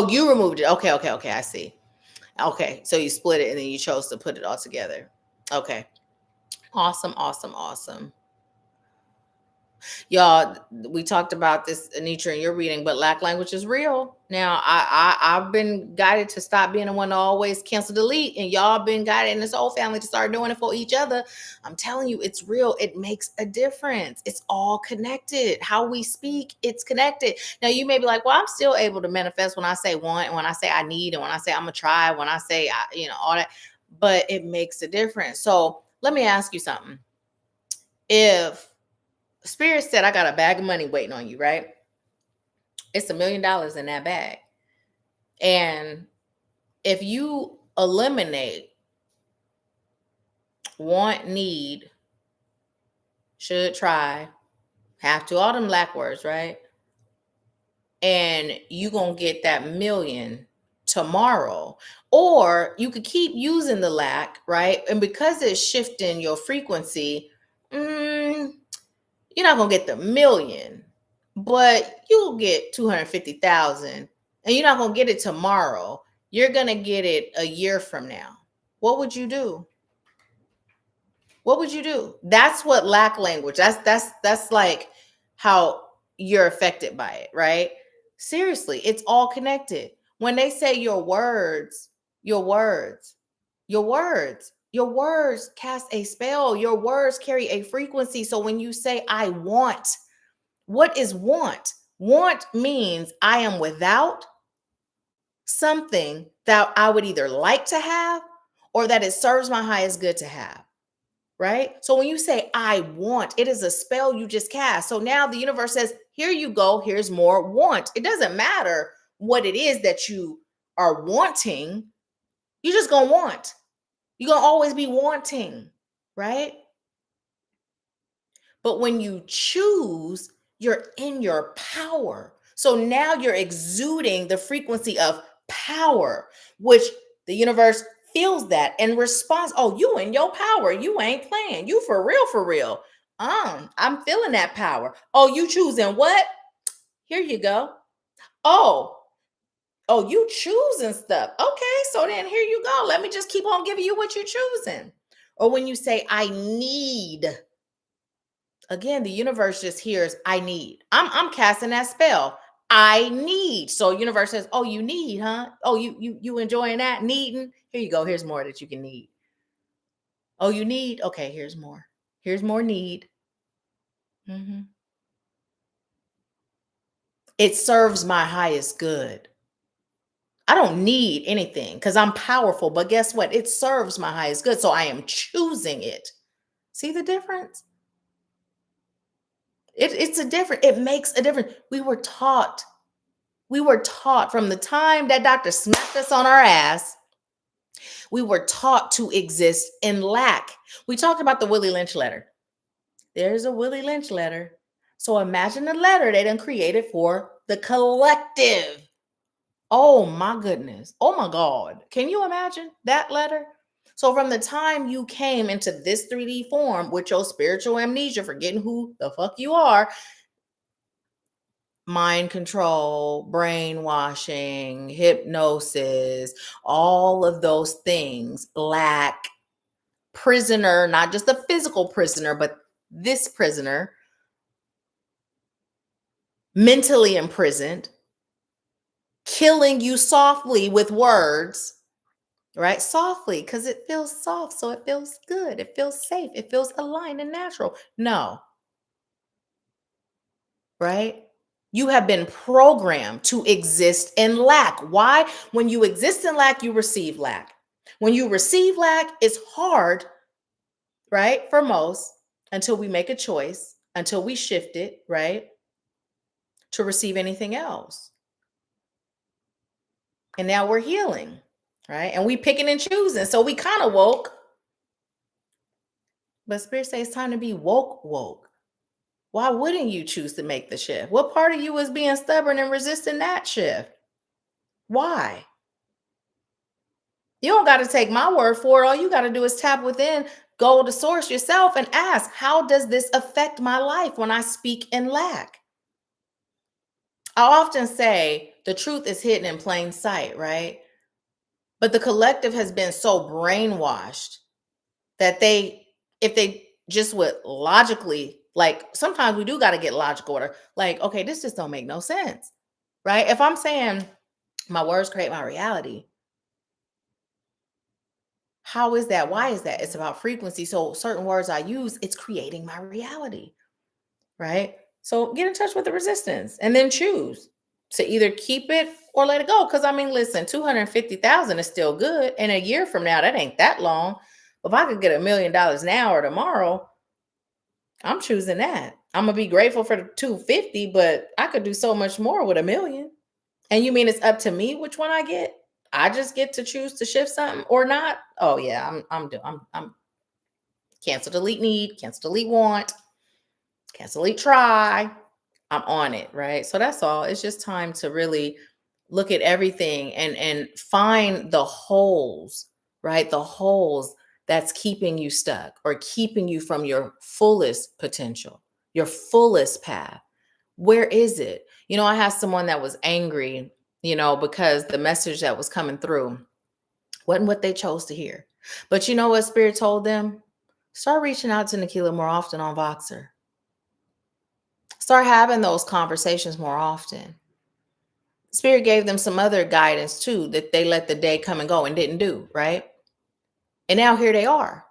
you removed it. Okay. I see. Okay. So you split it and then you chose to put it all together. Okay. Awesome. Y'all, we talked about this, Anitra, in your reading, but lack language is real. Now, I've been guided to stop being the one to always cancel delete, and y'all been guided in this whole family to start doing it for each other. I'm telling you, it's real. It makes a difference. It's all connected. How we speak, it's connected. Now, you may be like, well, I'm still able to manifest when I say want, and when I say I need, and when I say I'm going to try, when I say, all that, but it makes a difference. So let me ask you something. If Spirit said, I got a bag of money waiting on you, right? It's $1 million in that bag. And if you eliminate want, need, should, try, have to, all them lack words, right? And you going to get that million tomorrow. Or you could keep using the lack, right? And because it's shifting your frequency, you're not going to get the million, but you'll get 250,000, and you're not going to get it tomorrow. You're going to get it a year from now. What would you do? What would you do? That's what lack language. That's like how you're affected by it, right? Seriously, it's all connected. When they say your words cast a spell. Your words carry a frequency. So when you say, I want, what is want? Want means I am without something that I would either like to have or that it serves my highest good to have. Right? So when you say I want, it is a spell you just cast. So now the universe says, here you go, here's more want. It doesn't matter what it is that you are wanting, you're just going to want. You're going to always be wanting, right? But when you choose, you're in your power. So now you're exuding the frequency of power, which the universe feels that and responds. Oh, you in your power. You ain't playing. You for real, for real. I'm feeling that power. Oh, you choosing what? Here you go. Oh, oh, you choosing stuff. Okay, so then here you go. Let me just keep on giving you what you're choosing. Or when you say, I need, again, the universe just hears, I need. I'm casting that spell. I need. So universe says, oh, you need, huh? Oh, you enjoying that? Needing? Here you go. Here's more that you can need. Oh, you need? Okay, here's more. Here's more need. Mhm. It serves my highest good. I don't need anything because I'm powerful, but guess what? It serves my highest good. So I am choosing it. See the difference? It's a different, it makes a difference. We were taught from the time that doctor smacked us on our ass, we were taught to exist in lack. We talked about the Willie Lynch letter. There's a Willie Lynch letter. So imagine the letter they done created for the collective. Oh my goodness. Oh my God. Can you imagine that letter? So from the time you came into this 3D form with your spiritual amnesia, forgetting who the fuck you are, mind control, brainwashing, hypnosis, all of those things, lack, prisoner, not just the physical prisoner, but this prisoner, mentally imprisoned, killing you softly with words, right? Softly, because it feels soft, so it feels good, it feels safe, it feels aligned and natural. No, right? You have been programmed to exist in lack. Why? When you exist in lack, you receive lack. When you receive lack, it's hard, right? For most, until we make a choice, until we shift it, right? To receive anything else. And now we're healing, right? And we picking and choosing. So we kind of woke, but Spirit says it's time to be woke. Why wouldn't you choose to make the shift? What part of you is being stubborn and resisting that shift? Why? You don't got to take my word for it. All you got to do is tap within, go to source yourself and ask, how does this affect my life when I speak in lack? I often say the truth is hidden in plain sight, right? But the collective has been so brainwashed that if they just would logically, like sometimes we do got to get logical order. Like, okay, this just don't make no sense, right? If I'm saying my words create my reality, how is that? Why is that? It's about frequency. So certain words I use, it's creating my reality, right? So get in touch with the resistance and then choose to either keep it or let it go. Because I mean, listen, 250,000 is still good. And a year from now, that ain't that long. If I could get $1,000,000 now or tomorrow, I'm choosing that. I'm gonna be grateful for the 250, but I could do so much more with 1,000,000. And you mean it's up to me which one I get? I just get to choose to shift something or not? Oh yeah, I'm cancel delete need, cancel delete want, cancel delete try. I'm on it, right? So that's all. It's just time to really look at everything and find the holes, right? The holes that's keeping you stuck or keeping you from your fullest potential, your fullest path. Where is it? I had someone that was angry, because the message that was coming through wasn't what they chose to hear. But you know what Spirit told them? Start reaching out to Nahkila more often on Voxer. Start having those conversations more often. Spirit gave them some other guidance too that they let the day come and go and didn't do, right? And now here they are.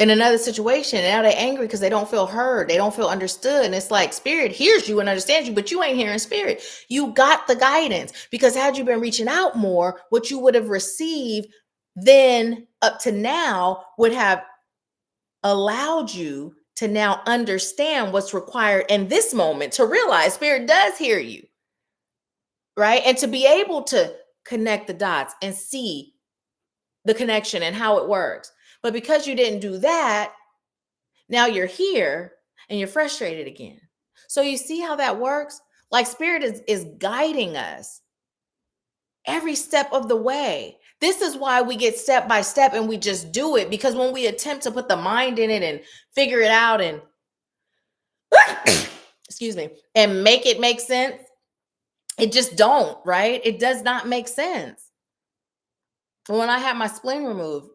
in another situation. And now they're angry because they don't feel heard. They don't feel understood. And it's like spirit hears you and understands you, but you ain't hearing spirit. You got the guidance, because had you been reaching out more, what you would have received then up to now would have allowed you to now understand what's required in this moment, to realize spirit does hear you, right? And to be able to connect the dots and see the connection and how it works. But because you didn't do that, now you're here and you're frustrated again. So you see how that works? Like spirit is guiding us every step of the way. This is why we get step by step and we just do it, because when we attempt to put the mind in it and figure it out and excuse me, and make it make sense, it just don't, right? It does not make sense. When I had my spleen removed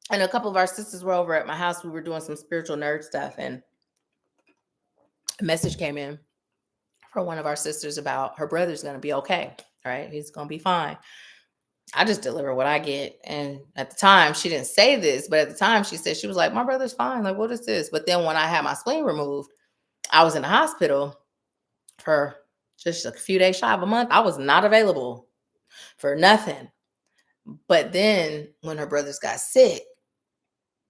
and a couple of our sisters were over at my house, we were doing some spiritual nerd stuff, and a message came in from one of our sisters about her brother's going to be okay, right? He's going to be fine. I just deliver what I get. And at the time, she didn't say this, but at the time she said, she was like, my brother's fine. Like, what is this? But then when I had my spleen removed, I was in the hospital for just a few days, shy of a month. I was not available for nothing. But then when her brothers got sick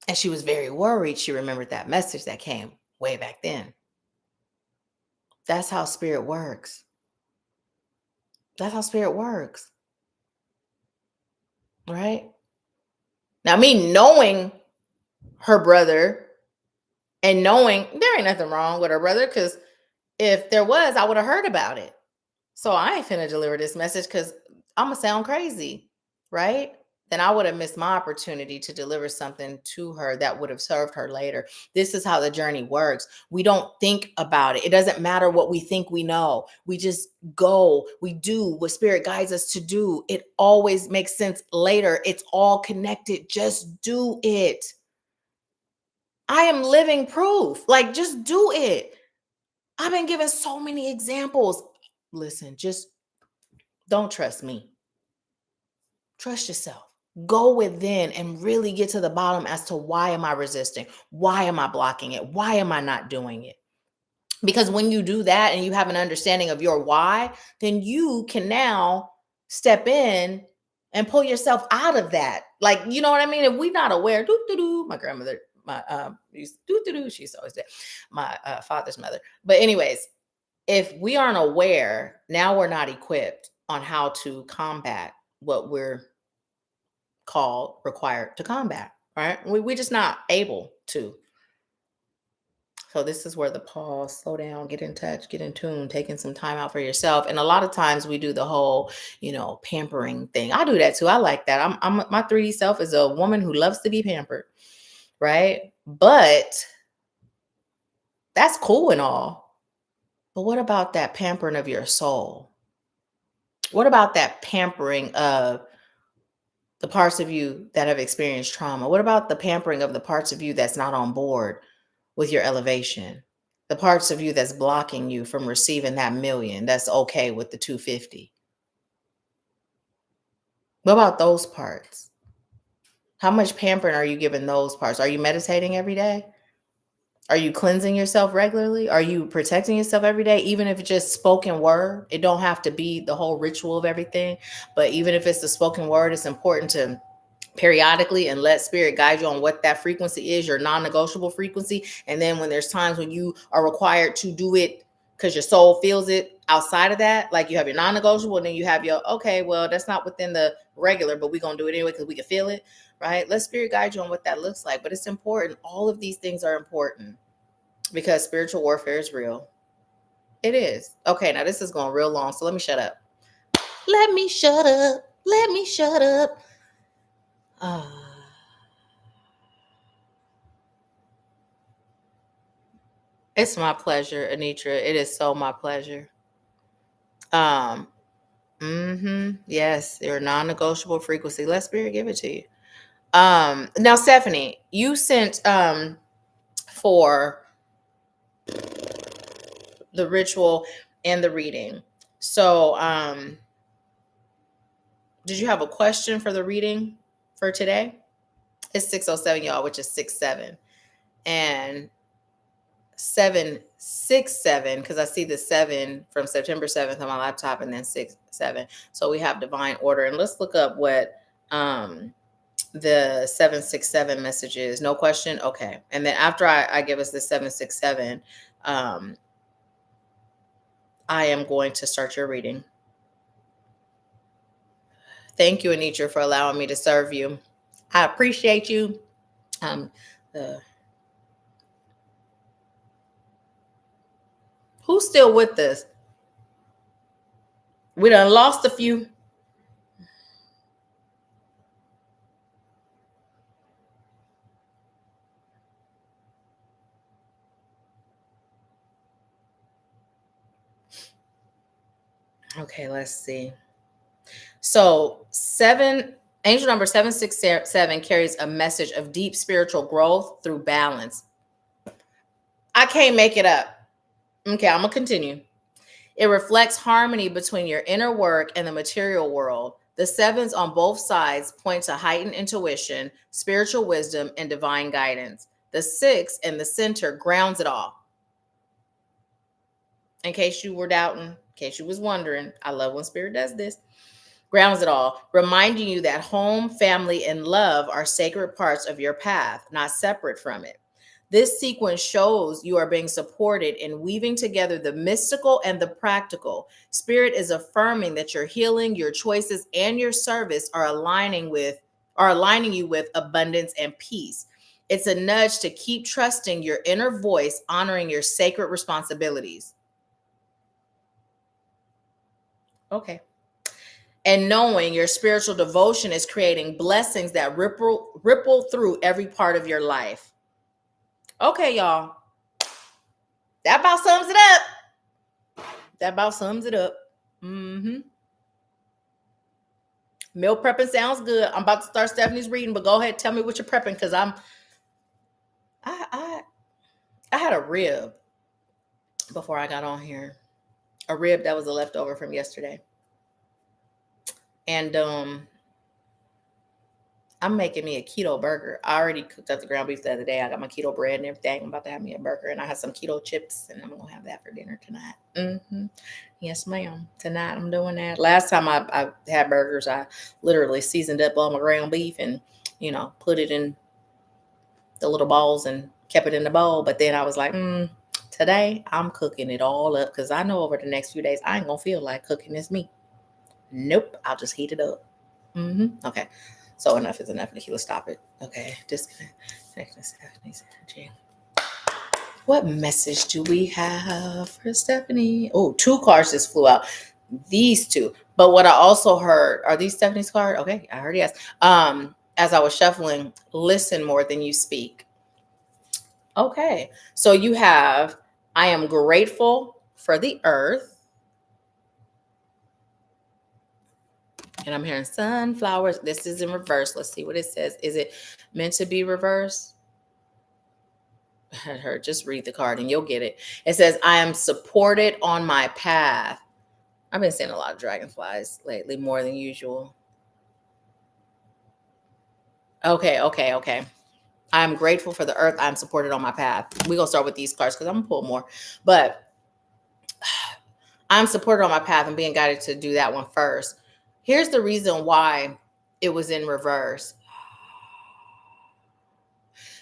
and she was very worried, she remembered that message that came way back then. That's how spirit works. That's how spirit works. Right? Now, me knowing her brother and knowing there ain't nothing wrong with her brother, because if there was, I would have heard about it. So I ain't finna deliver this message because I'm gonna sound crazy, right? Then I would have missed my opportunity to deliver something to her that would have served her later. This is how the journey works. We don't think about it. It doesn't matter what we think we know. We just go, we do what spirit guides us to do. It always makes sense later. It's all connected. Just do it. I am living proof. Like, just do it. I've been given so many examples. Listen, just don't trust me. Trust yourself. Go within and really get to the bottom as to why am I resisting? Why am I blocking it? Why am I not doing it? Because when you do that and you have an understanding of your why, then you can now step in and pull yourself out of that. Like, you know what I mean? If we're not aware, my grandmother, she's always dead, my father's mother. But anyways, if we aren't aware, now we're not equipped on how to combat what we're required to combat, right? We're just not able to. So this is where the pause, slow down, get in touch, get in tune, taking some time out for yourself. And a lot of times we do the whole, pampering thing. I do that too. I like that. I'm my 3D self is a woman who loves to be pampered, right? But that's cool and all. But what about that pampering of your soul? What about that pampering of the parts of you that have experienced trauma? What about the pampering of the parts of you that's not on board with your elevation? The parts of you that's blocking you from receiving that million, that's okay with the 250. What about those parts? How much pampering are you giving those parts? Are you meditating every day? Are you cleansing yourself regularly? Are you protecting yourself every day? Even if it's just spoken word, it don't have to be the whole ritual of everything. But even if it's the spoken word, it's important to periodically and let spirit guide you on what that frequency is, your non-negotiable frequency. And then when there's times when you are required to do it because your soul feels it outside of that, like you have your non-negotiable and then you have your, okay, well, that's not within the regular, but we're going to do it anyway because we can feel it, right? Let spirit guide you on what that looks like. But it's important. All of these things are important because spiritual warfare is real. It is. Okay, now this is going real long, so let me shut up. Let me shut up. Let me shut up. It's my pleasure, Anitra. It is so my pleasure. Yes, your non-negotiable frequency. Let spirit give it to you. Now, Stephanie, you sent for the ritual and the reading. So, did you have a question for the reading for today? It's 607, y'all, which is 6-7. And 7-6-7, because I see the 7 from September 7th on my laptop, and then 6-7. So we have divine order. And let's look up what the 7-6-7 message is. No question. Okay. And then after I give us the 7-6-7, I am going to start your reading. Thank you, Anitra, for allowing me to serve you. I appreciate you. Who's still with us? We done lost a few. Okay, let's see. So angel number 7-6-7 carries a message of deep spiritual growth through balance. I can't make it up. Okay, I'm gonna continue. It reflects harmony between your inner work and the material world. The 7s on both sides point to heightened intuition, spiritual wisdom, and divine guidance. The 6 in the center grounds it all. In case you were doubting, in case you was wondering, I love when Spirit does this. Grounds it all, reminding you that home, family, and love are sacred parts of your path, not separate from it. This sequence shows you are being supported in weaving together the mystical and the practical. Spirit is affirming that your healing, your choices, and your service are aligning you with abundance and peace. It's a nudge to keep trusting your inner voice, honoring your sacred responsibilities. Okay. And knowing your spiritual devotion is creating blessings that ripple through every part of your life. Okay, y'all. That about sums it up. Meal prepping sounds good. I'm about to start Stephanie's reading, but go ahead, tell me what you're prepping, because I had a rib before I got on here. A rib that was a leftover from yesterday. And I'm making me a keto burger. I already cooked up the ground beef the other day. I got my keto bread and everything. I'm about to have me a burger, and I have some keto chips, and I'm going to have that for dinner tonight. Yes, ma'am. Tonight I'm doing that. Last time I had burgers, I literally seasoned up all my ground beef and, put it in the little balls and kept it in the bowl. But then I was like, today I'm cooking it all up, because I know over the next few days I ain't going to feel like cooking this meat. Nope. I'll just heat it up. Okay. So enough is enough, Nahkila. Stop it. Okay. Disconnect. What message do we have for Stephanie? Oh, 2 cards just flew out. These 2. But what I also heard, are these Stephanie's cards? Okay, I heard yes. As I was shuffling, listen more than you speak. Okay. So you have, I am grateful for the earth. And I'm hearing sunflowers. This is in reverse. Let's see what it says. Is it meant to be reverse? Just read the card and you'll get it. It says, I am supported on my path. I've been seeing a lot of dragonflies lately, more than usual. Okay. I'm grateful for the earth. I'm supported on my path. We're going to start with these cards because I'm going to pull more. But I'm supported on my path and being guided to do that one first. Here's the reason why it was in reverse.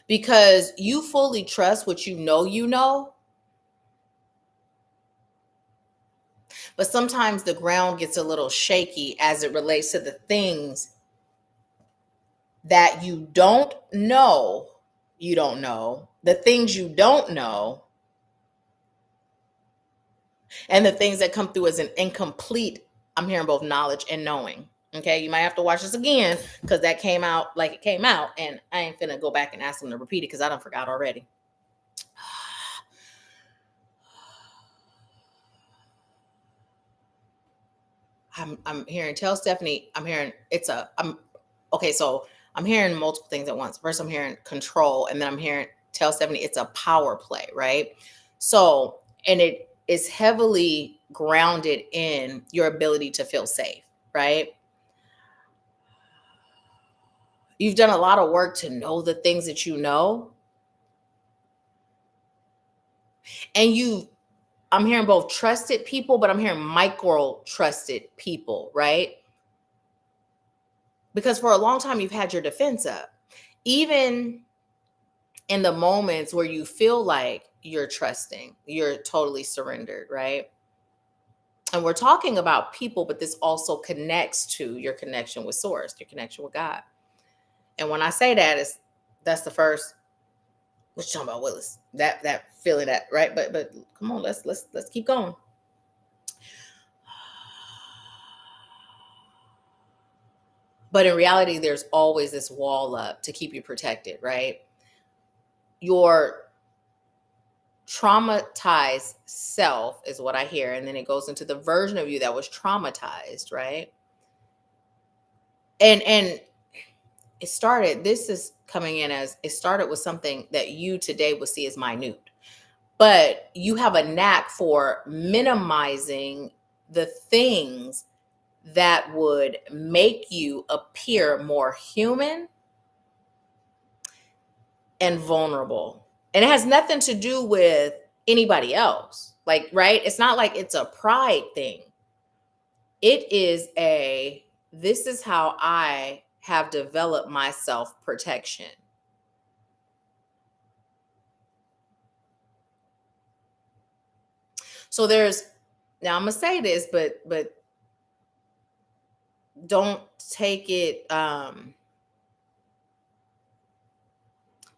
Because you fully trust what you know. But sometimes the ground gets a little shaky as it relates to the things that you don't know. The things you don't know. And the things that come through as an incomplete, I'm hearing both knowledge and knowing. Okay, you might have to watch this again because that came out like it came out. And I ain't finna go back and ask them to repeat it because I done forgot already. I'm hearing, tell Stephanie, I'm hearing so I'm hearing multiple things at once. First, I'm hearing control, and then I'm hearing, tell Stephanie, it's a power play, right? So, and it is heavily grounded in your ability to feel safe, right? You've done a lot of work to know the things that you know. And I'm hearing both trusted people, but I'm hearing micro trusted people, right? Because for a long time, you've had your defense up. Even in the moments where you feel like you're trusting, you're totally surrendered, right? And we're talking about people, but this also connects to your connection with Source, your connection with God. And when I say that, that's the first. What you talking about, Willis? That feeling that, right? But come on, let's keep going. But in reality, there's always this wall up to keep you protected, right? Your traumatized self is what I hear. And then it goes into the version of you that was traumatized, right? And this is coming in as it started with something that you today would see as minute. But you have a knack for minimizing the things that would make you appear more human and vulnerable. And it has nothing to do with anybody else. Like, right? It's not like it's a pride thing. It is this is how I have developed my self protection. So now I'm gonna say this, but don't take it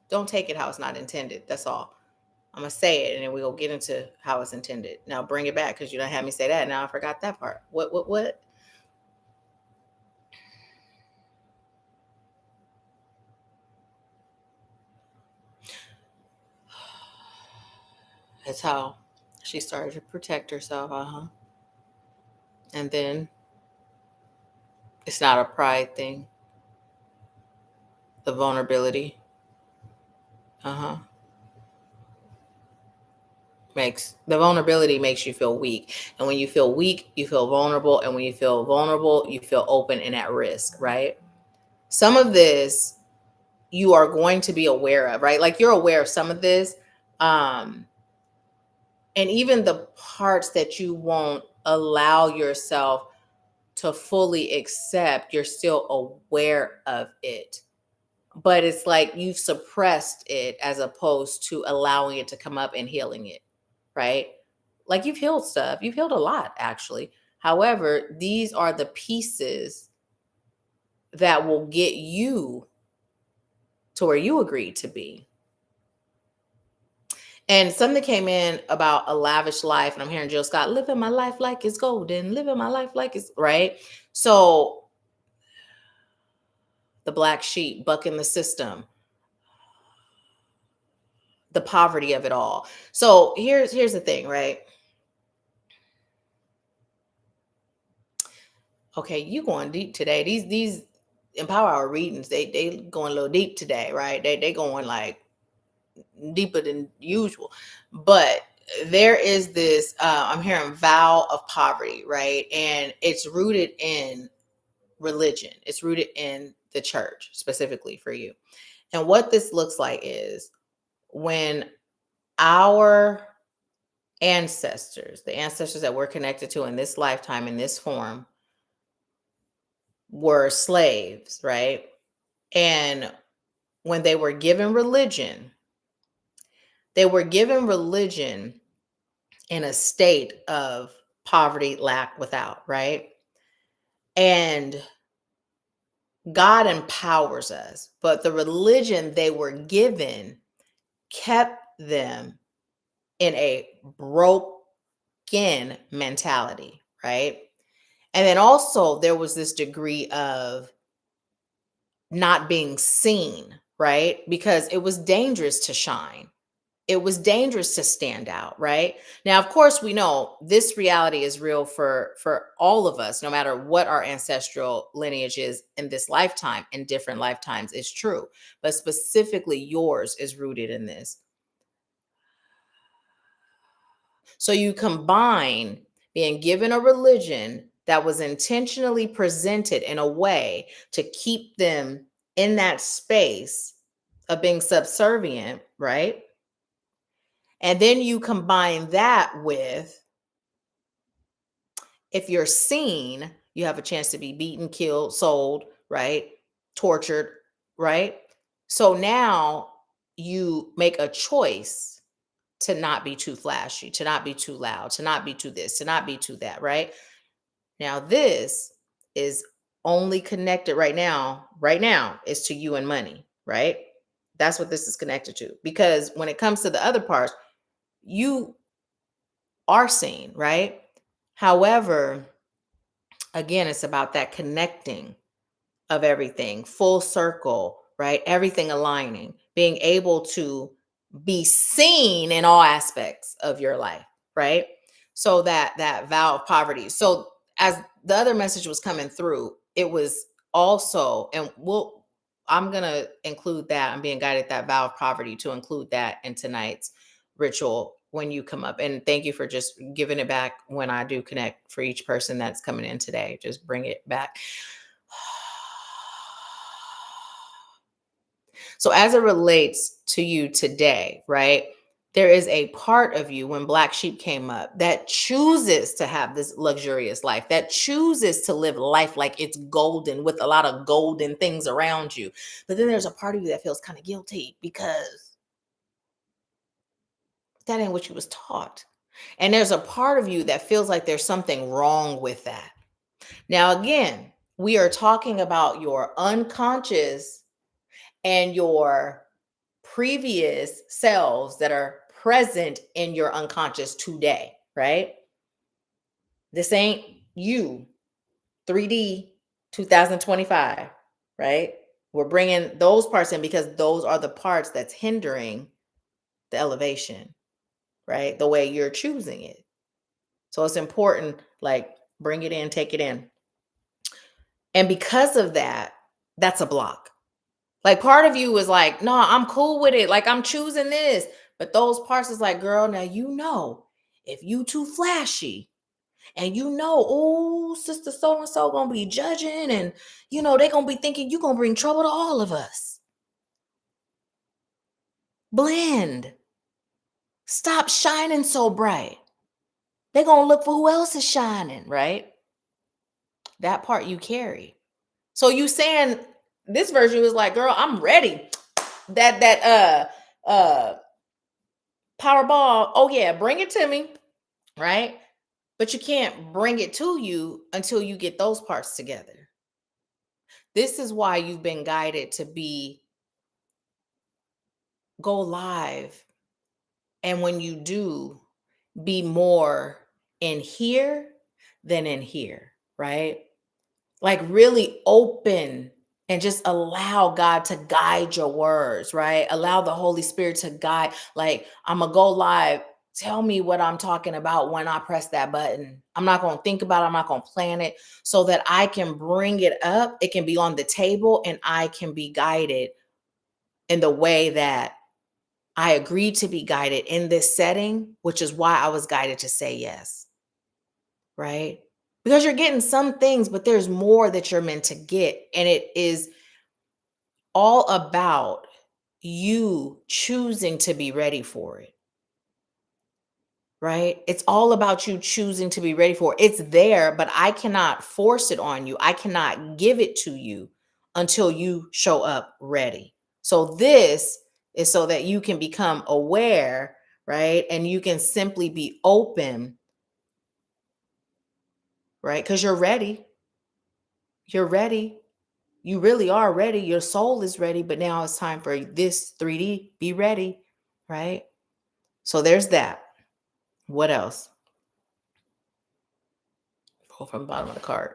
don't take it how it's not intended. That's all. I'm gonna say it, and then we'll get into how it's intended. Now bring it back because you don't have me say that. Now I forgot that part. What? That's how she started to protect herself. And then it's not a pride thing. The vulnerability. Makes you feel weak. And when you feel weak, you feel vulnerable. And when you feel vulnerable, you feel open and at risk, right? Some of this you are going to be aware of, right? Like you're aware of some of this. And even the parts that you won't allow yourself to fully accept, you're still aware of it. But it's like you've suppressed it as opposed to allowing it to come up and healing it, right? Like you've healed stuff. You've healed a lot, actually. However, these are the pieces that will get you to where you agreed to be. And something came in about a lavish life, and I'm hearing Jill Scott, living my life like it's golden, living my life like it's right. So the black sheep bucking the system, the poverty of it all. So here's the thing, right? Okay, you going deep today. These Empower Hour readings, they going a little deep today, right? They going like deeper than usual. But there is this I'm hearing vow of poverty, right? And it's rooted in religion. It's rooted in the church specifically for you. And what this looks like is when our ancestors, the ancestors that we're connected to in this lifetime, in this form, were slaves, right? And when they were given religion, they were given religion in a state of poverty, lack, without, right? And God empowers us, but the religion they were given kept them in a broken mentality, right? And then also there was this degree of not being seen, right? Because it was dangerous to shine. It was dangerous to stand out, right? Now, of course, we know this reality is real for all of us, no matter what our ancestral lineage is in this lifetime, in different lifetimes, is true. But specifically yours is rooted in this. So you combine being given a religion that was intentionally presented in a way to keep them in that space of being subservient, right? And then you combine that with, if you're seen, you have a chance to be beaten, killed, sold, right? Tortured, right? So now you make a choice to not be too flashy, to not be too loud, to not be too this, to not be too that, right? Now, this is only connected right now is to you and money, right? That's what this is connected to. Because when it comes to the other parts, you are seen, right? However, again, it's about that connecting of everything, full circle, right? Everything aligning, being able to be seen in all aspects of your life, right? So that vow of poverty. So as the other message was coming through, it was also, and I'm gonna include that. I'm being guided that vow of poverty to include that in tonight's ritual when you come up. And thank you for just giving it back when I do connect for each person that's coming in today. Just bring it back. So as it relates to you today, right? There is a part of you when Black Sheep came up that chooses to have this luxurious life, that chooses to live life like it's golden with a lot of golden things around you. But then there's a part of you that feels kind of guilty because that ain't what you was taught. And there's a part of you that feels like there's something wrong with that. Now, again, we are talking about your unconscious and your previous selves that are present in your unconscious today, right? This ain't you, 3D 2025, right? We're bringing those parts in because those are the parts that's hindering the elevation, right? The way you're choosing it. So it's important, like, bring it in, take it in. And because of that, that's a block. Like, part of you is like, no, I'm cool with it. Like, I'm choosing this. But those parts is like, girl, now if you too flashy and oh, sister so-and-so gonna be judging and they gonna be thinking you gonna bring trouble to all of us. Blend. Stop shining so bright. They gonna look for who else is shining, right? That part you carry. So you saying this version was like, girl, I'm ready. That Powerball, oh yeah, bring it to me, right? But you can't bring it to you until you get those parts together. This is why you've been guided to go live. And when you do, be more in here than in here, right? Like, really open and just allow God to guide your words, right? Allow the Holy Spirit to guide. Like, I'm going to go live. Tell me what I'm talking about when I press that button. I'm not going to think about it. I'm not going to plan it so that I can bring it up. It can be on the table and I can be guided in the way that I agreed to be guided in this setting, which is why I was guided to say yes, right? Because you're getting some things, but there's more that you're meant to get. And it is all about you choosing to be ready for it, right? It's all about you choosing to be ready for it. It's there, but I cannot force it on you. I cannot give it to you until you show up ready. So this is so that you can become aware, right? And you can simply be open, right? Because you're ready. You're ready. You really are ready. Your soul is ready, but now it's time for this 3D. Be ready, right? So there's that. What else? Pull from the bottom of the card.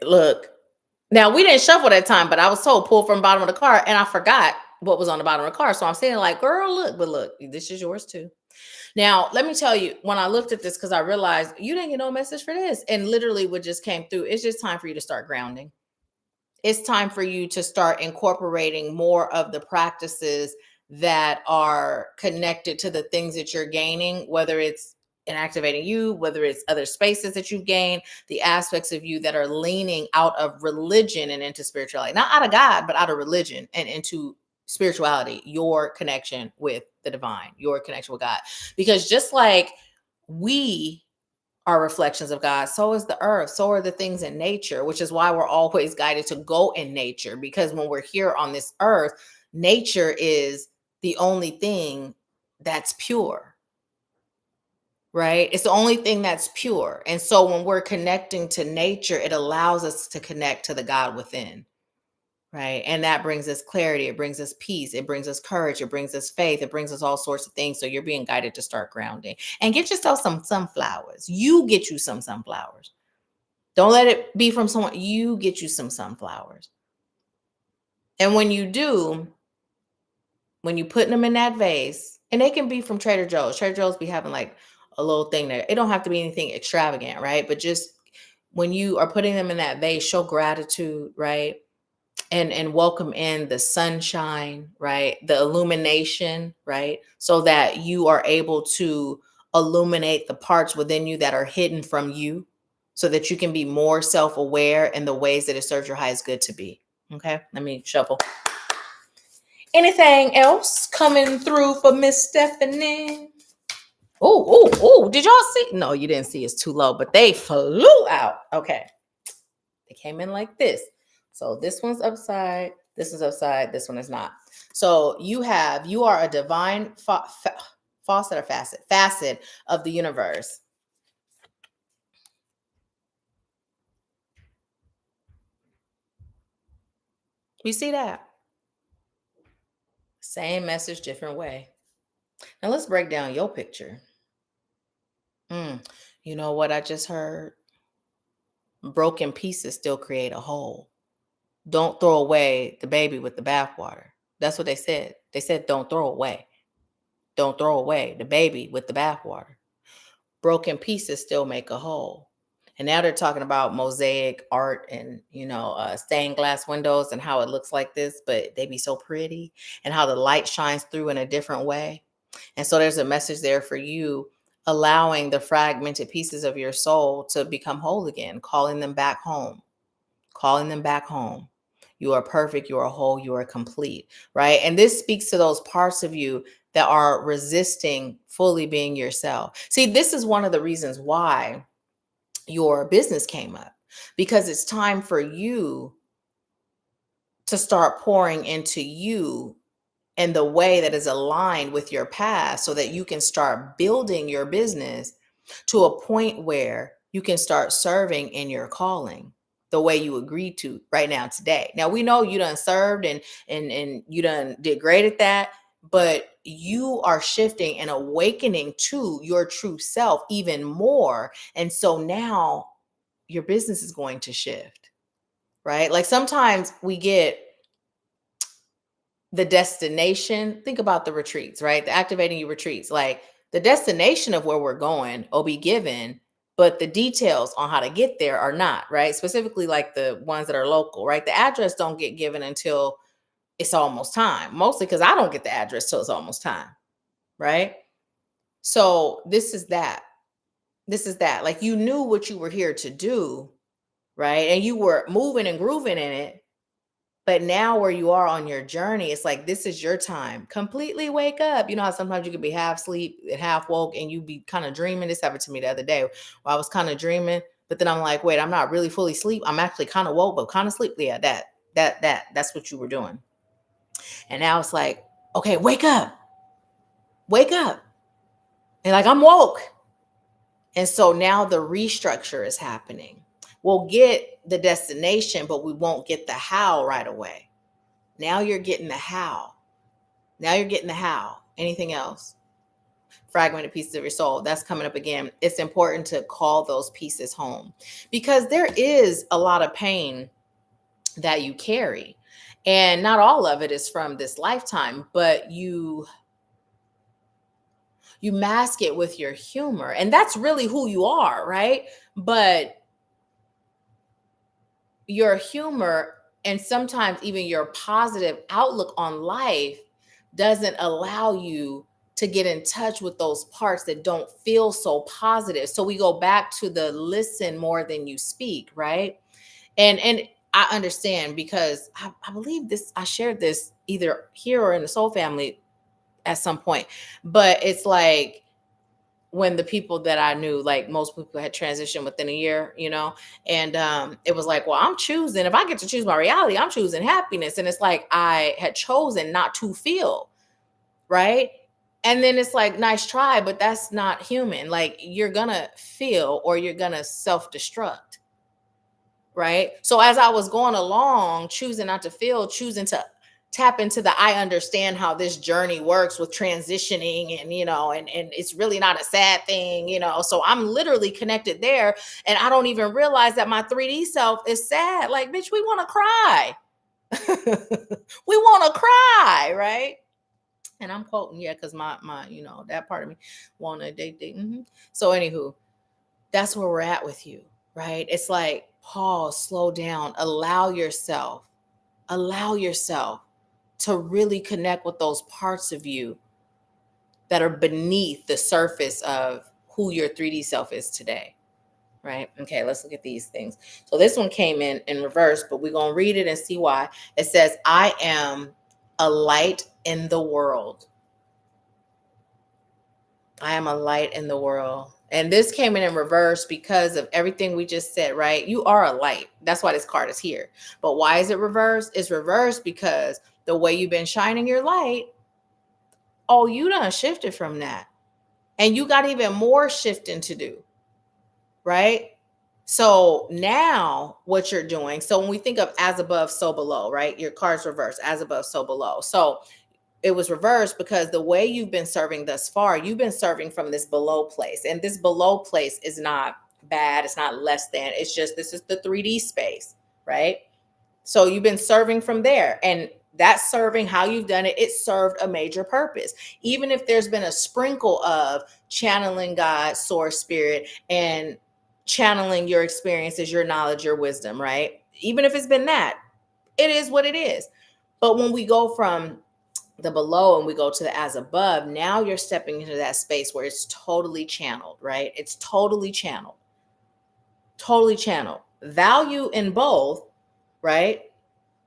Look, now we didn't shuffle that time, but I was told pull from the bottom of the card, and I forgot what was on the bottom of the card. So I'm saying, like, girl, look, but look, this is yours too. Now, let me tell you, when I looked at this, because I realized you didn't get no message for this, and literally what just came through, it's just time for you to start grounding. It's time for you to start incorporating more of the practices that are connected to the things that you're gaining, whether it's and activating you, whether it's other spaces that you've gained, the aspects of you that are leaning out of religion and into spirituality, not out of God, but out of religion and into spirituality, your connection with the divine, your connection with God. Because just like we are reflections of God, so is the earth, so are the things in nature, which is why we're always guided to go in nature. Because when we're here on this earth, nature is the only thing that's pure, right? It's the only thing that's pure. And so when we're connecting to nature, it allows us to connect to the God within, right? And that brings us clarity, it brings us peace, it brings us courage, it brings us faith, it brings us all sorts of things. So you're being guided to start grounding and get yourself some sunflowers. You get you some sunflowers. Don't let it be from someone. You get you some sunflowers. And when you do, when you put them in that vase, and they can be from Trader Joe's. Trader Joe's be having like a little thing there. It don't have to be anything extravagant, right? But just when you are putting them in that vase, show gratitude, right? And welcome in the sunshine, right? The illumination, right? So that you are able to illuminate the parts within you that are hidden from you, so that you can be more self-aware in the ways that it serves your highest good to be. Okay, let me shuffle. Anything else coming through for Miss Stephanie? Oh, did y'all see? No, you didn't see. It's too low, but they flew out. Okay. They came in like this. So this one's upside, this is upside, this one is not. So you are a divine faucet or facet of the universe. You see that? Same message, different way. Now let's break down your picture. You know what I just heard? Broken pieces still create a whole. Don't throw away the baby with the bathwater. That's what they said. They said, don't throw away. Don't throw away the baby with the bathwater. Broken pieces still make a whole. And now they're talking about mosaic art and, stained glass windows and how it looks like this, but they be so pretty, and how the light shines through in a different way. And so there's a message there for you, allowing the fragmented pieces of your soul to become whole again, calling them back home, calling them back home. You are perfect. You are whole. You are complete, right? And this speaks to those parts of you that are resisting fully being yourself. See, this is one of the reasons why your business came up, because it's time for you to start pouring into you in the way that is aligned with your past, so that you can start building your business to a point where you can start serving in your calling the way you agreed to right now today. Now we know you done served and you done did great at that, but you are shifting and awakening to your true self even more. And so now your business is going to shift, right? Like sometimes we get the destination. Think about the retreats, right? The activating you retreats, like the destination of where we're going will be given, but the details on how to get there are not, right? Specifically like the ones that are local, right? The address don't get given until it's almost time, mostly because I don't get the address till it's almost time, right? So this is that like, you knew what you were here to do, right? And you were moving and grooving in it. But now where you are on your journey, it's like, this is your time. Completely wake up. You know how sometimes you could be half asleep and half woke and you be kind of dreaming. This happened to me the other day where I was kind of dreaming, but then I'm like, wait, I'm not really fully asleep. I'm actually kind of woke, but kind of sleep. Yeah, that's what you were doing. And now it's like, okay, wake up. Wake up. And like, I'm woke. And so now the restructure is happening. We'll get the destination, but we won't get the how right away. Now you're getting the how. Now you're getting the how. Anything else? Fragmented pieces of your soul. That's coming up again. It's important to call those pieces home, because there is a lot of pain that you carry. And not all of it is from this lifetime, but you mask it with your humor. And that's really who you are, right? But your humor, and sometimes even your positive outlook on life, doesn't allow you to get in touch with those parts that don't feel so positive. So we go back to the listen more than you speak, right? And I understand because I believe this, I shared this either here or in the soul family at some point, but it's like when the people that I knew, like most people had transitioned within a year, and it was like, well, I'm choosing, if I get to choose my reality, I'm choosing happiness. And it's like I had chosen not to feel, right? And then it's like, nice try, but that's not human. Like you're gonna feel or you're gonna self-destruct, right? So as I was going along, choosing not to feel, choosing to tap into the I understand how this journey works with transitioning, and and it's really not a sad thing, so I'm literally connected there, and I don't even realize that my 3D self is sad. Like, bitch, we want to cry. We want to cry, right? And I'm quoting, yeah, because my that part of me want to date. So anywho, that's where we're at with you, right? It's like, pause, slow down, allow yourself to really connect with those parts of you that are beneath the surface of who your 3D self is today, right? Okay, let's look at these things. So this one came in reverse, but we're going to read it and see why. It says, I am a light in the world. I am a light in the world. And this came in reverse because of everything we just said, right? You are a light. That's why this card is here. But why is it reversed? It's reversed because the way you've been shining your light, oh, you done shifted from that. And you got even more shifting to do, right? So now what you're doing, so when we think of as above, so below, right? Your card's reversed, as above, so below. So it was reversed because the way you've been serving thus far, you've been serving from this below place. And this below place is not bad. It's not less than. It's just, this is the 3D space, right? So you've been serving from there. And that serving, how you've done it, it served a major purpose. Even if there's been a sprinkle of channeling God, source, spirit, and channeling your experiences, your knowledge, your wisdom, right? Even if it's been that, it is what it is. But when we go from the below and we go to the as above, now you're stepping into that space where it's totally channeled, right? It's totally channeled. Totally channeled. Value in both, right?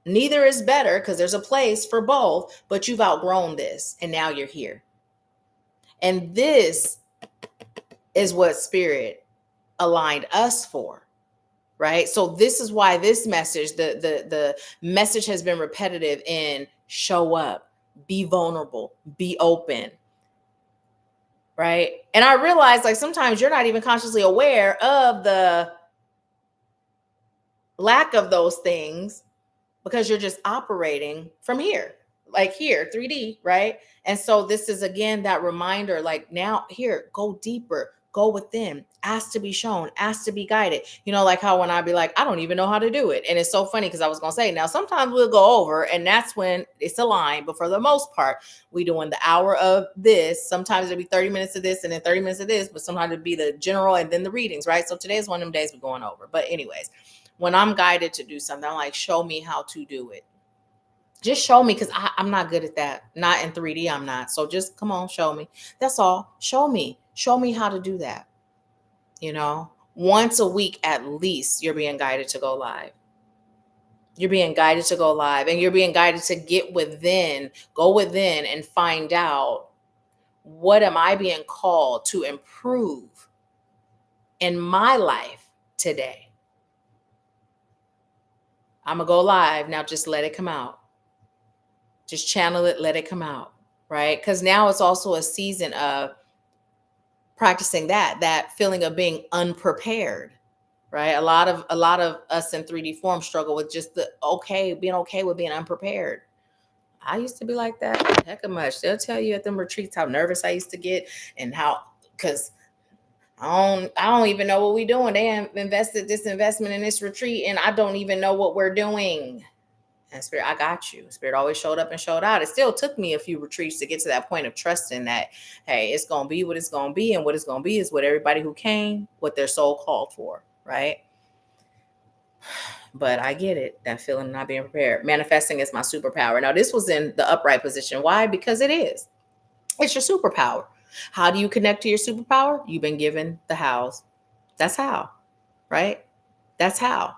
Neither is better because there's a place for both, but you've outgrown this and now you're here. And this is what spirit aligned us for, right? So this is why this message, the message has been repetitive in show up, be vulnerable, be open, right? And I realize like sometimes you're not even consciously aware of the lack of those things because you're just operating from here, like here, 3D, right? And so this is again that reminder, like now here, go deeper, go within, ask to be shown, ask to be guided. Like how when I be like, I don't even know how to do it. And it's so funny because I was gonna say, now sometimes we'll go over and that's when it's aligned, but for the most part, we doing the hour of this. Sometimes it'll be 30 minutes of this and then 30 minutes of this, but sometimes it'll be the general and then the readings, right? So today is one of them days we're going over. But anyways, when I'm guided to do something, I'm like, show me how to do it. Just show me, because I'm not good at that. Not in 3D, I'm not. So just come on, show me. That's all. Show me. Show me how to do that. Once a week at least, you're being guided to go live. You're being guided to go live, and you're being guided to get within, go within and find out, what am I being called to improve in my life today? I'm going to go live. Now just let it come out. Just channel it, let it come out, right? Because now it's also a season of practicing that feeling of being unprepared, right? A lot of us in 3D form struggle with just being okay with being unprepared. I used to be like that. Heck of much. They'll tell you at them retreats how nervous I used to get and how, because I don't even know what we're doing. They invested this investment in this retreat and I don't even know what we're doing. And Spirit, I got you. Spirit always showed up and showed out. It still took me a few retreats to get to that point of trusting that, hey, it's going to be what it's going to be. And what it's going to be is what everybody who came, what their soul called for, right? But I get it. That feeling of not being prepared. Manifesting is my superpower. Now, this was in the upright position. Why? Because it is. It's your superpower. How do you connect to your superpower? You've been given the hows. That's how, right? That's how.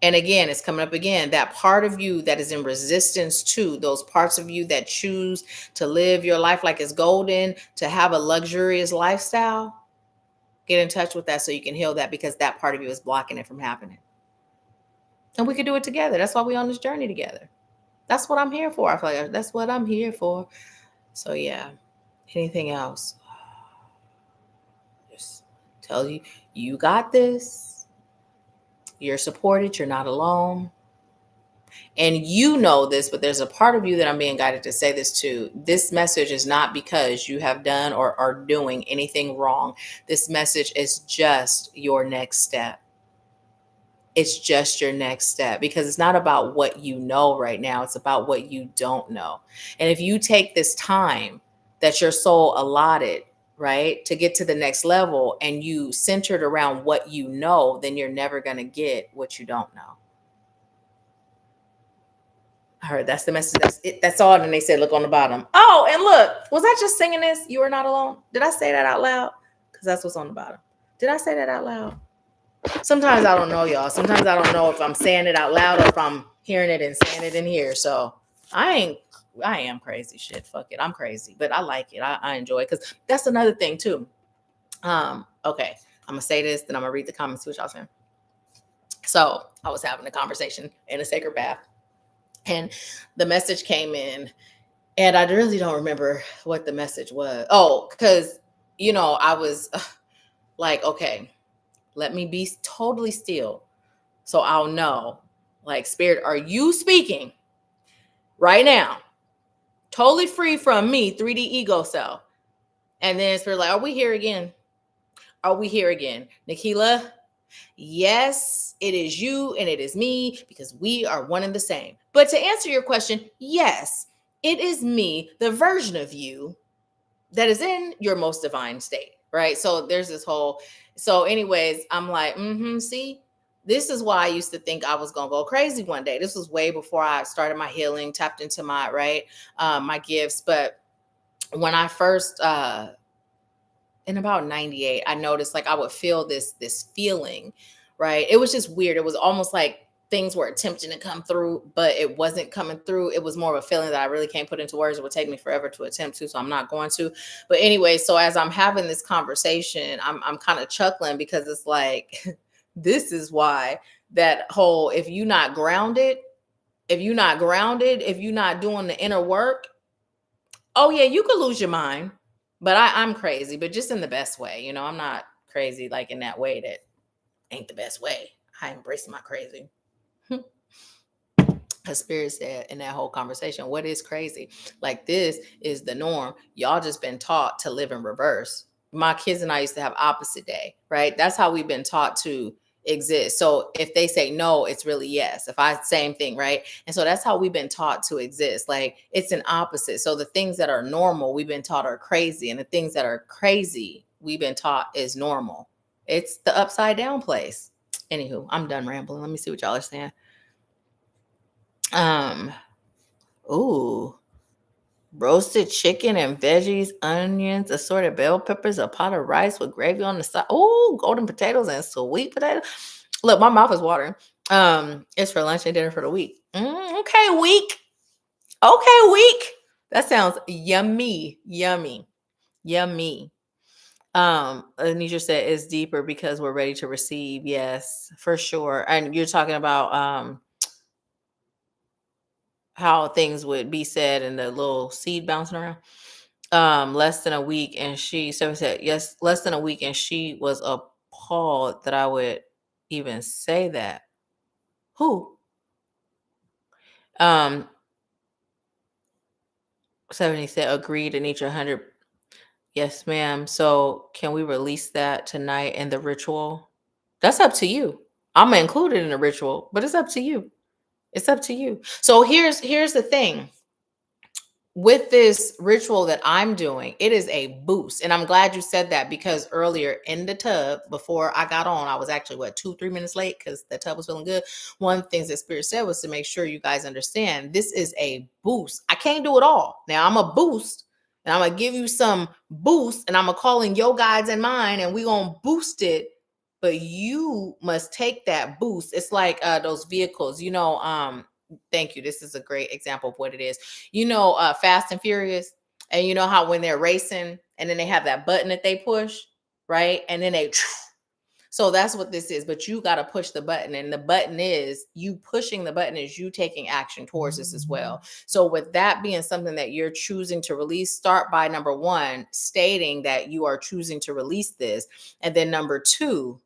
And again, it's coming up again. That part of you that is in resistance to those parts of you that choose to live your life like it's golden, to have a luxurious lifestyle, get in touch with that so you can heal that, because that part of you is blocking it from happening. And we could do it together. That's why we're on this journey together. That's what I'm here for. I feel like that's what I'm here for. So yeah. Anything else? Just tell you, you got this. You're supported. You're not alone. And you know this, but there's a part of you that I'm being guided to say this to. This message is not because you have done or are doing anything wrong. This message is just your next step. It's just your next step, because it's not about what you know right now. It's about what you don't know. And if you take this time that your soul allotted, right, to get to the next level, and you centered around what you know, then you're never going to get what you don't know. I heard that's the message. That's it. That's all. And they said, look on the bottom. Oh, and look, was I just singing this? You are not alone. Did I say that out loud? Because that's what's on the bottom. Did I say that out loud? Sometimes I don't know, y'all. Sometimes I don't know if I'm saying it out loud or if I'm hearing it and saying it in here. So I am crazy. Shit, fuck it. I'm crazy, but I like it. I enjoy it, because that's another thing too. Okay, I'm gonna say this, then I'm gonna read the comments, what y'all saying. So I was having a conversation in a sacred bath, and the message came in, and I really don't remember what the message was. Oh, because I was like, okay, let me be totally still so I'll know, like, Spirit, are you speaking right now? Totally free from me, 3D ego self. And then Spirit like, are we here again? Are we here again? Nahkila, yes, it is you and it is me, because we are one and the same. But to answer your question, yes, it is me, the version of you that is in your most divine state, right? So there's this whole, so anyways, I'm like, see, this is why I used to think I was going to go crazy one day. This was way before I started my healing, tapped into my, my gifts. But when I first, in about 98, I noticed like I would feel this feeling, right? It was just weird. It was almost like things were attempting to come through, but it wasn't coming through. It was more of a feeling that I really can't put into words. It would take me forever to attempt to, so I'm not going to. But anyway, so as I'm having this conversation, I'm kind of chuckling, because it's like, this is why that whole, if you're not grounded, if you're not doing the inner work, oh yeah, you could lose your mind. But I'm crazy, but just in the best way. I'm not crazy like in that way that ain't the best way. I embrace my crazy. As Spirit said in that whole conversation, what is crazy? Like, this is the norm. Y'all just been taught to live in reverse. My kids and I used to have opposite day, right? That's how we've been taught to exist. So if they say no, it's really yes. If I same thing, right? And so that's how we've been taught to exist. Like, it's an opposite. So the things that are normal, we've been taught are crazy. And the things that are crazy, we've been taught is normal. It's the upside down place. Anywho, I'm done rambling. Let me see what y'all are saying. Ooh, roasted chicken and veggies, onions, assorted bell peppers, a pot of rice with gravy on the side. Ooh, golden potatoes and sweet potatoes. Look, my mouth is watering. It's for lunch and dinner for the week. Okay, week. Okay, week. That sounds yummy, yummy, yummy. Anisha said it's deeper because we're ready to receive. Yes, for sure. And you're talking about how things would be said and the little seed bouncing around. Less than a week, and she said yes, less than a week, and she was appalled that I would even say that. Who? 70 said agreed, and each 100. Yes, ma'am. So can we release that tonight in the ritual? That's up to you. I'm gonna include it in the ritual, but it's up to you. It's up to you. So here's the thing. With this ritual that I'm doing, it is a boost. And I'm glad you said that, because earlier in the tub, before I got on, I was actually 2-3 minutes late because the tub was feeling good. One of the things that Spirit said was to make sure you guys understand this is a boost. I can't do it all. Now I'm a boost, and I'm gonna give you some boost, and I'm gonna call in your guides and mine, and we gonna boost it. But you must take that boost. It's like those vehicles, thank you. This is a great example of what it is. Fast and Furious, and you know how when they're racing, and then they have that button that they push, right? And then they so that's what this is. But you got to push the button. And the button is you pushing the button is you taking action towards this as well. So, with that being something that you're choosing to release, start by number one, stating that you are choosing to release this. And then number two,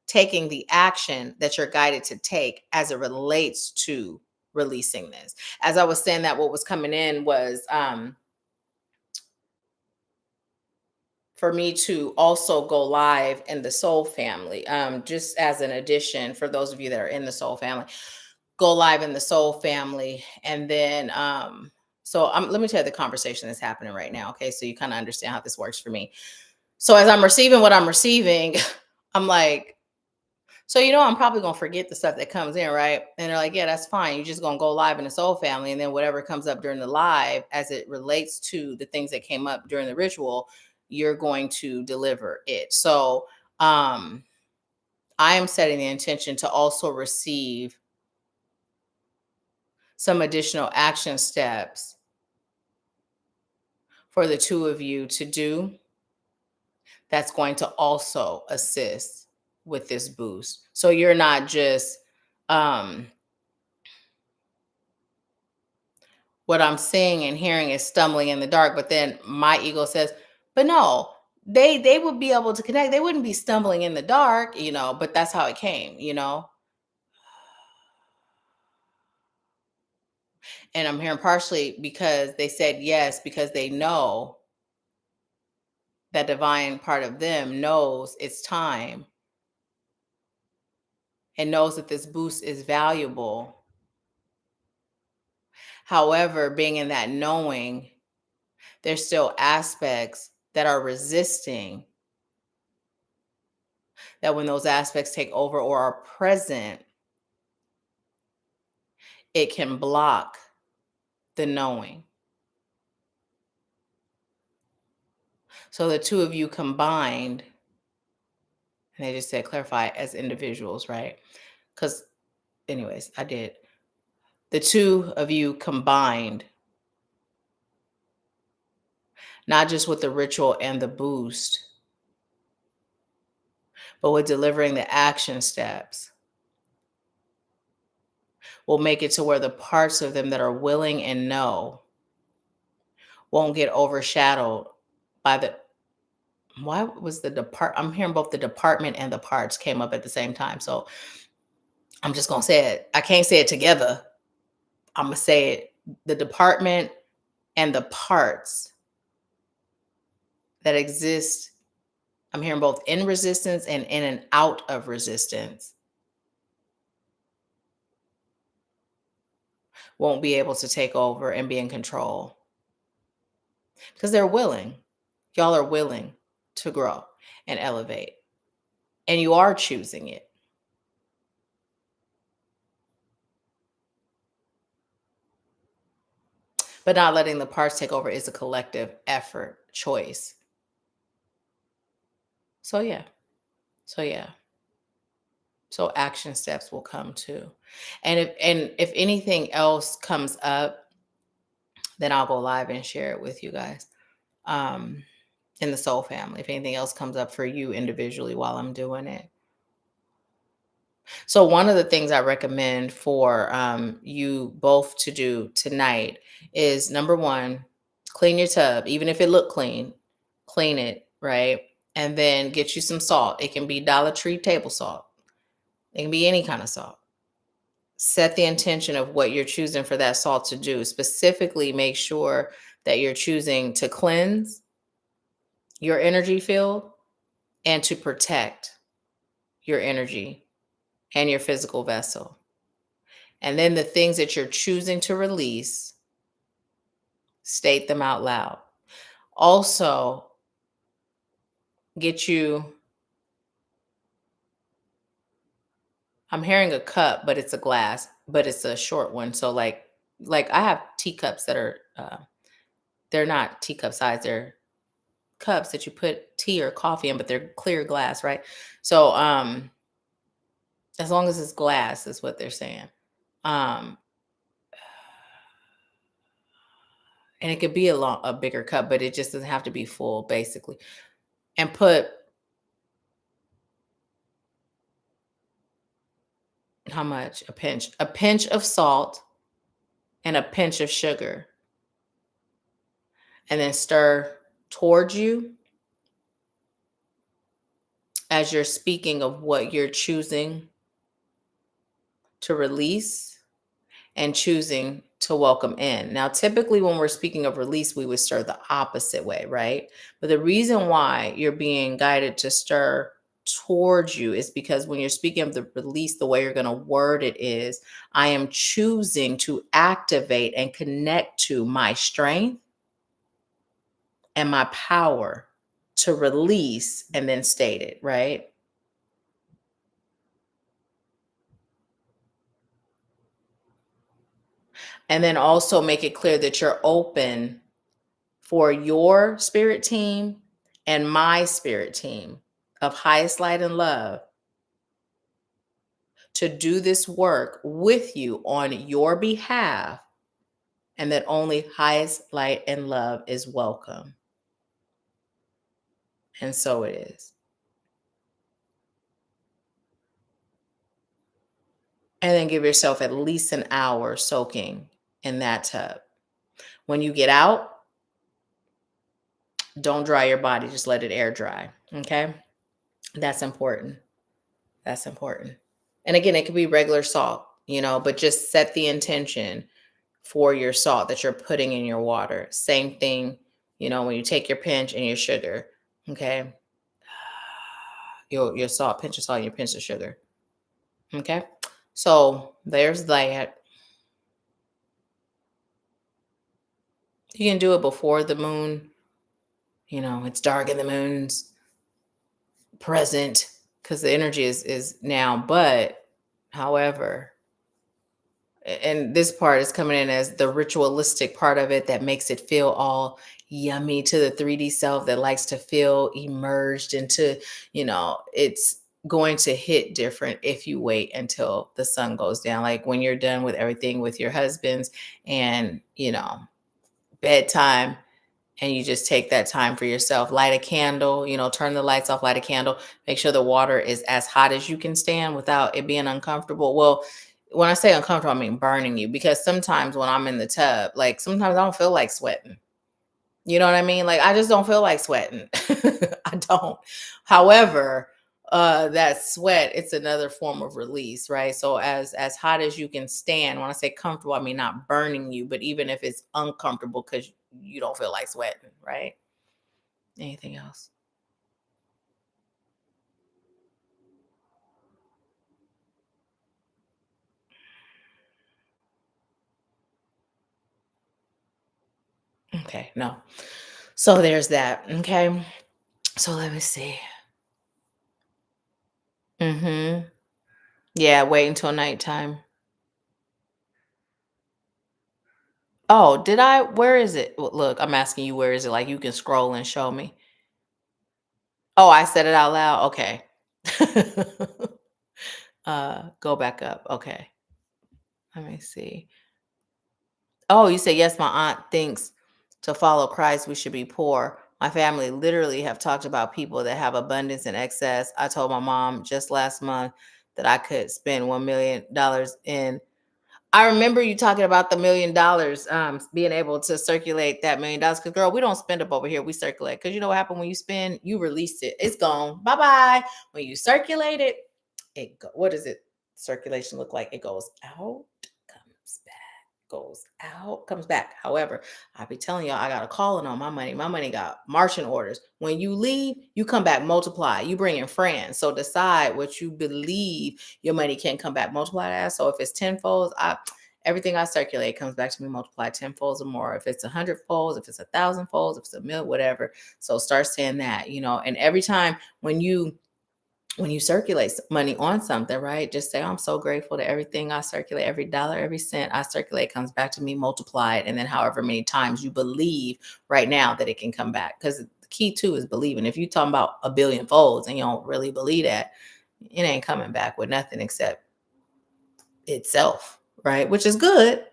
taking the action that you're guided to take as it relates to releasing this. As I was saying that, what was coming in was, for me to also go live in the Soul Family. Just as an addition, for those of you that are in the Soul Family, go live in the Soul Family. And then, let me tell you the conversation that's happening right now. Okay. So you kind of understand how this works for me. So as I'm receiving what I'm receiving, I'm like, so, I'm probably going to forget the stuff that comes in, right? And they're like, yeah, that's fine. You're just going to go live in the Soul Family. And then whatever comes up during the live, as it relates to the things that came up during the ritual, you're going to deliver it. So, I am setting the intention to also receive some additional action steps for the two of you to do. That's going to also assist with this boost. So you're not just, what I'm seeing and hearing is stumbling in the dark, but then my ego says, but no, they would be able to connect. They wouldn't be stumbling in the dark, but that's how it came. And I'm hearing partially because they said yes, because they know that divine part of them knows it's time and knows that this boost is valuable. However, being in that knowing, there's still aspects that are resisting, that when those aspects take over or are present, it can block the knowing. So the two of you combined, and they just said clarify as individuals, right? Because, anyways, I did. The two of you combined, not just with the ritual and the boost, but with delivering the action steps, will make it to where the parts of them that are willing and know won't get overshadowed by the, why was the I'm hearing both the department and the parts came up at the same time. So I'm just going to say it. I can't say it together. I'm going to say it. The department and the parts that exist, I'm hearing both in resistance and in and out of resistance, won't be able to take over and be in control because they're willing. Y'all are willing to grow and elevate, and you are choosing it. But not letting the parts take over is a collective effort, choice. So yeah. So action steps will come too. And if anything else comes up, then I'll go live and share it with you guys. In the Soul Family, if anything else comes up for you individually while I'm doing it. So one of the things I recommend for you both to do tonight is, number one, clean your tub. Even if it look clean, clean it, right? And then get you some salt. It can be Dollar Tree table salt. It can be any kind of salt. Set the intention of what you're choosing for that salt to do. Specifically, make sure that you're choosing to cleanse your energy field and to protect your energy and your physical vessel. And then the things that you're choosing to release, state them out loud. Also, get you, I'm hearing a cup, but it's a glass, but it's a short one. So like I have teacups that are they're not teacup size, they're cups that you put tea or coffee in, but they're clear glass, right? So as long as it's glass is what they're saying. Um and it could be a bigger cup, but it just doesn't have to be full, basically. And put how much? A pinch of salt and a pinch of sugar, and then stir towards you as you're speaking of what you're choosing to release and choosing to welcome in. Now, typically, when we're speaking of release, we would stir the opposite way, right? But the reason why you're being guided to stir towards you is because when you're speaking of the release, the way you're going to word it is, I am choosing to activate and connect to my strength and my power to release, and then state it, right? And then also make it clear that you're open for your spirit team and my spirit team of highest light and love to do this work with you on your behalf, and that only highest light and love is welcome. And so it is. And then give yourself at least an hour soaking in that tub. When you get out, don't dry your body, just let it air dry. Okay? That's important. That's important. And again, it could be regular salt, but just set the intention for your salt that you're putting in your water. Same thing, when you take your pinch and your sugar, okay? Your salt, pinch of salt, and your pinch of sugar. Okay? So there's that. You can do it before the moon. It's dark and the moon's present because the energy is now. But however, and this part is coming in as the ritualistic part of it that makes it feel all yummy to the 3D self that likes to feel immersed into, it's going to hit different if you wait until the sun goes down. Like when you're done with everything with your husbands and, bedtime, and you just take that time for yourself, light a candle, turn the lights off, light a candle, make sure the water is as hot as you can stand without it being uncomfortable. Well, when I say uncomfortable, I mean burning you, because sometimes when I'm in the tub, like sometimes I don't feel like sweating. You know what I mean? Like I just don't feel like sweating. I don't. However, that sweat, it's another form of release, right? So as hot as you can stand, when I say comfortable, I mean not burning you, but even if it's uncomfortable because you don't feel like sweating, right? Anything else? Okay, no. So there's that. Okay. So let me see. Mm-hmm. Yeah, wait until nighttime. Oh, did I? Where is it? Look, I'm asking you, where is it? Like you can scroll and show me. Oh, I said it out loud. Okay. Go back up. Okay. Let me see. Oh, you say yes, my aunt thinks to follow Christ we should be poor. My family literally have talked about people that have abundance and excess. I told my mom just last month that I could spend $1 million in. I remember you talking about the $1 million, being able to circulate that $1 million. Because girl, we don't spend up over here. We circulate. Because you know what happened when you spend, you release it. It's gone. Bye bye. When you circulate it, what does it circulation look like? It goes out, comes back, goes out, comes back. However, I be telling y'all, I got a calling on my money. My money got marching orders. When you leave, you come back multiply. You bring in friends. So decide what you believe your money can come back multiplied as. So if it's tenfold, everything I circulate comes back to me multiplied tenfolds or more. If it's 100 folds, if it's 1,000 folds, if it's a mil, whatever. So start saying that, and every time when you when you circulate money on something, right? Just say, I'm so grateful that everything I circulate, every dollar, every cent I circulate comes back to me multiplied. And then however many times you believe right now that it can come back. Because the key too is believing. If you're talking about a billion folds and you don't really believe that, it ain't coming back with nothing except itself, right? Which is good,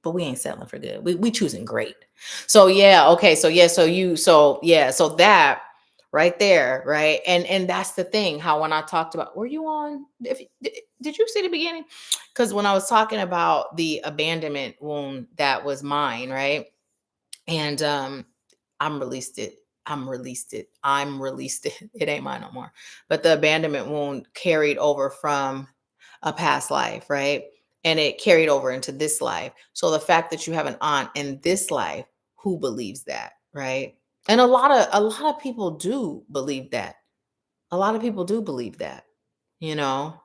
but we ain't settling for good. We choosing great. So yeah, okay. So yeah, so that right there, right? And that's the thing. How when I talked about, were you on? Did you see the beginning? Because when I was talking about the abandonment wound that was mine, right? And I'm released it. I'm released it. I'm released it. It ain't mine no more. But the abandonment wound carried over from a past life, right? And it carried over into this life. So the fact that you have an aunt in this life who believes that, right? And a lot of people do believe that. A lot of people do believe that, you know.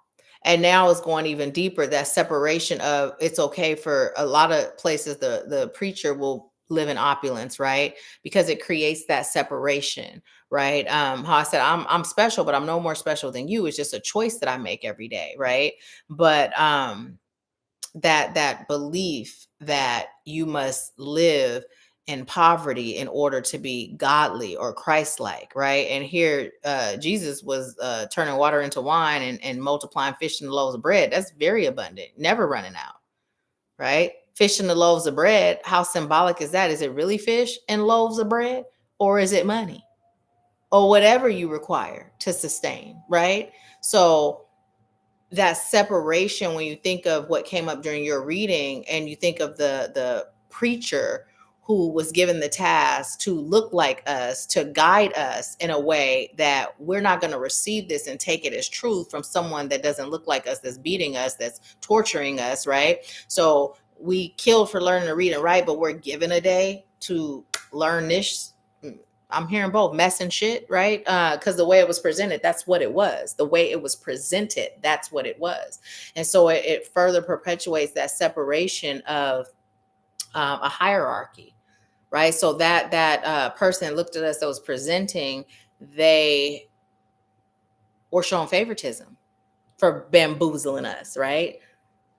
And now it's going even deeper, that separation of, it's okay for a lot of places, the preacher will live in opulence, right? Because it creates that separation, right? How I said, I'm special, but I'm no more special than you. It's just a choice that I make every day, right? But that belief that you must live in poverty in order to be godly or Christ-like, right? And here Jesus was turning water into wine and multiplying fish and loaves of bread. That's very abundant, never running out, right? Fish and the loaves of bread, how symbolic is that? Is it really fish and loaves of bread, or is it money or whatever you require to sustain, right? So that separation, when you think of what came up during your reading and you think of the preacher who was given the task to look like us, to guide us in a way that we're not going to receive this and take it as truth from someone that doesn't look like us, that's beating us, that's torturing us, right? So we killed for learning to read and write, but we're given a day to learn this. I'm hearing both, mess and shit, right? Because the way it was presented, that's what it was. The way it was presented, that's what it was. And so it further perpetuates that separation of a hierarchy, right? So that person looked at us that was presenting, they were showing favoritism for bamboozling us, right?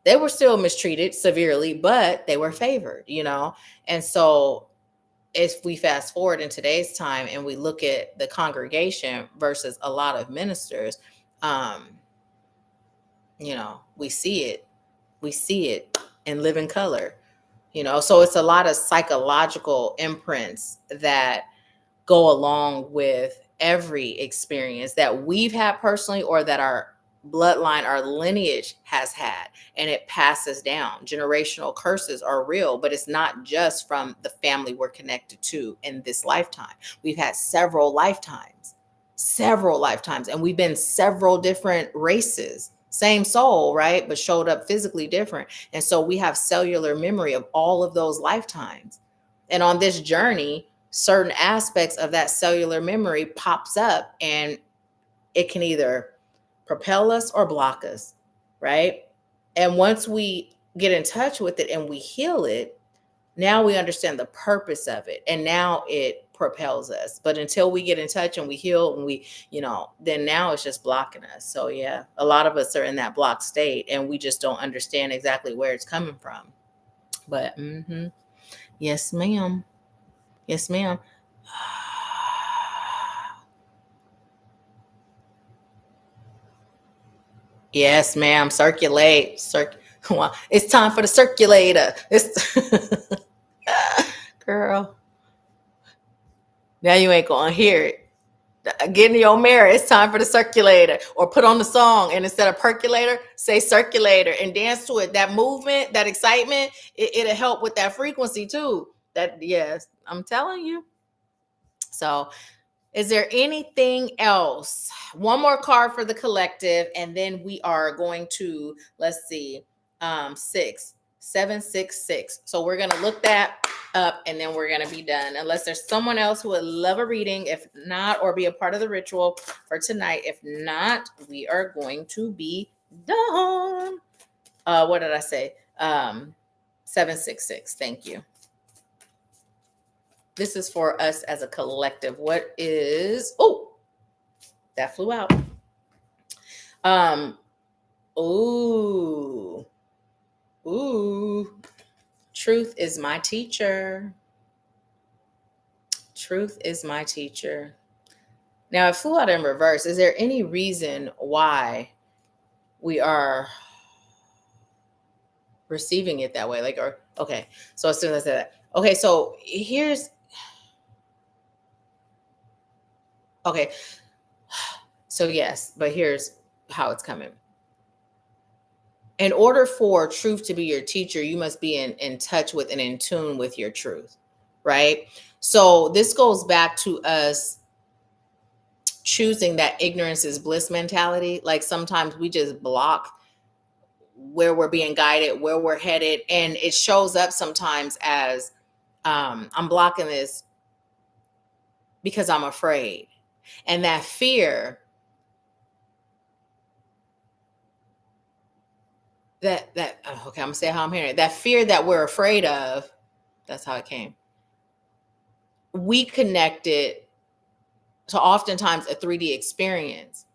They were still mistreated severely, but they were favored, you know? And so if we fast forward in today's time and we look at the congregation versus a lot of ministers, um, you know, we see it in living color, you know. So it's a lot of psychological imprints that go along with every experience that we've had personally or that our bloodline, our lineage has had, and it passes down. Generational curses are real, but it's not just from the family we're connected to in this lifetime. We've had several lifetimes, and we've been several different races, same soul, right? But showed up physically different. And so we have cellular memory of all of those lifetimes. And on this journey, certain aspects of that cellular memory pops up, and it can either propel us or block us, right? And once we get in touch with it and we heal it, now we understand the purpose of it, and now it propels us. But until we get in touch and we heal and we, you know, then now it's just blocking us. So yeah, a lot of us are in that blocked state and we just don't understand exactly where it's coming from. But yes, ma'am. Yes, ma'am. Yes, ma'am. Circulate. Well, it's time for the circulator. It's girl. Now you ain't gonna hear it. Get in your mirror. It's time for the circulator. Or put on the song, and instead of percolator, say circulator and dance to it. That movement, that excitement, it'll help with that frequency too. That, yes, I'm telling you. So is there anything else? One more card for the collective, and then we are going to, let's see, 766. So we're going to look that up, and then we're going to be done. Unless there's someone else who would love a reading. If not, or be a part of the ritual for tonight. If not, we are going to be done. What did I say? 766. Thank you. This is for us as a collective. What is, oh, that flew out. Um, ooh, ooh. Truth is my teacher. Truth is my teacher. Now, it flew out in reverse. Is there any reason why we are receiving it that way? Like, or, okay. So as soon as I said that, okay. So okay. So yes, but here's how it's coming. In order for truth to be your teacher, you must be in touch with and in tune with your truth, right? So this goes back to us choosing that ignorance is bliss mentality. Like sometimes we just block where we're being guided, where we're headed, and it shows up sometimes as I'm blocking this because I'm afraid. And that fear, okay, I'm gonna say how I'm hearing it. That fear that we're afraid of, that's how it came. We connected to oftentimes a 3D experience.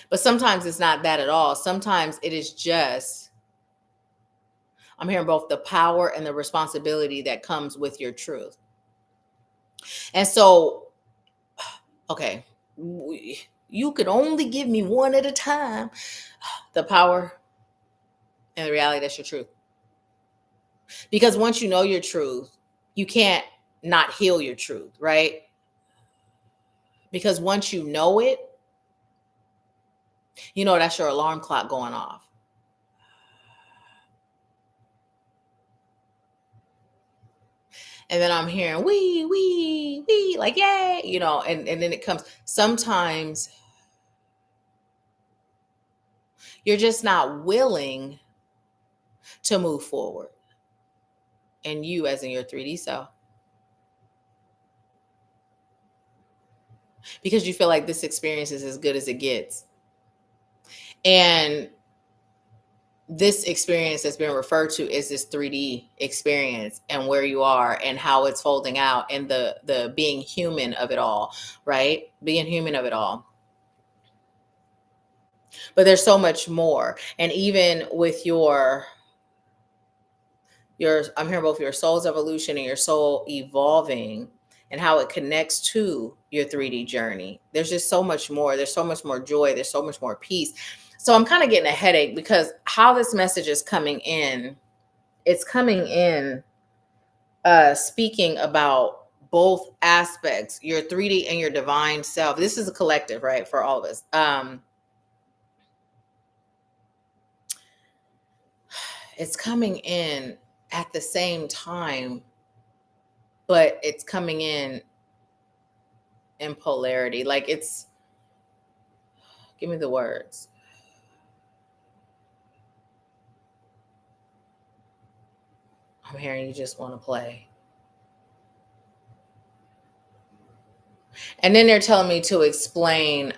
But sometimes it's not that at all. Sometimes it is just, I'm hearing both the power and the responsibility that comes with your truth. And so, okay, you could only give me one at a time. The power and the reality that's your truth. Because once you know your truth, you can't not heal your truth, right? Because once you know it, you know that's your alarm clock going off. And then I'm hearing wee, like yay, and then it comes. Sometimes you're just not willing to move forward. And you, as in your 3D self, because you feel like this experience is as good as it gets. And this experience that's been referred to is this 3D experience and where you are and how it's folding out and the being human of it all, right? Being human of it all. But there's so much more. And even with your I'm hearing both your soul's evolution and your soul evolving and how it connects to your 3D journey. There's just so much more. There's so much more joy. There's so much more peace. So I'm kind of getting a headache because how this message is coming in, it's coming in speaking about both aspects, your 3D and your divine self. This is a collective, right? For all of us. It's coming in at the same time, but it's coming in polarity. Like it's, give me the words. I'm hearing you just want to play. And then they're telling me to explain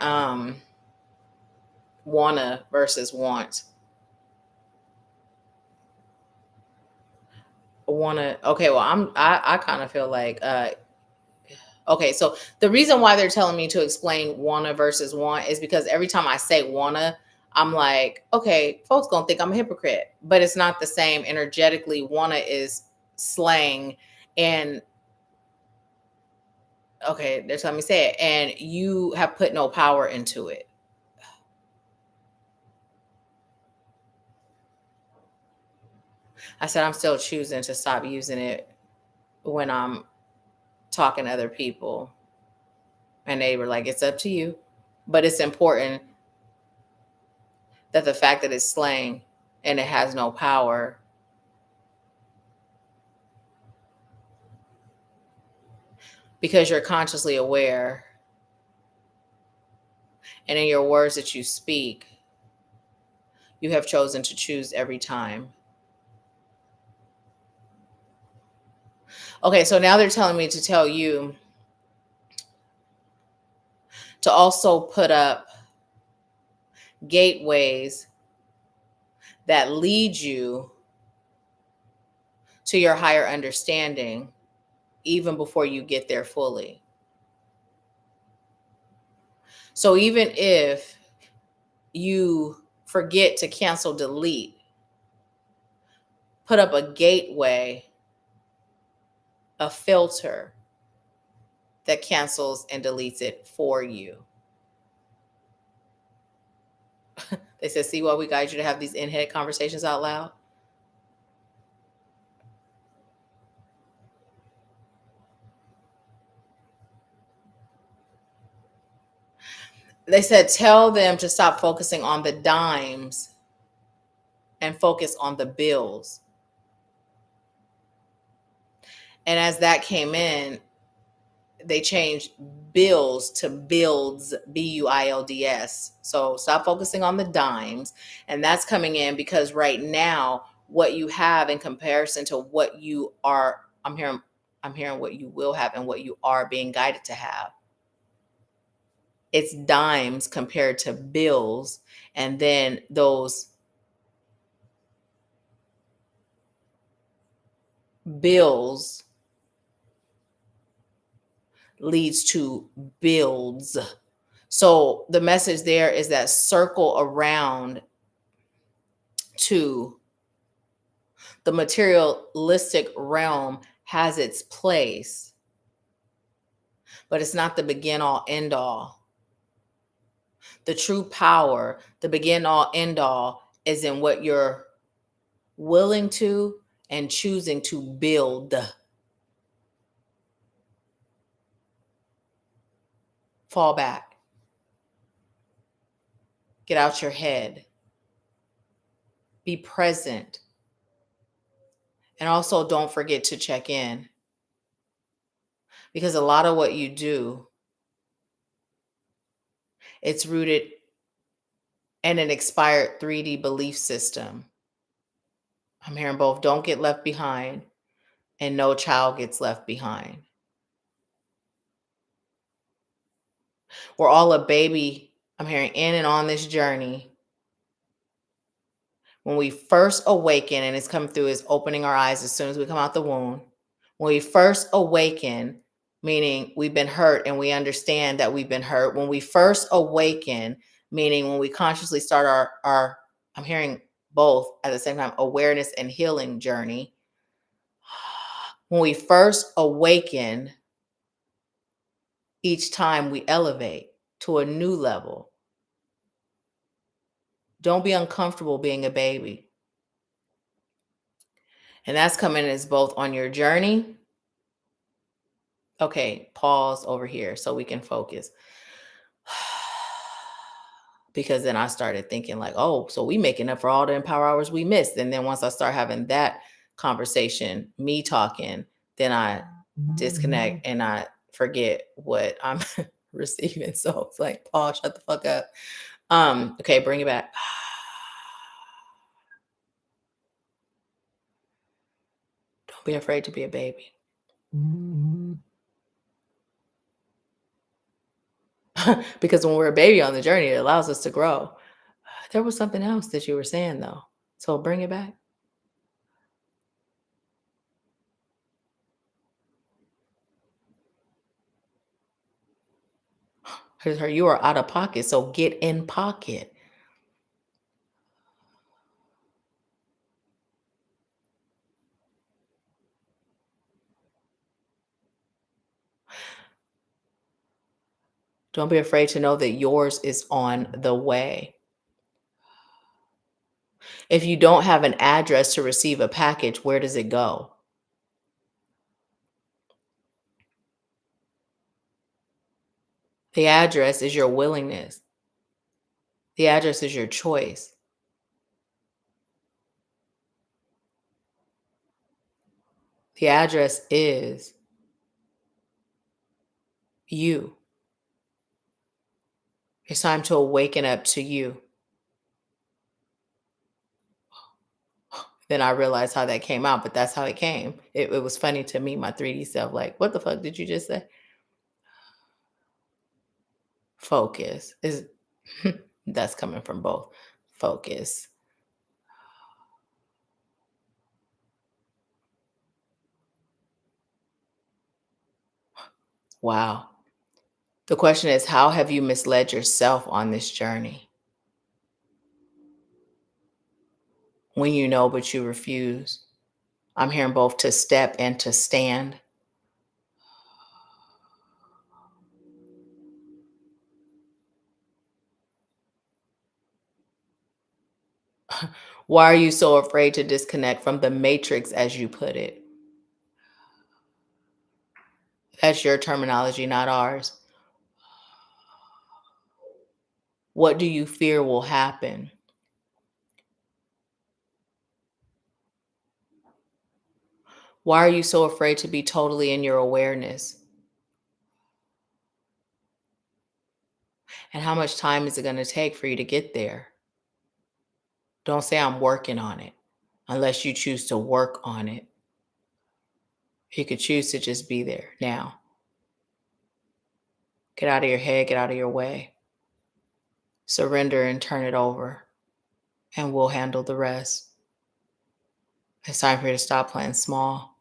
wanna versus want. Wanna, okay, well, I kind of feel like okay, so the reason why they're telling me to explain wanna versus want is because every time I say wanna, I'm like, okay, folks gonna think I'm a hypocrite, but it's not the same energetically. Wanna is slang, and okay, they're telling me say it, and you have put no power into it. I said I'm still choosing to stop using it when I'm talking to other people, and they were like, it's up to you, but it's important that the fact that it's slang and it has no power, because you're consciously aware, and in your words that you speak, you have chosen to choose every time. Okay, so now they're telling me to tell you to also put up gateways that lead you to your higher understanding even before you get there fully. So even if you forget to cancel delete, put up a gateway, a filter that cancels and deletes it for you. They said, see why we guide you to have these in-head conversations out loud? They said, tell them to stop focusing on the dimes and focus on the bills. And as that came in, they changed bills to builds, builds. So stop focusing on the dimes. And that's coming in because right now, what you have in comparison to what you are, I'm hearing what you will have and what you are being guided to have. It's dimes compared to bills. And then those bills leads to builds. So the message there is that circle around to the materialistic realm has its place, but it's not the begin all end all. The true power, the begin all end all, is in what you're willing to and choosing to build. Fall back, get out your head, be present, and also don't forget to check in, because a lot of what you do, it's rooted in an expired 3D belief system. I'm hearing both don't get left behind and no child gets left behind. We're all a baby, I'm hearing, in and on this journey. When we first awaken, and it's coming through as opening our eyes as soon as we come out the womb. When we first awaken, meaning we've been hurt and we understand that we've been hurt. When we first awaken, meaning when we consciously start our I'm hearing both at the same time, awareness and healing journey. When we first awaken, each time we elevate to a new level. Don't be uncomfortable being a baby. And that's coming as both on your journey. Okay, pause over here so we can focus. Because then I started thinking like, oh, so we making up for all the empower hours we missed. And then once I start having that conversation, me talking, then I disconnect and I forget what I'm receiving. So it's like, Paul, shut the fuck up. Okay, bring it back. Don't be afraid to be a baby. Because when we're a baby on the journey, it allows us to grow. There was something else that you were saying though. So bring it back. Because you are out of pocket. So get in pocket. Don't be afraid to know that yours is on the way. If you don't have an address to receive a package, where does it go? The address is your willingness. The address is your choice. The address is you. It's time to awaken up to you. Then I realized how that came out, but that's how it came. It was funny to me, my 3D self, like, what the fuck did you just say? Focus is that's coming from both. Focus. Wow. The question is, how have you misled yourself on this journey? When you know, but you refuse. I'm hearing both to step and to stand. Why are you so afraid to disconnect from the matrix, as you put it? That's your terminology, not ours. What do you fear will happen? Why are you so afraid to be totally in your awareness? And how much time is it going to take for you to get there? Don't say I'm working on it unless you choose to work on it. You could choose to just be there now. Get out of your head, get out of your way. Surrender and turn it over, and we'll handle the rest. It's time for you to stop playing small.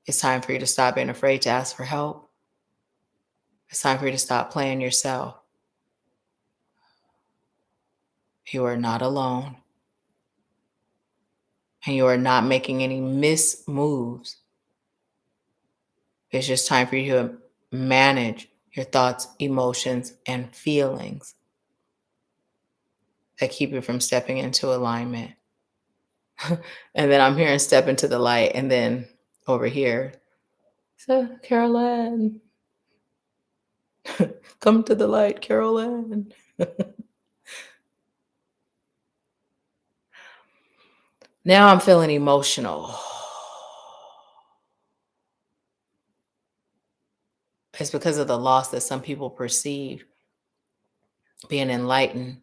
It's time for you to stop being afraid to ask for help. It's time for you to stop playing yourself. You are not alone, and you are not making any miss moves. It's just time for you to manage your thoughts, emotions, and feelings that keep you from stepping into alignment. And then I'm hearing step into the light, and then over here, so Carolyn, come to the light, Carolyn. Now I'm feeling emotional. It's because of the loss that some people perceive. Being enlightened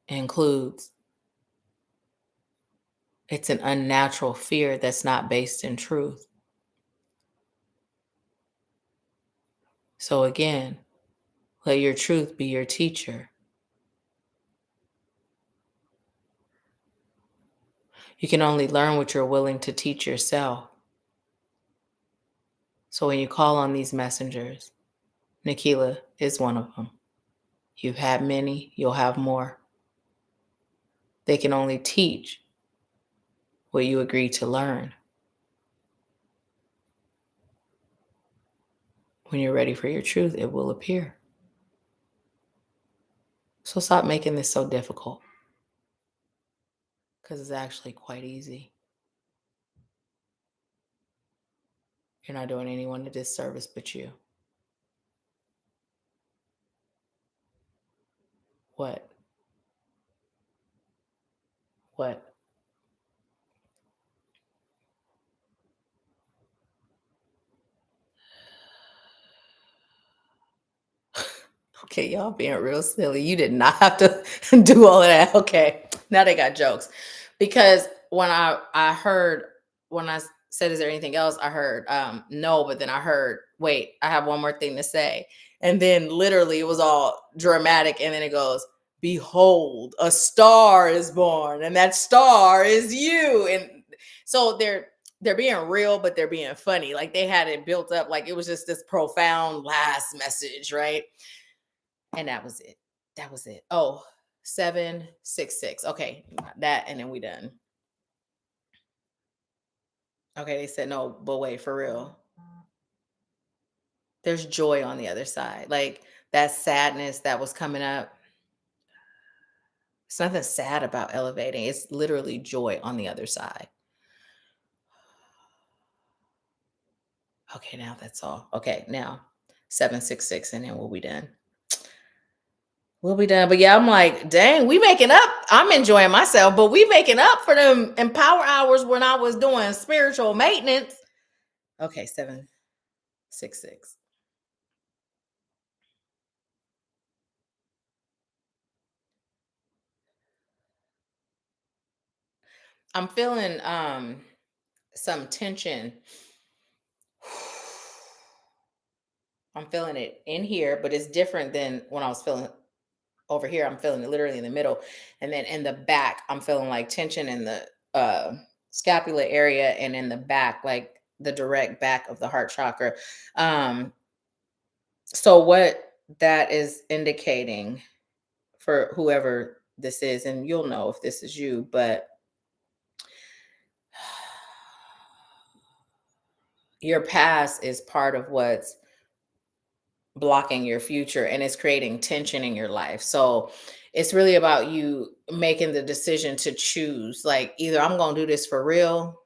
includes it's an unnatural fear that's not based in truth. So again, let your truth be your teacher. You can only learn what you're willing to teach yourself. So when you call on these messengers, Nahkila is one of them. You've had many, you'll have more. They can only teach what you agree to learn. When you're ready for your truth, it will appear. So stop making this so difficult, because it's actually quite easy. You're not doing anyone a disservice but you. What? What? Okay, y'all being real silly. You did not have to do all of that. Okay, now they got jokes. Because when I heard when I said, "Is there anything else?" I heard no, but then I heard, "Wait, I have one more thing to say," and then literally it was all dramatic, and then it goes, "Behold, a star is born, and that star is you." And so they're being real, but they're being funny. Like they had it built up, like it was just this profound last message, right? And that was it. That was it. Oh, 766. Okay, that and then we done. Okay, they said no, but wait, for real. There's joy on the other side. Like that sadness that was coming up. It's nothing sad about elevating. It's literally joy on the other side. Okay, now that's all. Okay, now 766 and then we'll be done. We'll be done. But yeah, I'm like, dang, we making up. I'm enjoying myself, but we making up for them empower hours when I was doing spiritual maintenance. Okay, 766. I'm feeling some tension. I'm feeling it in here, but it's different than when I was feeling over here. I'm feeling it literally in the middle. And then in the back, I'm feeling like tension in the scapula area and in the back, like the direct back of the heart chakra. Um, so what that is indicating for whoever this is, and you'll know if this is you, but your past is part of what's blocking your future, and it's creating tension in your life. So it's really about you making the decision to choose, like, either I'm going to do this for real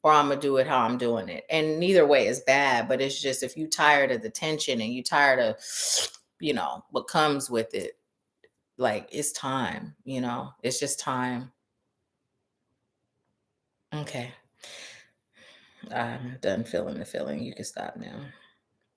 or I'm going to do it how I'm doing it. And neither way is bad, but it's just, if you tired of the tension and you tired of, what comes with it, like, it's time, it's just time. Okay. I'm done feeling the feeling. You can stop now.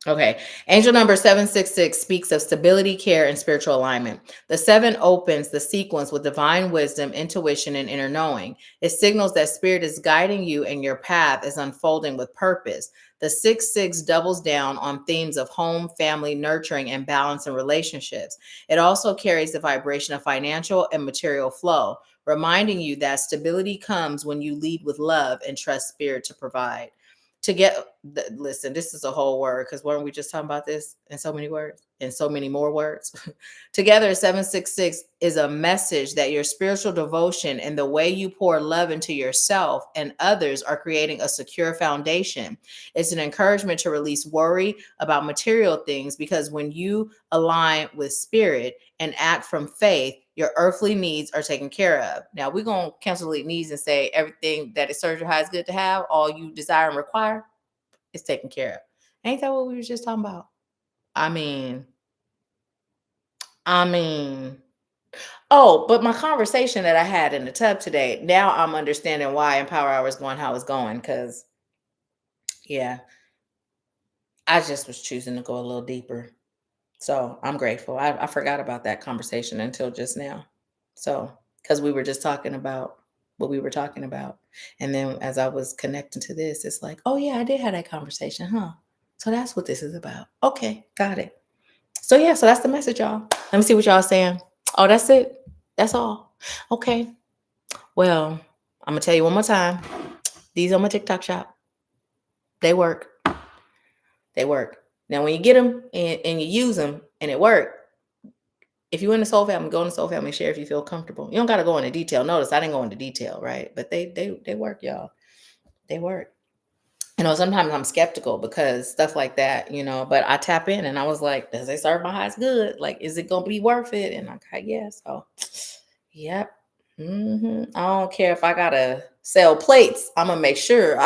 Okay. Angel number 766 speaks of stability, care, and spiritual alignment. The seven opens the sequence with divine wisdom, intuition, and inner knowing. It signals that spirit is guiding you and your path is unfolding with purpose. The 6 doubles down on themes of home, family, nurturing, and balance in relationships. It also carries the vibration of financial and material flow, reminding you that stability comes when you lead with love and trust spirit to provide. To get Listen, this is a whole word, because weren't we just talking about this in so many words and so many more words? Together, 766 is a message that your spiritual devotion and the way you pour love into yourself and others are creating a secure foundation. It's an encouragement to release worry about material things, because when you align with spirit and act from faith, your earthly needs are taken care of. Now, we're going to cancel the needs and say everything that is surgery high is good to have, all you desire and require is taken care of. Ain't that what we were just talking about? I mean, I mean, oh, but my conversation that I had in the tub today, now I'm understanding why Empower Hour is going how it's going. Because, yeah, I just was choosing to go a little deeper. So I'm grateful. I forgot about that conversation until just now. So, because we were just talking about what we were talking about. And then as I was connecting to this, it's like, oh, yeah, I did have that conversation, huh? So that's what this is about. Okay, got it. So, yeah, so that's the message, y'all. Let me see what y'all saying. Oh, that's it. That's all. Okay. Well, I'm going to tell you one more time. These on my TikTok shop. They work. They work. Now, when you get them and you use them and it work, if you're in the soul family, go in the soul family, share if you feel comfortable. You don't got to go into detail. Notice I didn't go into detail, right? But they work, y'all. They work. Sometimes I'm skeptical because stuff like that, but I tap in and I was like, does they serve my highest good? Like, is it going to be worth it? And I'm like, yeah. So, yep. I don't care if I got to sell plates. I'm going to make sure.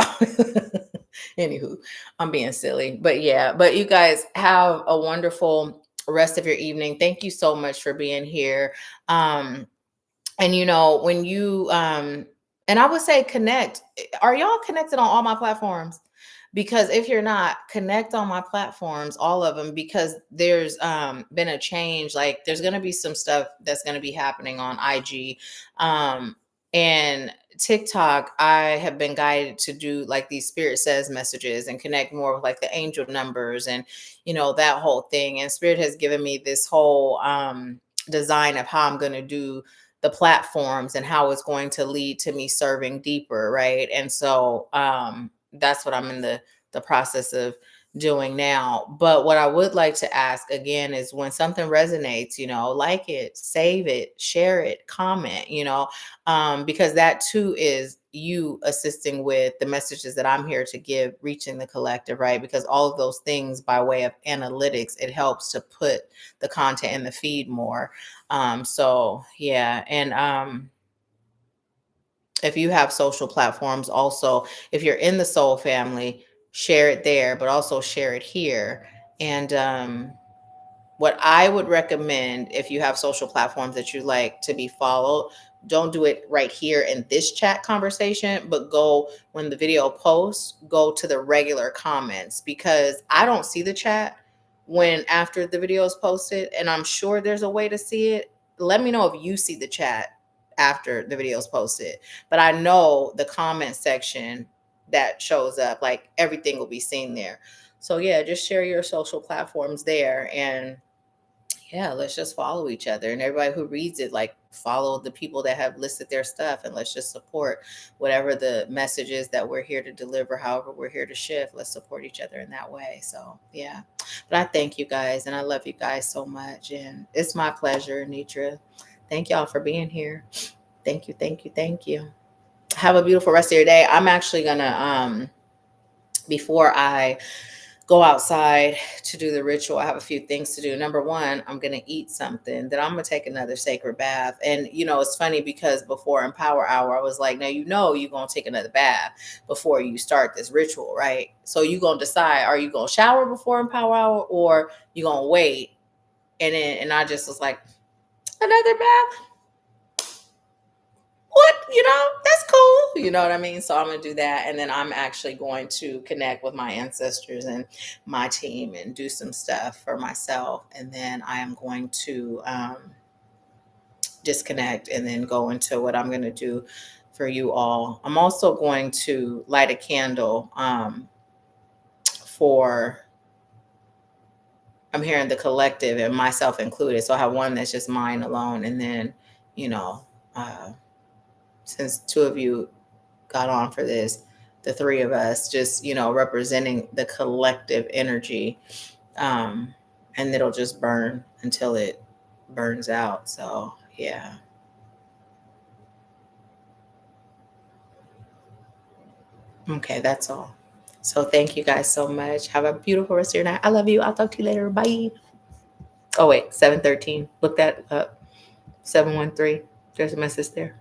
Anywho, I'm being silly. But yeah, but you guys have a wonderful rest of your evening. Thank you so much for being here. And when you and I would say connect. Are y'all connected on all my platforms? Because if you're not, connect on my platforms, all of them, because there's been a change. Like, there's going to be some stuff that's going to be happening on IG and TikTok. I have been guided to do like these spirit says messages and connect more with like the angel numbers and that whole thing. And spirit has given me this whole design of how I'm going to do the platforms and how it's going to lead to me serving deeper, right? And so that's what I'm in the process of doing now. But what I would like to ask again is, when something resonates, like it, save it, share it, comment, because that too is you assisting with the messages that I'm here to give, reaching the collective, right? Because all of those things, by way of analytics, it helps to put the content in the feed more. So yeah. And if you have social platforms, also, if you're in the soul family, share it there, but also share it here. And what I would recommend, if you have social platforms that you like to be followed, don't do it right here in this chat conversation, but go, when the video posts, go to the regular comments, because I don't see the chat when after the video is posted, and I'm sure there's a way to see it. Let me know if you see the chat after the video is posted. But I know the comment section that shows up, like, everything will be seen there. So yeah, just share your social platforms there, and yeah, let's just follow each other, and everybody who reads it, like, follow the people that have listed their stuff, and let's just support whatever the message is that we're here to deliver. However we're here to shift, let's support each other in that way. So yeah, but I thank you guys and I love you guys so much, and it's my pleasure, Nitra. thank y'all for being here. Thank you, thank you, thank you. Have a beautiful rest of your day. I'm actually gonna before I go outside to do the ritual, I have a few things to do. Number one, I'm going to eat something. Then I'm going to take another sacred bath. And, it's funny because before Empower Hour, I was like, now, you're going to take another bath before you start this ritual, right? So you're going to decide, are you going to shower before Empower Hour or you going to wait? And I just was like, another bath? What, that's cool. You know what I mean? So I'm going to do that. And then I'm actually going to connect with my ancestors and my team and do some stuff for myself. And then I am going to disconnect and then go into what I'm going to do for you all. I'm also going to light a candle for, I'm hearing the collective and myself included. So I have one that's just mine alone. And then, since two of you got on for this, the three of us just, representing the collective energy. And it'll just burn until it burns out. So, yeah. Okay, that's all. So, thank you guys so much. Have a beautiful rest of your night. I love you. I'll talk to you later. Bye. Oh, wait, 713. Look that up. 713. There's a message there.